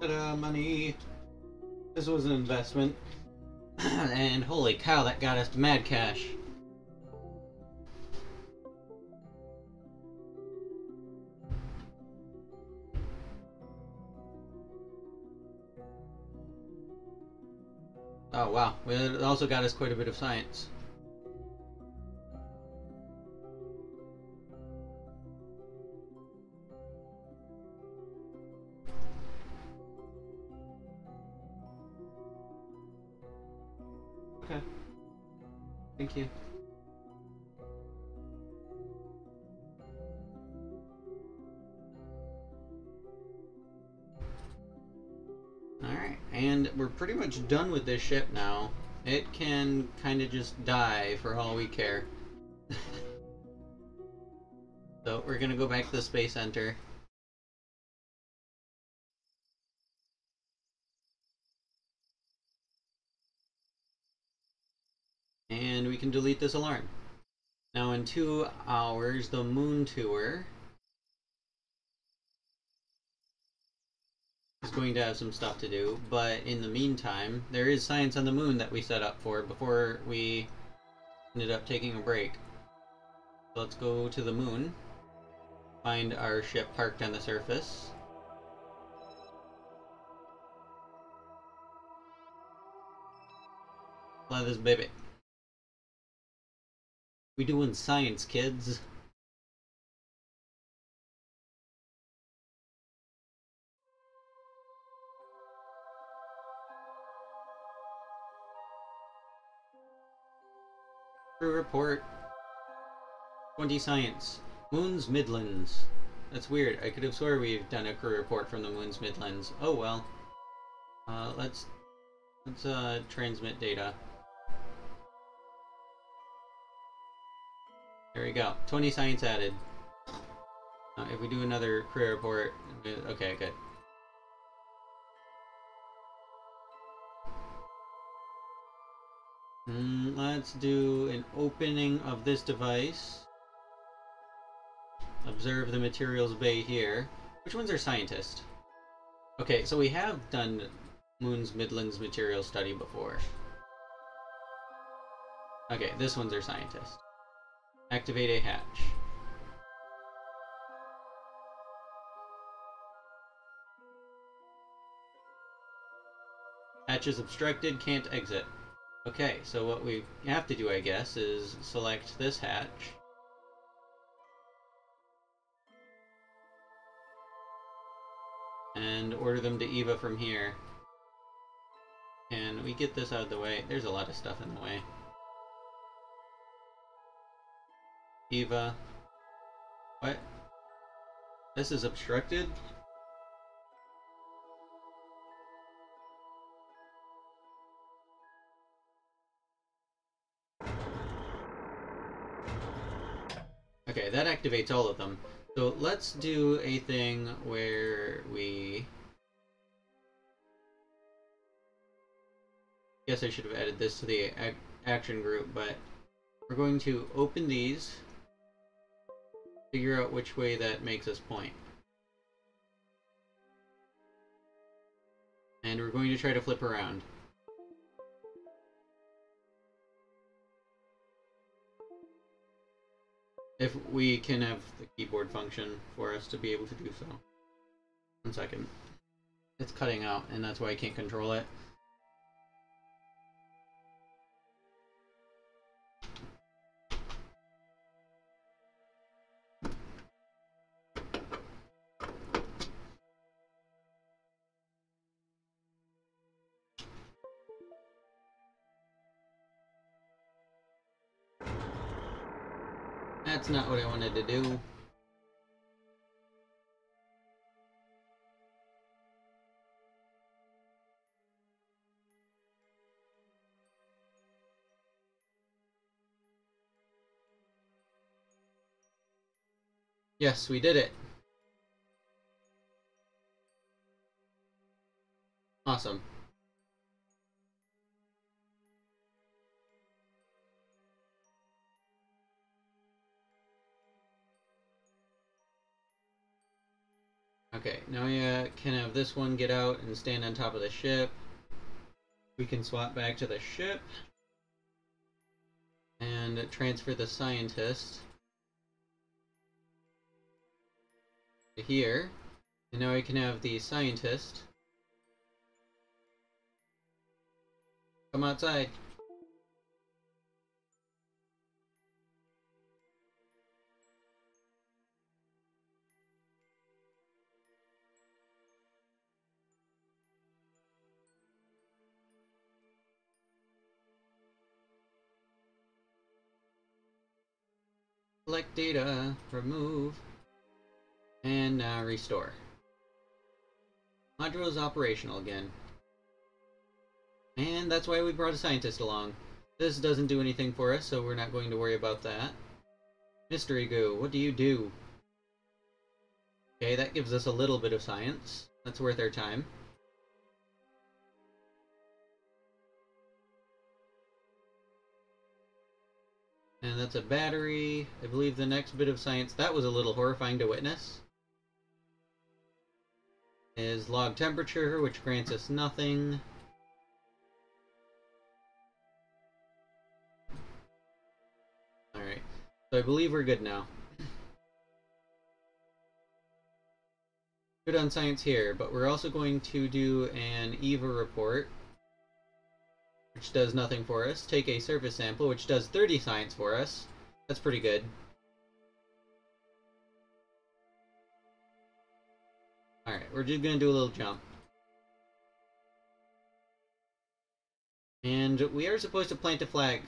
Ta-da, money! This was an investment. And holy cow, that got us mad cash. Oh wow, it also got us quite a bit of science. Okay. Thank you. Alright, and we're pretty much done with this ship now. It can kind of just die for all we care. So we're gonna go back to the Space Center. And we can delete this alarm. Now in 2 hours, the moon tour is going to have some stuff to do, but in the meantime, there is science on the moon that we set up for before we ended up taking a break. So let's go to the moon, find our ship parked on the surface. Fly this baby. We doing science, kids. Crew report. 20 science. Moon's Midlands. That's weird. I could have swore we've done a crew report from the Moon's Midlands. Oh well. Let's transmit data. There we go. 20 science added. If we do another crew report, okay, good. Let's do an opening of this device. Observe the materials bay here. Which one's our scientist? Okay, so we have done Moon's Midlands material study before. Okay, this one's our scientist. Activate a hatch. Hatch is obstructed, can't exit. Okay, so what we have to do, I guess, is select this hatch. And order them to Eva from here. Can we get this out of the way? There's a lot of stuff in the way. Eva. What? This is obstructed? Okay, that activates all of them. So let's do a thing where we... Guess I should have added this to the action group, but we're going to open these, figure out which way that makes us point. And we're going to try to flip around. If we can have the keyboard function for us to be able to do so. 1 second. It's cutting out, and that's why I can't control it. That's not what I wanted to do. Yes, we did it. Awesome. Okay, now we can have this one get out and stand on top of the ship. We can swap back to the ship and transfer the scientist to here. And now we can have the scientist come outside. Select data, remove, and now restore. Module is operational again. And that's why we brought a scientist along. This doesn't do anything for us, so we're not going to worry about that. Mystery goo, what do you do? Okay, that gives us a little bit of science. That's worth our time. And that's a battery. I believe the next bit of science, that was a little horrifying to witness, is log temperature, which grants us nothing. Alright, so I believe we're good now. Good on science here, but we're also going to do an EVA report, which does nothing for us. Take a surface sample, which does 30 science for us. That's pretty good. Alright, we're just gonna do a little jump. And we are supposed to plant a flag.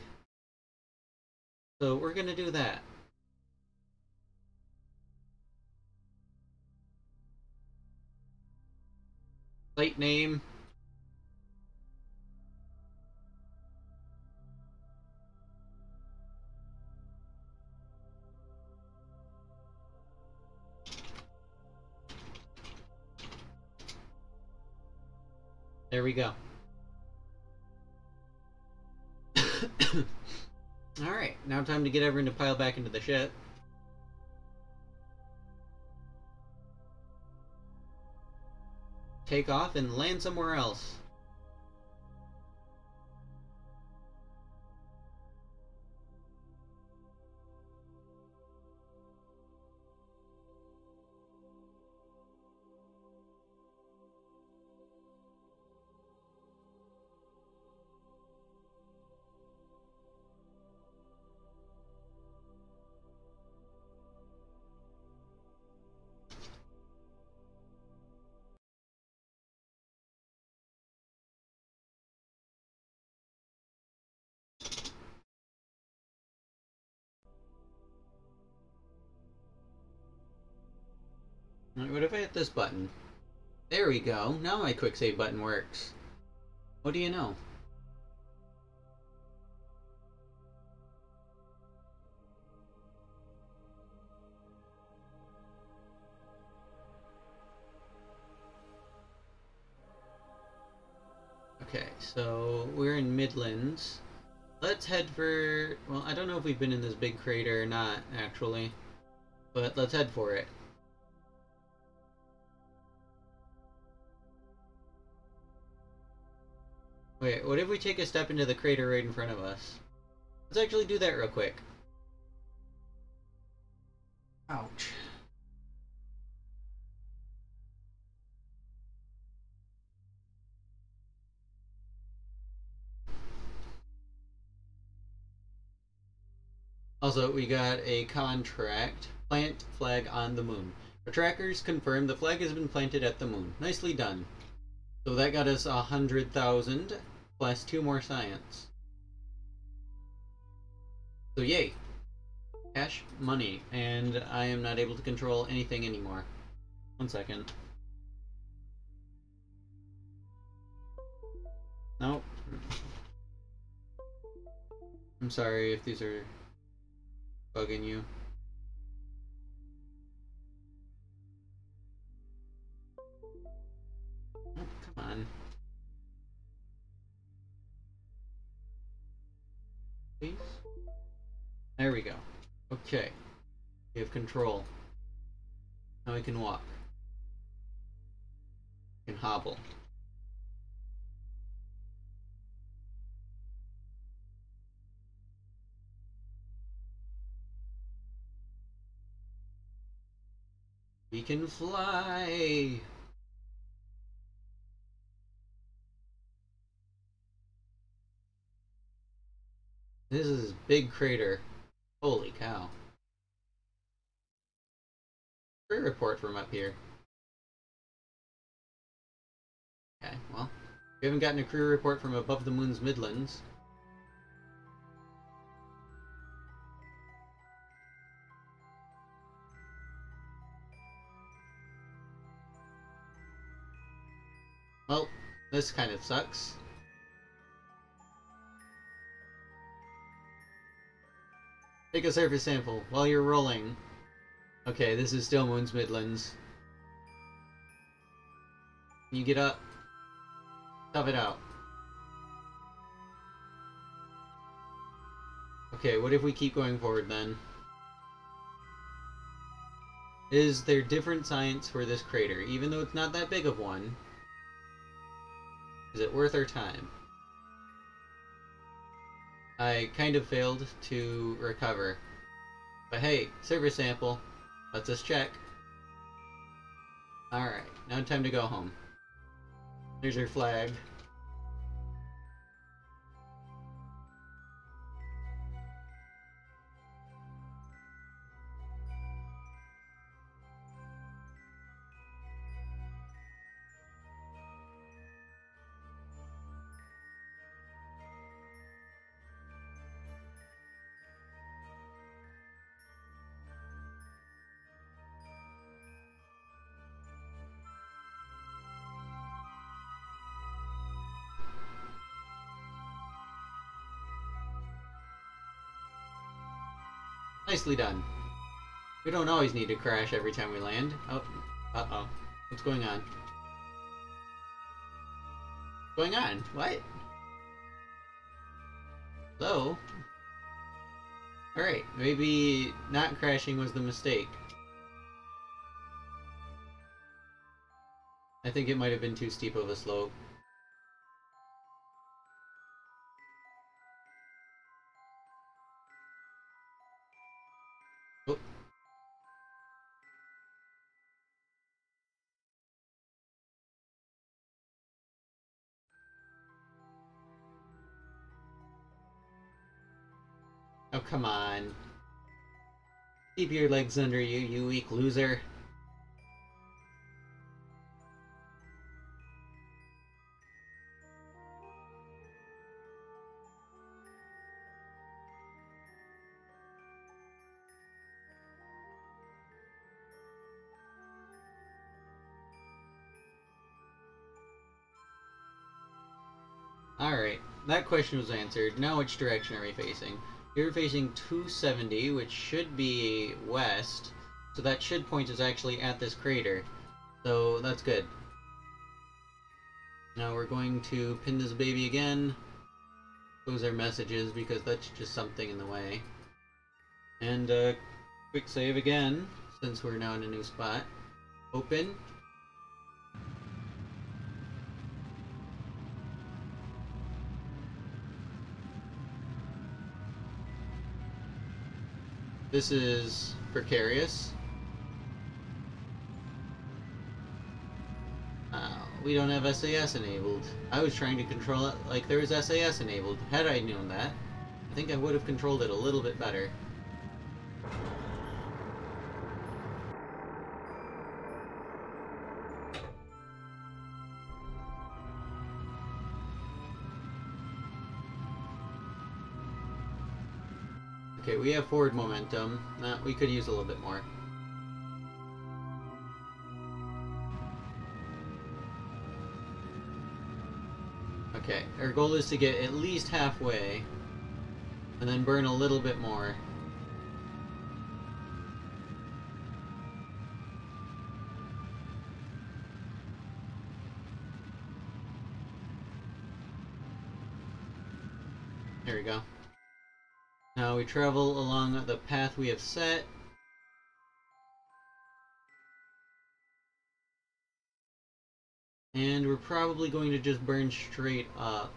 So we're gonna do that. Site name. There we go. Alright, now time to get everyone to pile back into the ship. Take off and land somewhere else. Alright, what if I hit this button? There we go. Now my quick save button works. What do you know? Okay, so we're in Midlands. Let's head for... well, I don't know if we've been in this big crater or not, actually. But let's head for it. Wait, what if we take a step into the crater right in front of us? Let's actually do that real quick. Ouch. Also, we got a contract. Plant flag on the moon. Our trackers confirm the flag has been planted at the moon. Nicely done. So that got us 100,000 plus 2 more science. So yay. Cash, money, and I am not able to control anything anymore. 1 second. Nope. I'm sorry if these are bugging you. Oh, come on. Please? There we go. Okay. We have control. Now we can walk. can hobble. We can fly! This is a big crater. Holy cow. Career report from up here. Okay, well, we haven't gotten a career report from above the moon's midlands. Well, this kind of sucks. Take a surface sample while you're rolling. Okay, this is still Moon's Midlands. Can you get up? Tough it out. Okay, what if we keep going forward then? Is there different science for this crater, even though it's not that big of one? Is it worth our time? I kind of failed to recover. But hey, surface sample. Let's us check. Alright, now time to go home. There's your flag. Nicely done. We don't always need to crash every time we land. Oh, uh-oh. What's going on? What's going on? What? Hello? Alright, maybe not crashing was the mistake. I think it might have been too steep of a slope. Oh. Oh, come on. Keep your legs under you, you weak loser. Alright, that question was answered. Now which direction are we facing? You're facing 270, which should be west, so that should point us actually at this crater. So that's good. Now we're going to pin this baby again. Close our messages because that's just something in the way. And quick save again, since we're now in a new spot. Open. This is precarious. We don't have SAS enabled. I was trying to control it like there was SAS enabled. Had I known that, I think I would have controlled it a little bit better. Okay, we have forward momentum. We could use a little bit more. Okay, our goal is to get at least halfway, and then burn a little bit more. There we go. Now we travel along the path we have set. And we're probably going to just burn straight up.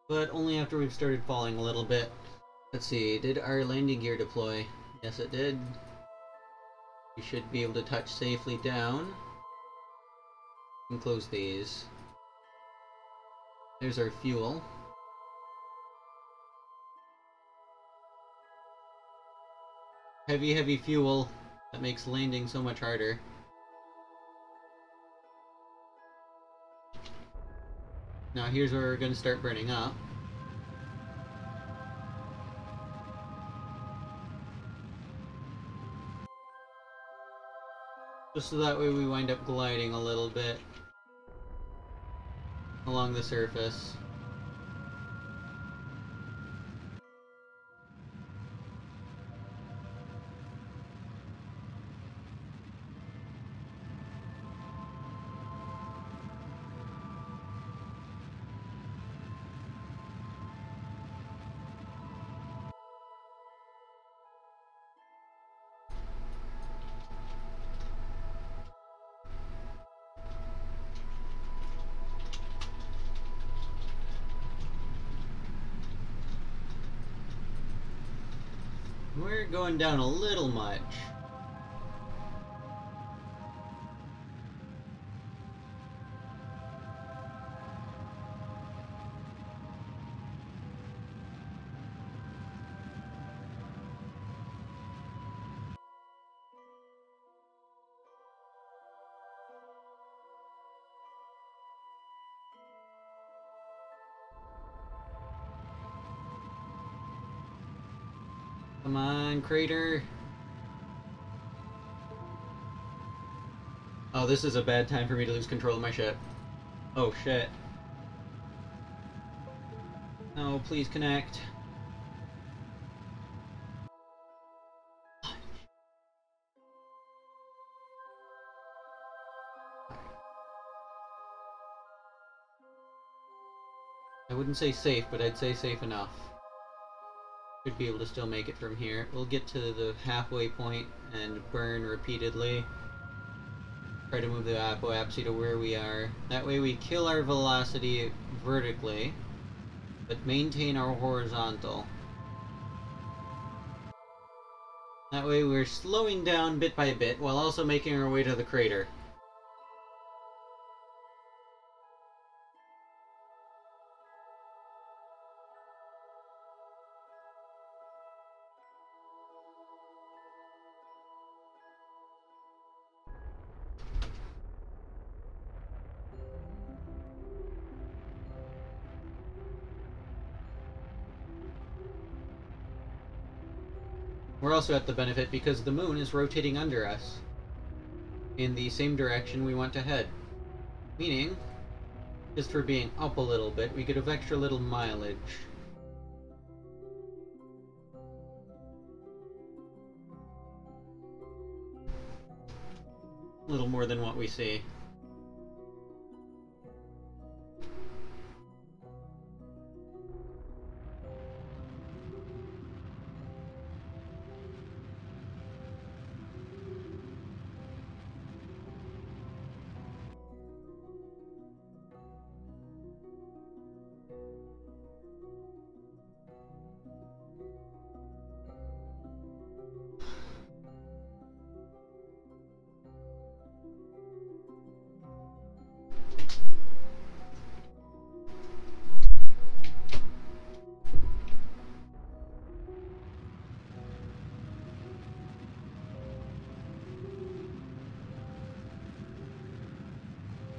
But only after we've started falling a little bit. Let's see, did our landing gear deploy? Yes, it did. We should be able to touch safely down. And close these. There's our fuel. Heavy, heavy fuel. That makes landing so much harder. Now here's where we're going to start burning up. Just so that way we wind up gliding a little bit along the surface. We're going down a little much. Come on, crater. Oh, this is a bad time for me to lose control of my ship. Oh, shit. No, please connect. I wouldn't say safe, but I'd say safe enough. Should be able to still make it from here. We'll get to the halfway point and burn repeatedly. Try to move the apoapsy to where we are. That way we kill our velocity vertically, but maintain our horizontal. That way we're slowing down bit by bit while also making our way to the crater. We're also at the benefit because the moon is rotating under us in the same direction we want to head. Meaning, just for being up a little bit, we could have extra little mileage. A little more than what we see.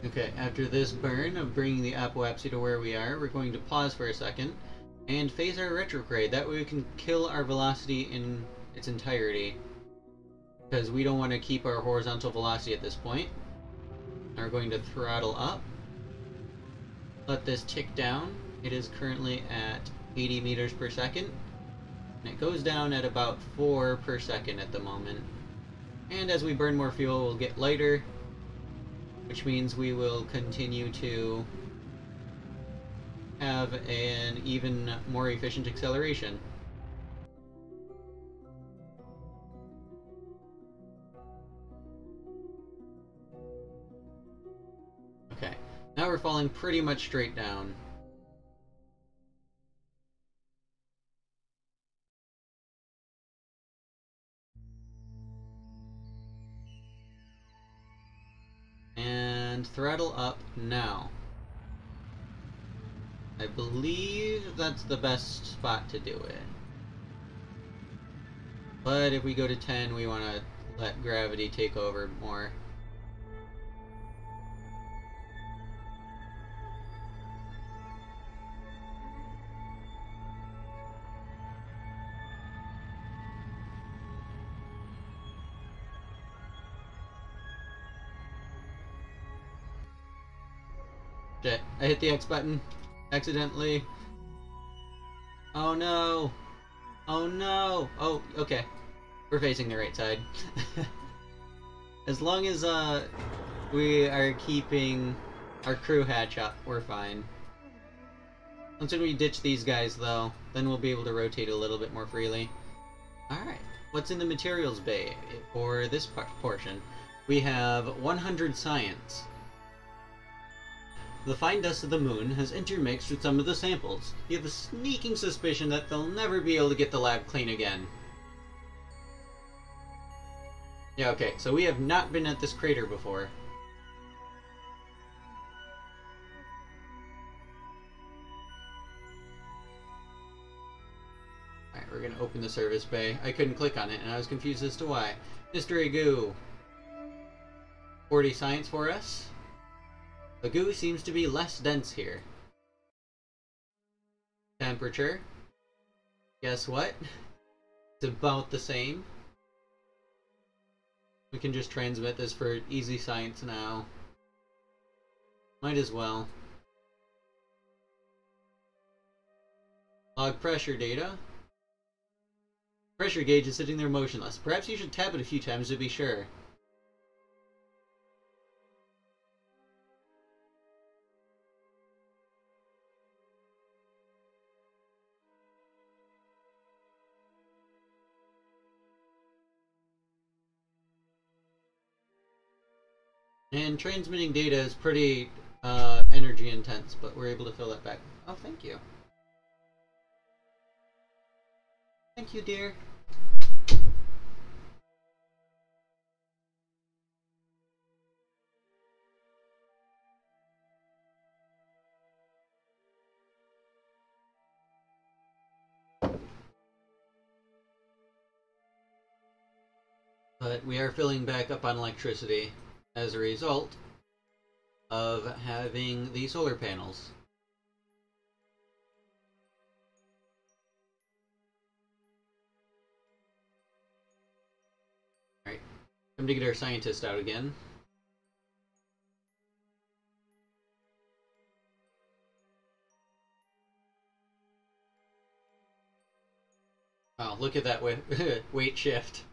Okay, after this burn of bringing the apoapsy to where we are, we're going to pause for a second and phase our retrograde. That way we can kill our velocity in its entirety. Because we don't want to keep our horizontal velocity at this point. Now we're going to throttle up. Let this tick down. It is currently at 80 meters per second. And it goes down at about 4 per second at the moment. And as we burn more fuel, we'll get lighter. which means we will continue to have an even more efficient acceleration. Okay, now we're falling pretty much straight down. And throttle up now. I believe that's the best spot to do it. But if we go to 10, we want to let gravity take over more. Shit, I hit the X button accidentally. Oh no! Oh no! Oh, okay. We're facing the right side. As long as we are keeping our crew hatch up, we're fine. Once we ditch these guys though, then we'll be able to rotate a little bit more freely. Alright, what's in the materials bay for this portion? We have 100 science. The fine dust of the moon has intermixed with some of the samples. You have a sneaking suspicion that they'll never be able to get the lab clean again. Yeah, okay, so we have not been at this crater before. Alright, we're gonna open the service bay. I couldn't click on it, and I was confused as to why. Mystery goo. 40 science for us. The goo seems to be less dense here. Temperature. Guess what? It's about the same. We can just transmit this for easy science now. Might as well. Log pressure data. Pressure gauge is sitting there motionless. Perhaps you should tap it a few times to be sure. And transmitting data is pretty energy intense, but we're able to fill that back. Oh, thank you. Thank you, dear. But we are filling back up on electricity as a result of having the solar panels. Alright, time to get our scientist out again. Wow, look at that weight shift.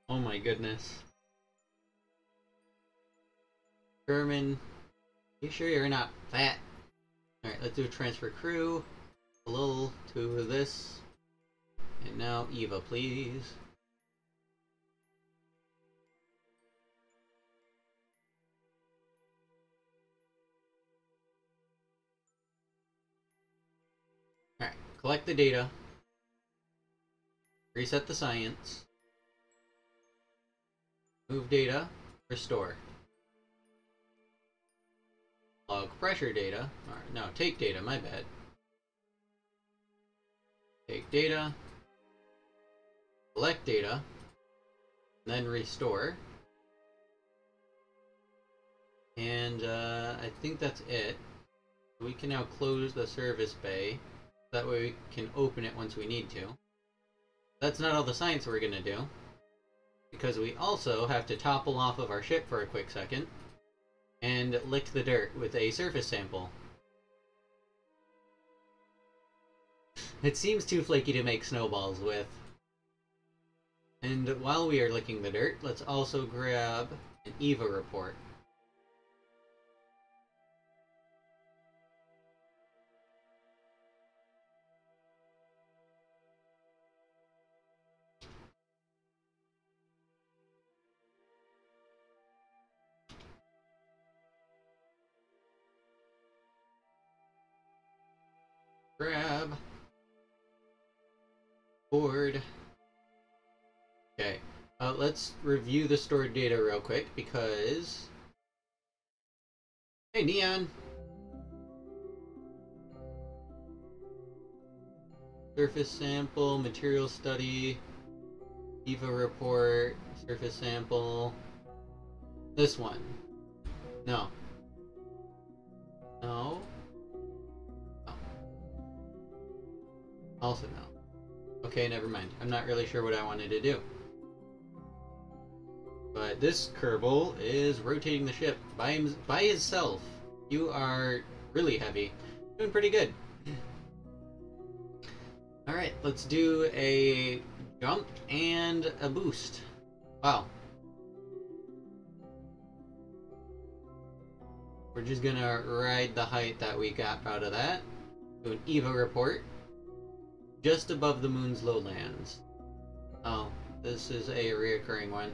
Oh my goodness. German, you sure you're not fat? Alright, let's do a transfer crew. A little to this. And now Eva, please. Alright, collect the data. Reset the science. Move data. Restore. Log pressure data. Or, no, take data, my bad. Take data. Collect data. Then restore. And I think that's it. We can now close the service bay. That way we can open it once we need to. That's not all the science we're gonna do, because we also have to topple off of our ship for a quick second and lick the dirt with a surface sample. It seems too flaky to make snowballs with. And while we are licking the dirt, let's also grab an EVA report. Grab. Board. Okay. Let's review the stored data real quick because... Hey, Neon! Surface sample, material study, EVA report, surface sample. This one. No. No. No. Also no. Okay, never mind. I'm not really sure what I wanted to do. But this Kerbal is rotating the ship by himself. You are really heavy. Doing pretty good. Alright, let's do a jump and a boost. Wow. We're just gonna ride the height that we got out of that. Do an EVA report. Just above the moon's lowlands. Oh, this is a reoccurring one.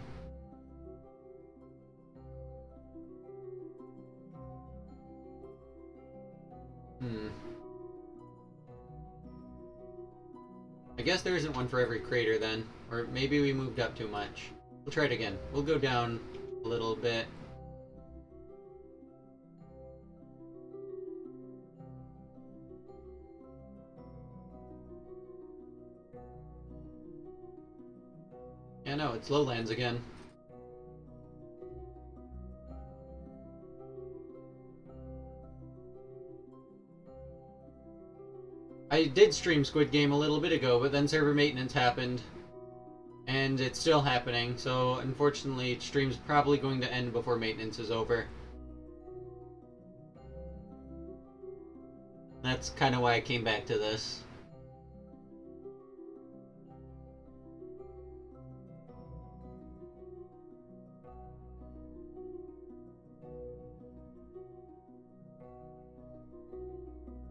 I guess there isn't one for every crater then. Or maybe we moved up too much. We'll try it again. We'll go down a little bit. Yeah, no, it's lowlands again. I did stream Squid Game a little bit ago, but then server maintenance happened. And it's still happening, so unfortunately stream's probably going to end before maintenance is over. That's kind of why I came back to this.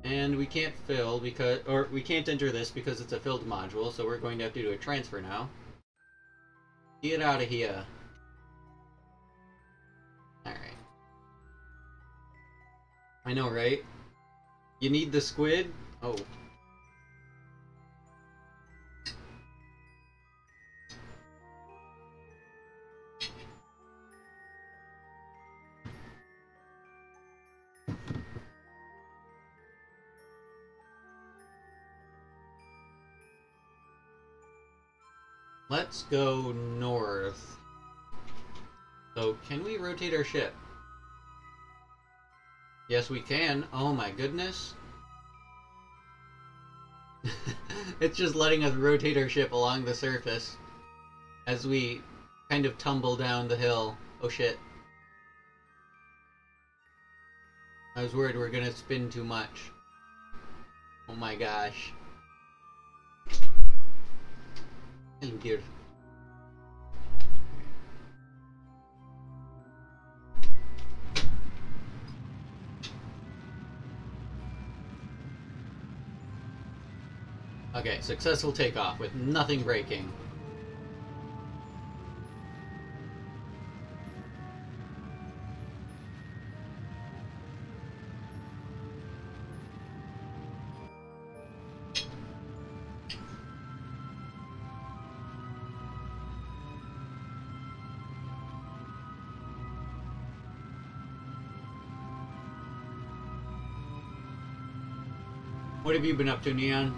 And we can't fill because, or we can't enter this because it's a filled module, so we're going to have to do a transfer now. Get out of here. Alright. I know, right? You need the squid? Oh. Let's go north. So, can we rotate our ship? Yes, we can. Oh my goodness. It's just letting us rotate our ship along the surface as we kind of tumble down the hill. Oh shit. I was worried we were gonna spin too much. Oh my gosh. Thank you. Okay, successful takeoff with nothing breaking. What have you been up to, Neon?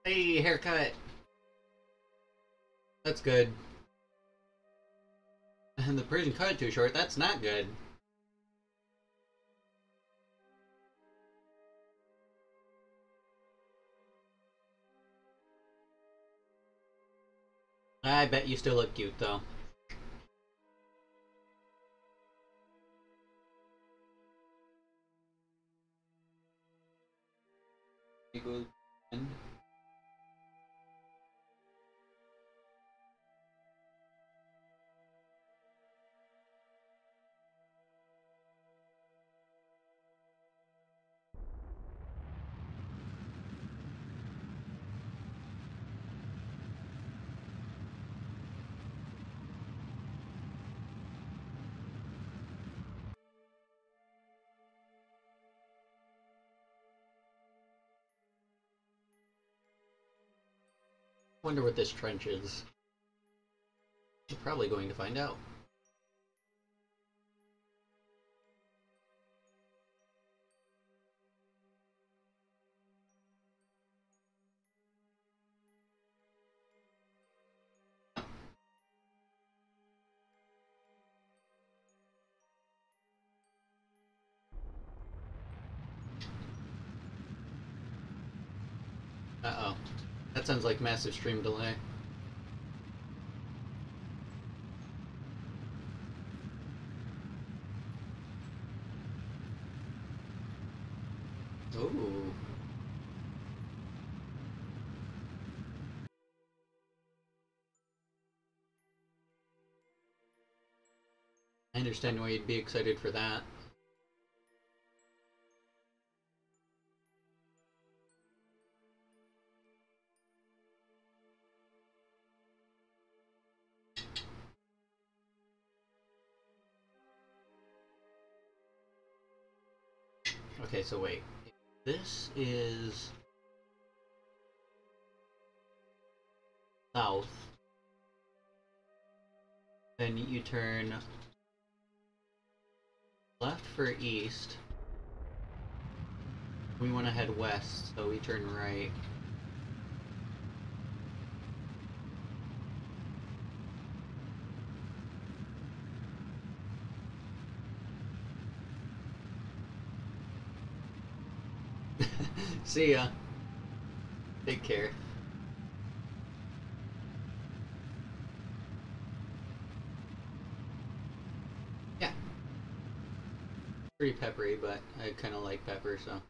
Hey, haircut! That's good. And the person cut it too short, that's not good. I bet you still look cute, though. Good. Wonder what this trench is. We're probably going to find out. Uh-oh. That sounds like massive stream delay. Ooh. I understand why you'd be excited for that. Okay, so wait. This is south. Then you turn left for east. We want to head west, so we turn right. See ya. Take care. Yeah. Pretty peppery, but I kind of like pepper, so.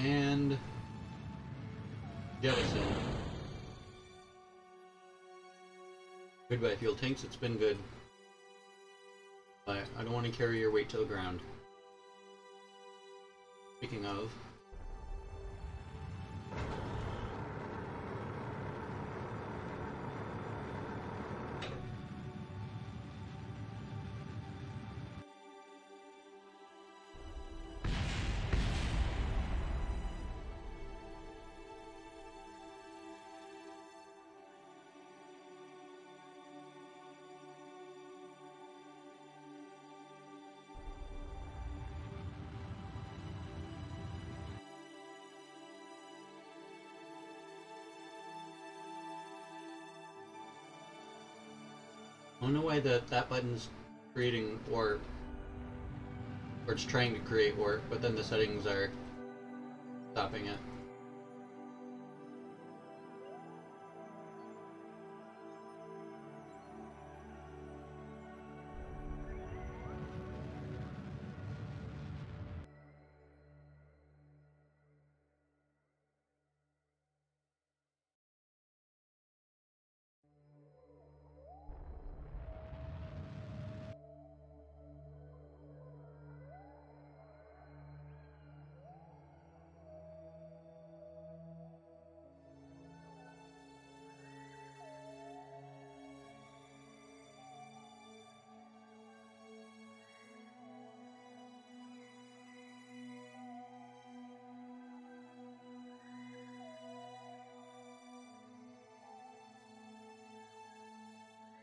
and jettison. Goodbye, fuel tanks. It's been good. But I don't want to carry your weight to the ground. Speaking of... I don't know why that button's creating warp, or it's trying to create warp, but then the settings are stopping it.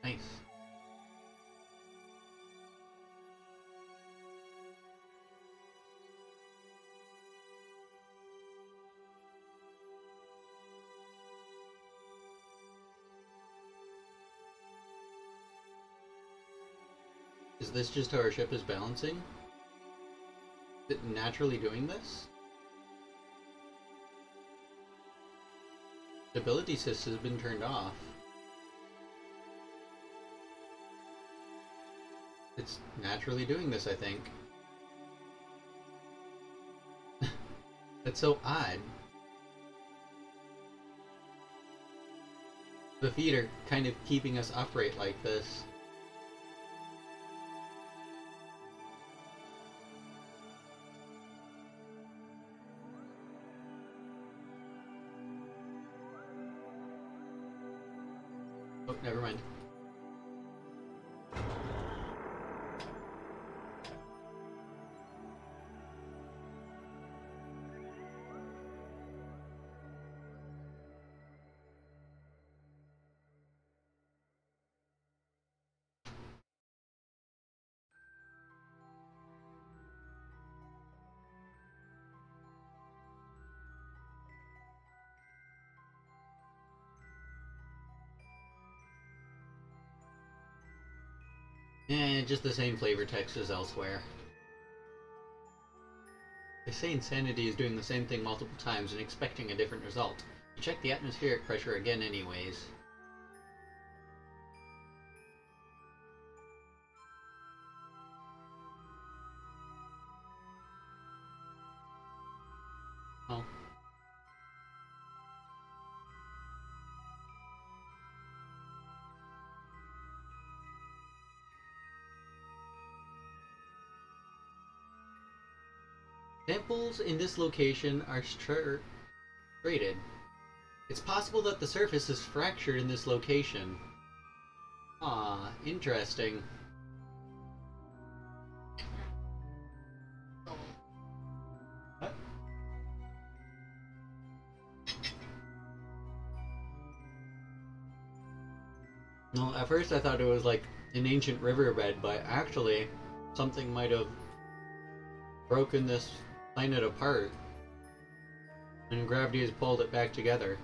Nice. Is this just how our ship is balancing? Is it naturally doing this? Stability assist has been turned off. It's naturally doing this, I think. That's so odd. The feet are kind of keeping us upright like this. Oh, never mind. Just the same flavor text as elsewhere. They say insanity is doing the same thing multiple times and expecting a different result. You check the atmospheric pressure again anyways. Oh. Samples in this location are striated. It's possible that the surface is fractured in this location. Ah, interesting. What? No, at first I thought it was like an ancient riverbed, but actually something might have broken this planet apart and gravity has pulled it back together.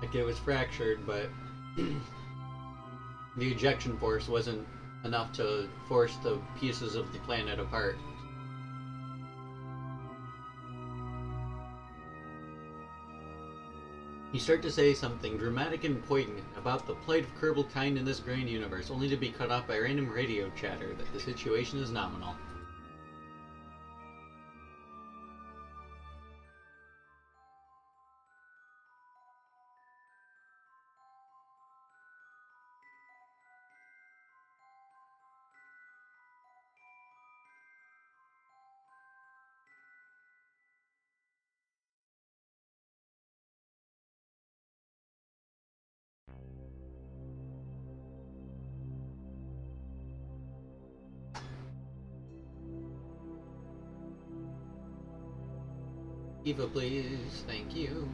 Like it was fractured, but the ejection force wasn't enough to force the pieces of the planet apart. You start to say something dramatic and poignant about the plight of Kerbal kind in this grand universe, only to be cut off by random radio chatter that the situation is nominal. Eva, please. Thank you.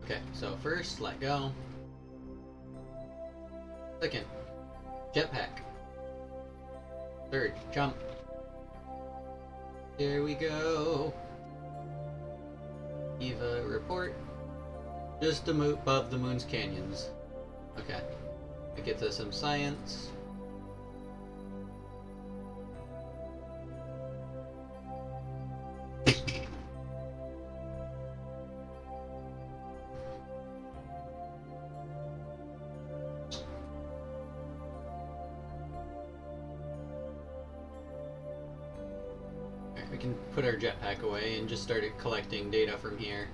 Okay, so first, let go. Second, jetpack. Third, jump. Here we go. Eva, report. Just above the moon's canyons. Okay. That gets us some science. We can put our jetpack away and just start collecting data from here.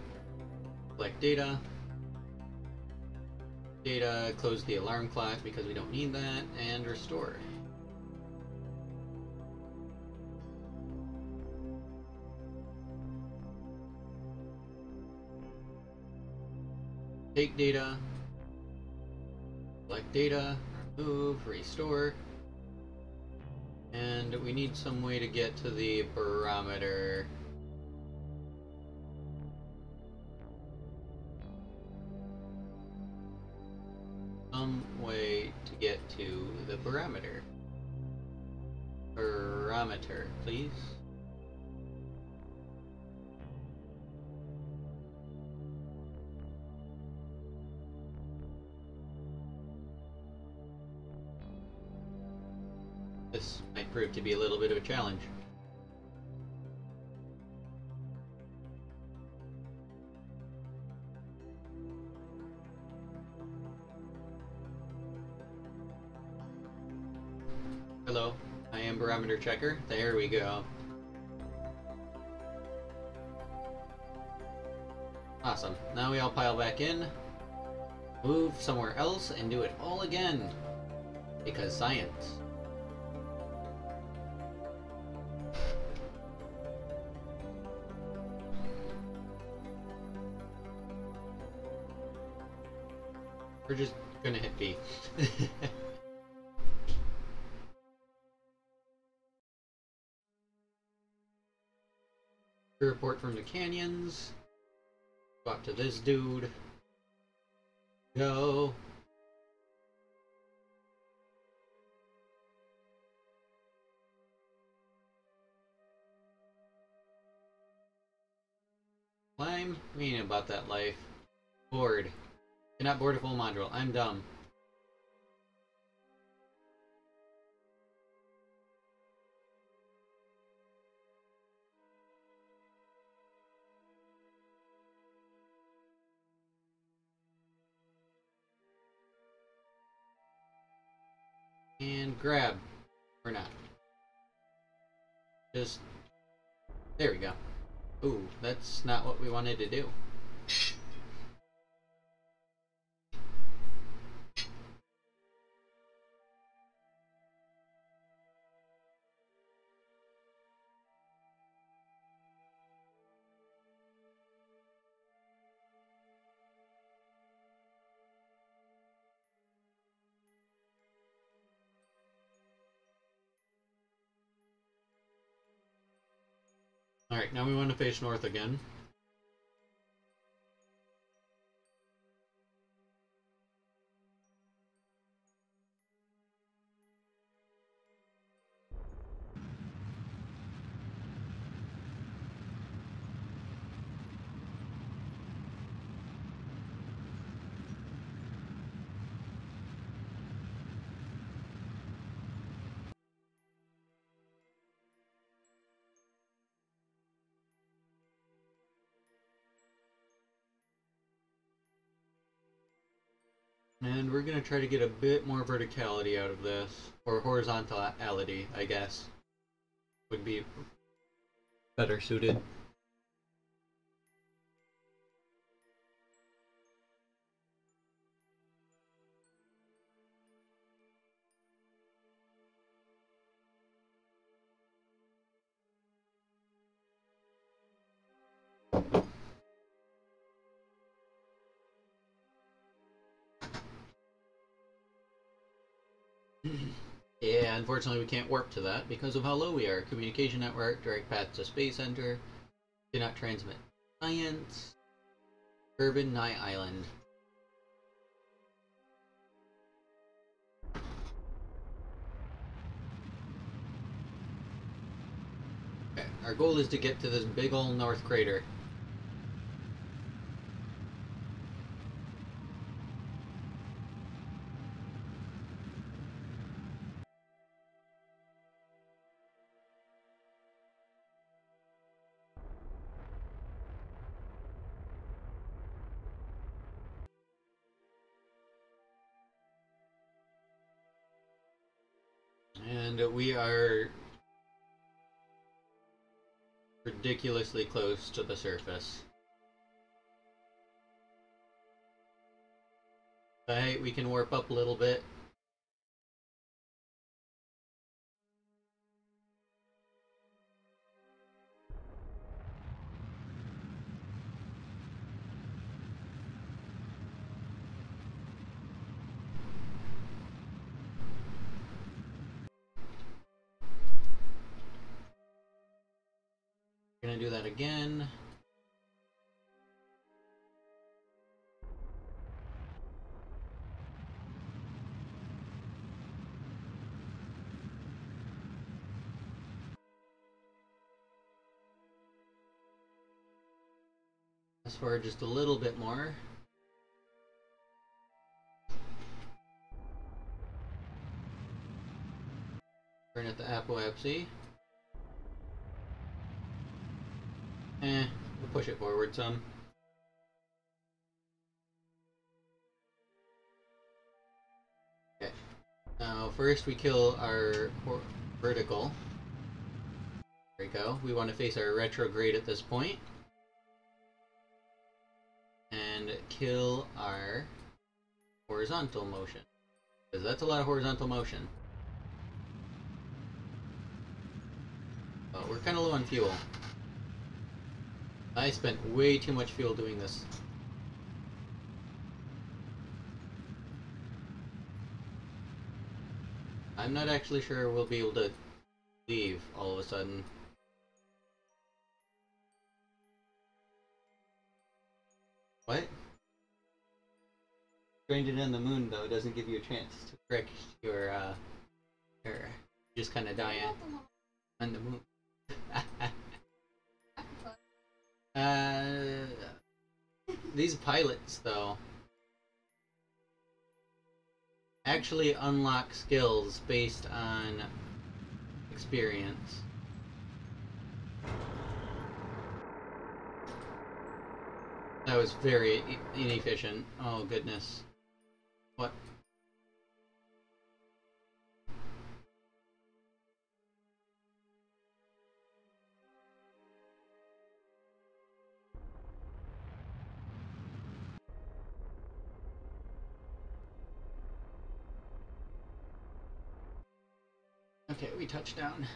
Collect data. Data, close the alarm clock because we don't need that, and restore. Take data. Collect data. Remove. Restore. And we need some way to get to the barometer. Some way to get to the barometer. Barometer, please. This might prove to be a little bit of a challenge. Hello, I am barometer checker. There we go. Awesome. Now we all pile back in, move somewhere else, and do it all again. Because science. We're just gonna hit B. Report from the canyons. Talk to this dude. Go. Climb? We ain't about that life. Board. Cannot board a full module. I'm dumb. And grab. Or not. Just... There we go. Ooh, that's not what we wanted to do. Alright, now we want to face north again. And we're gonna try to get a bit more verticality out of this, or horizontality, I guess, would be better suited. Yeah, unfortunately we can't warp to that because of how low we are. Communication network, direct path to Space Center, cannot transmit science, urban night island. Okay, our goal is to get to this big ol' north crater. And we are ridiculously close to the surface. Hey, we can warp up a little bit. We're gonna do that again. Fast forward just a little bit more. Turn at the apoapsy. We'll push it forward some. Okay. Now, first we kill our vertical. There we go. We want to face our retrograde at this point. And kill our horizontal motion. Because that's a lot of horizontal motion. Oh, we're kind of low on fuel. I spent way too much fuel doing this. I'm not actually sure we'll be able to leave all of a sudden. What? Stranded on the moon, though, doesn't give you a chance to correct your, error. You just kind of die on the moon. These pilots, though, actually unlock skills based on experience. That was very inefficient. Oh, goodness. What? Okay, we touched down.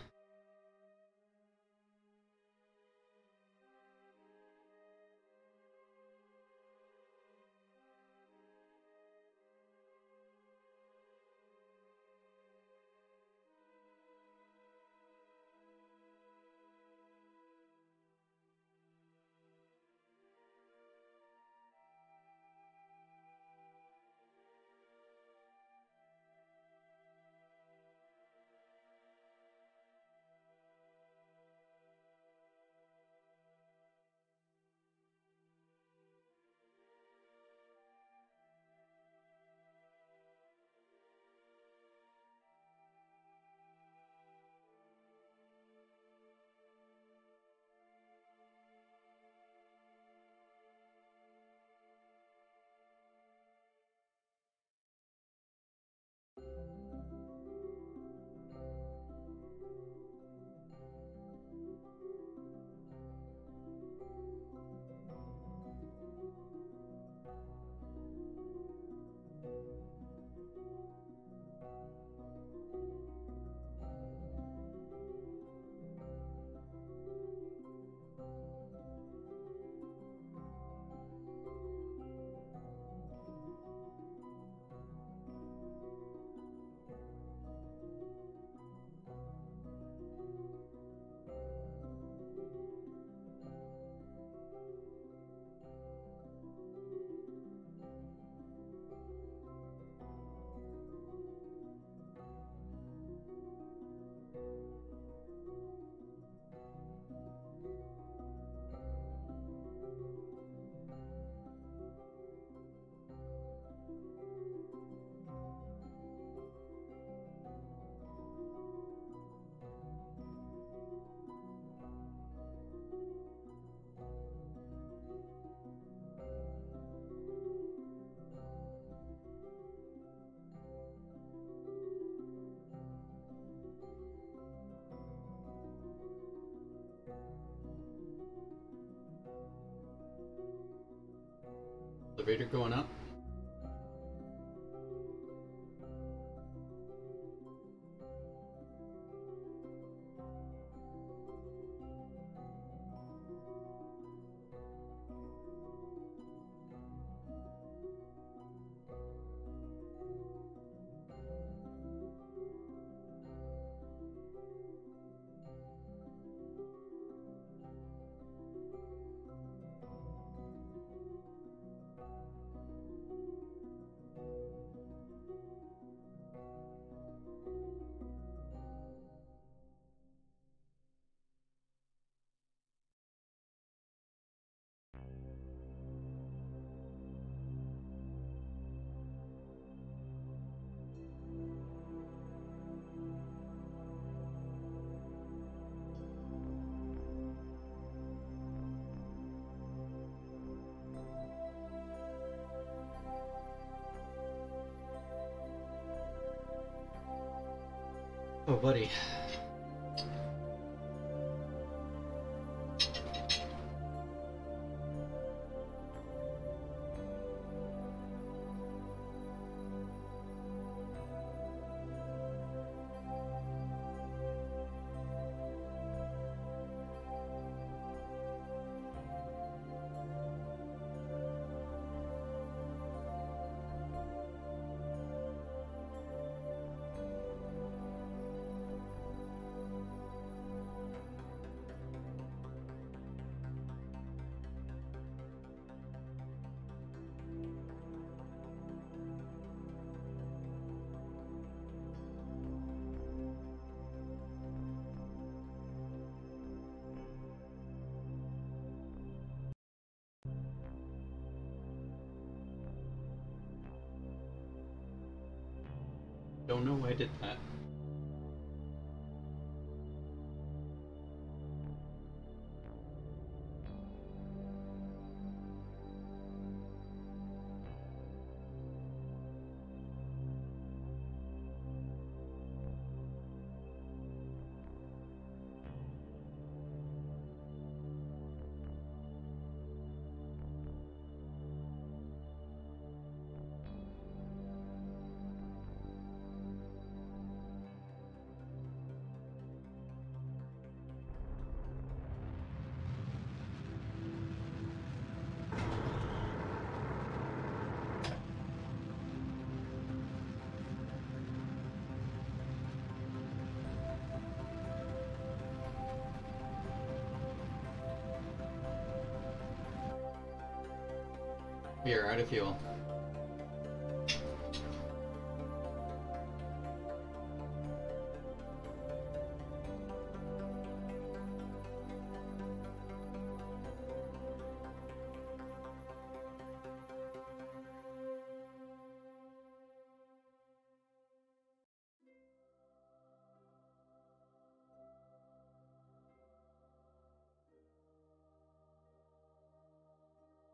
Elevator going up. Oh, buddy. Don't know why I did that. We are out of fuel.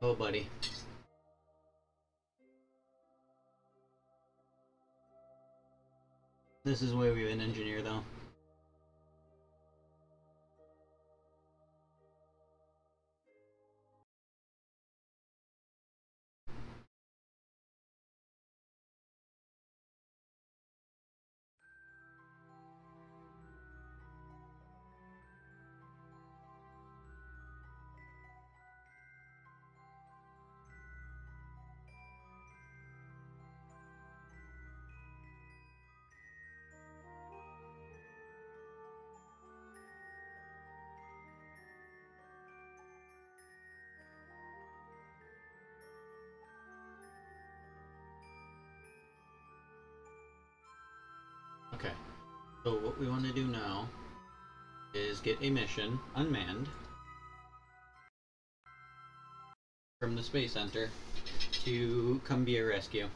Oh, buddy. This is why we've an engineer, though. Okay, so what we want to do now is get a mission unmanned from the Space Center to come be a rescue.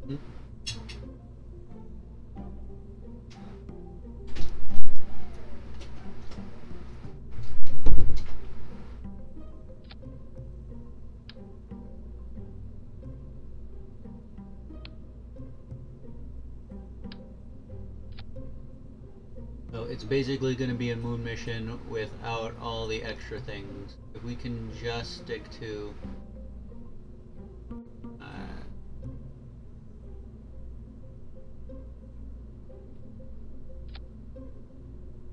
Hmm? So it's basically going to be a moon mission without all the extra things. If we can just stick to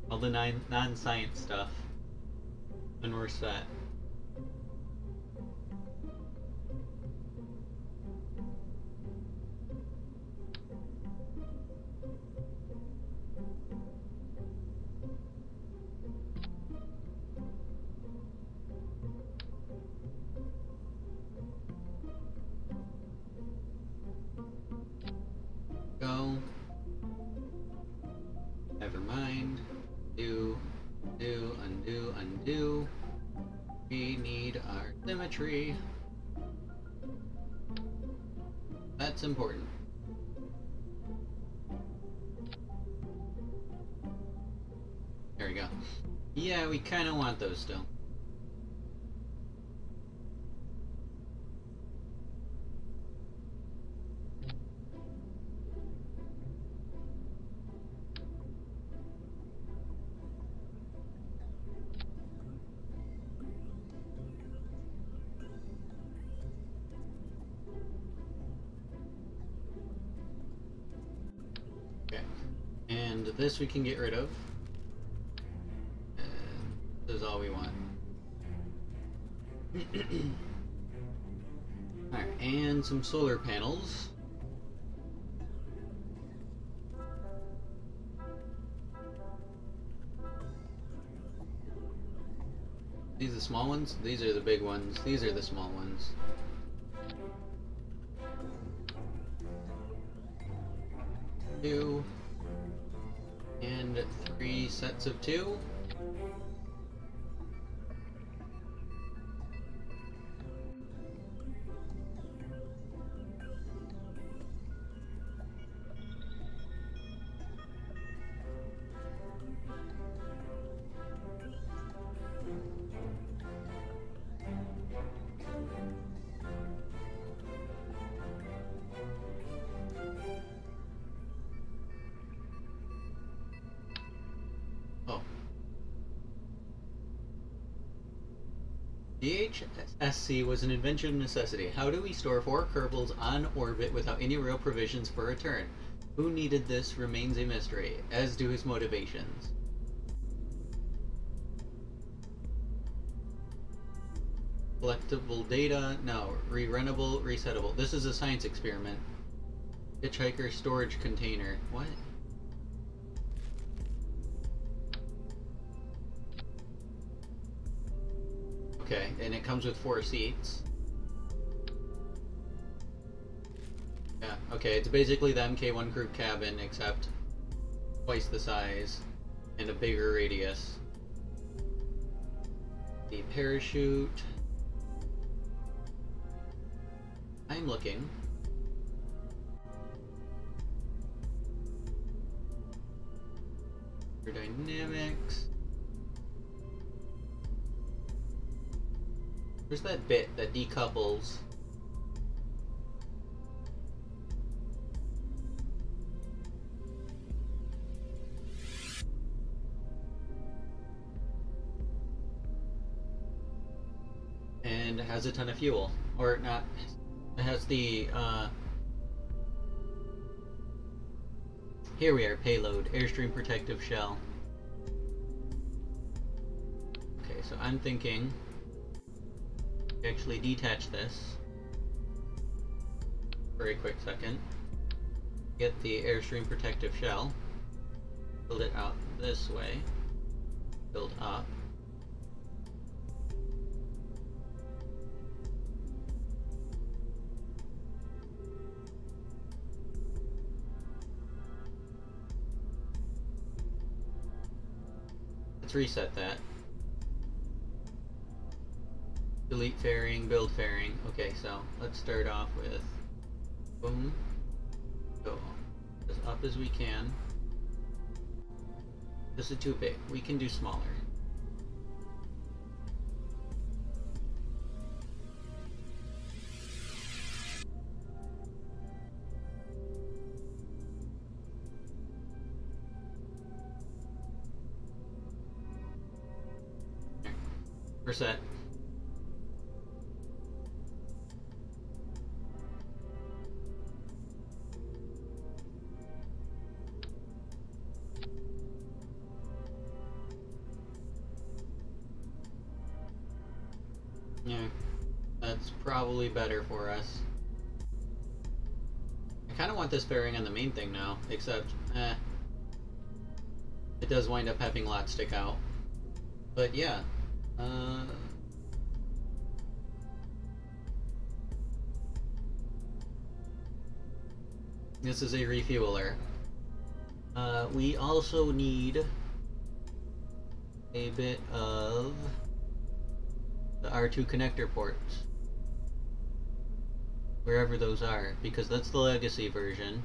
all the non-science stuff, then we're set. Go. Never mind. Do, undo, undo. We need our symmetry. That's important. There we go. Yeah, we kind of want those still. Okay. And this we can get rid of. This is all we want. Alright, and some solar panels. These are the small ones, these are the big ones, these are the small ones. Two. And 3 sets of 2. DHSC was an invention of necessity. How do we store 4 Kerbals on orbit without any real provisions for return? Who needed this remains a mystery, as do his motivations. Collectible data? No. Rerunnable, resettable. This is a science experiment. Hitchhiker storage container. What? Okay, and it comes with 4 seats. Yeah, okay, it's basically the MK1 crew cabin, except twice the size and a bigger radius. The parachute. I'm looking. Aerodynamics. There's that bit that decouples. And it has a ton of fuel. Or not. It has the, here we are, payload, airstream protective shell. Okay, so I'm thinking actually detach this for a quick second, get the airstream protective shell, build it out this way, build up, let's reset that. Delete fairing, build fairing. Okay, so let's start off with boom, as up as we can. This is too big. We can do smaller. We're set. Yeah, that's probably better for us. I kind of want this fairing on the main thing now, except, it does wind up having lots stick out. But yeah, this is a refueler. We also need a bit of the R2 connector ports, wherever those are, because that's the legacy version.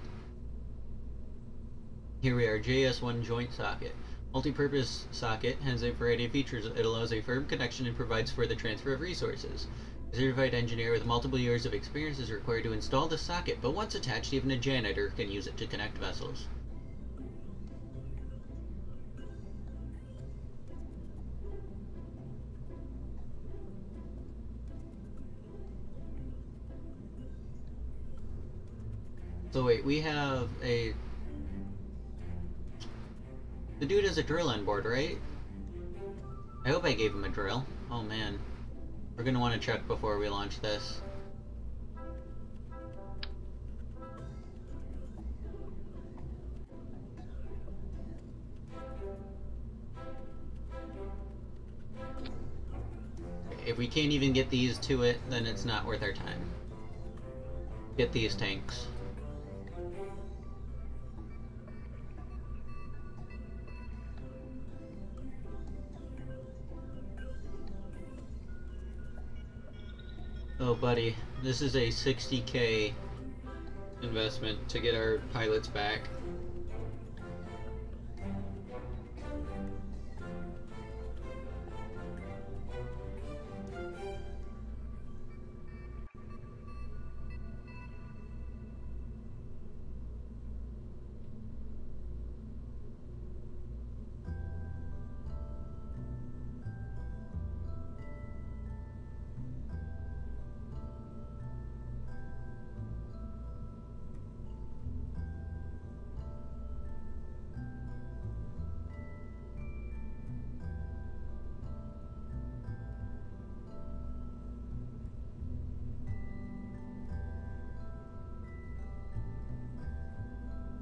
Here we are, JS1 joint socket. Multi-purpose socket has a variety of features. It allows a firm connection and provides for the transfer of resources. A certified engineer with multiple years of experience is required to install the socket, but once attached, even a janitor can use it to connect vessels. So wait, we have a... The dude has a drill on board, right? I hope I gave him a drill. Oh man. We're gonna want to check before we launch this. If we can't even get these to it, then it's not worth our time. Get these tanks. Oh buddy, this is a 60K investment to get our pilots back.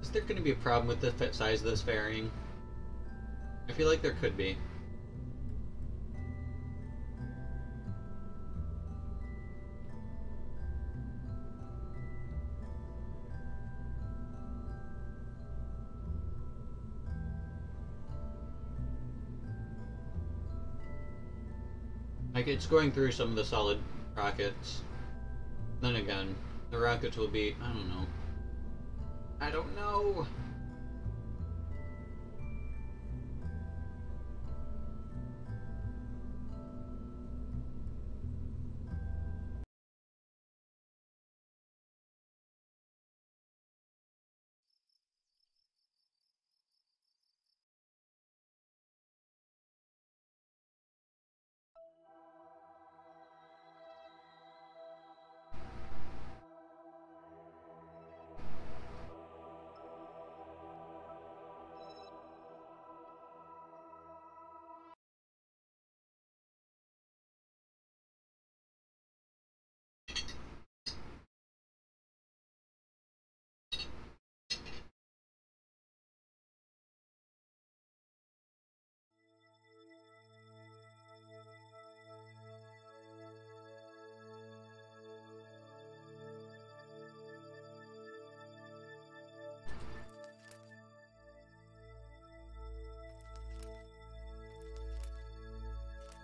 Is there going to be a problem with the size of this fairing? I feel like there could be. Like, it's going through some of the solid rockets. Then again, the rockets will be... I don't know. I don't know!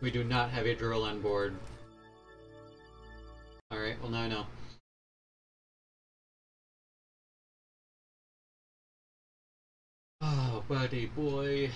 We do not have a drill on board. Alright, well now I know. Oh, buddy boy.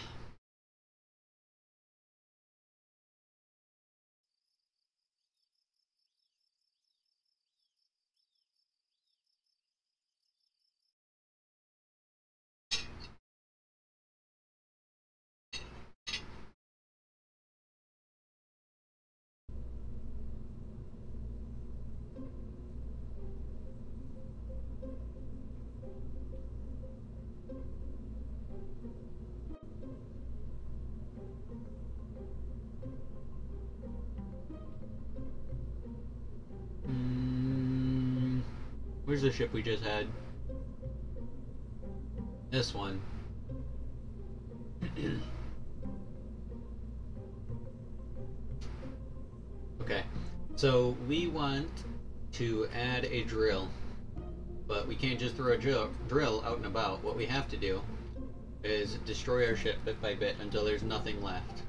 Where's the ship we just had? This one. Okay, so we want to add a drill, but we can't just throw a drill out and about. What we have to do is destroy our ship bit by bit until there's nothing left.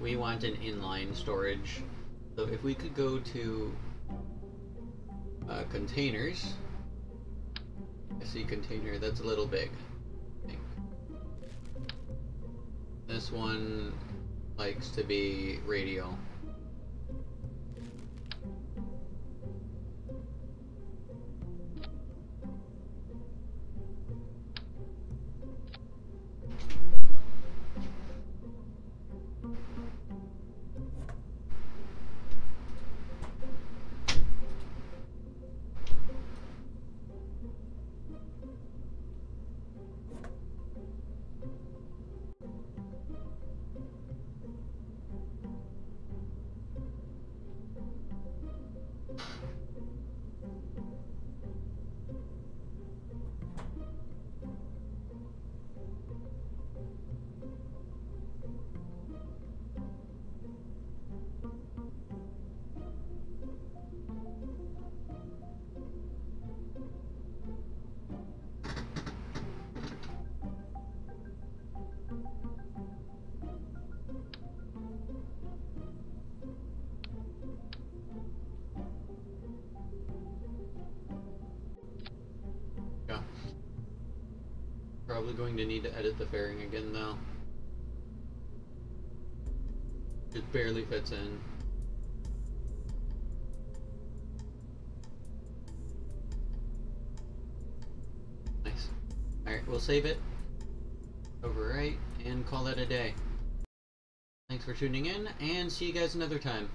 We want an inline storage. So if we could go to containers. I see container, that's a little big, I think. This one likes to be radio. Yeah. Probably going to need to edit the fairing again though. It barely fits in. Nice. Alright, we'll save it. Overwrite and call that a day. Thanks for tuning in, and see you guys another time.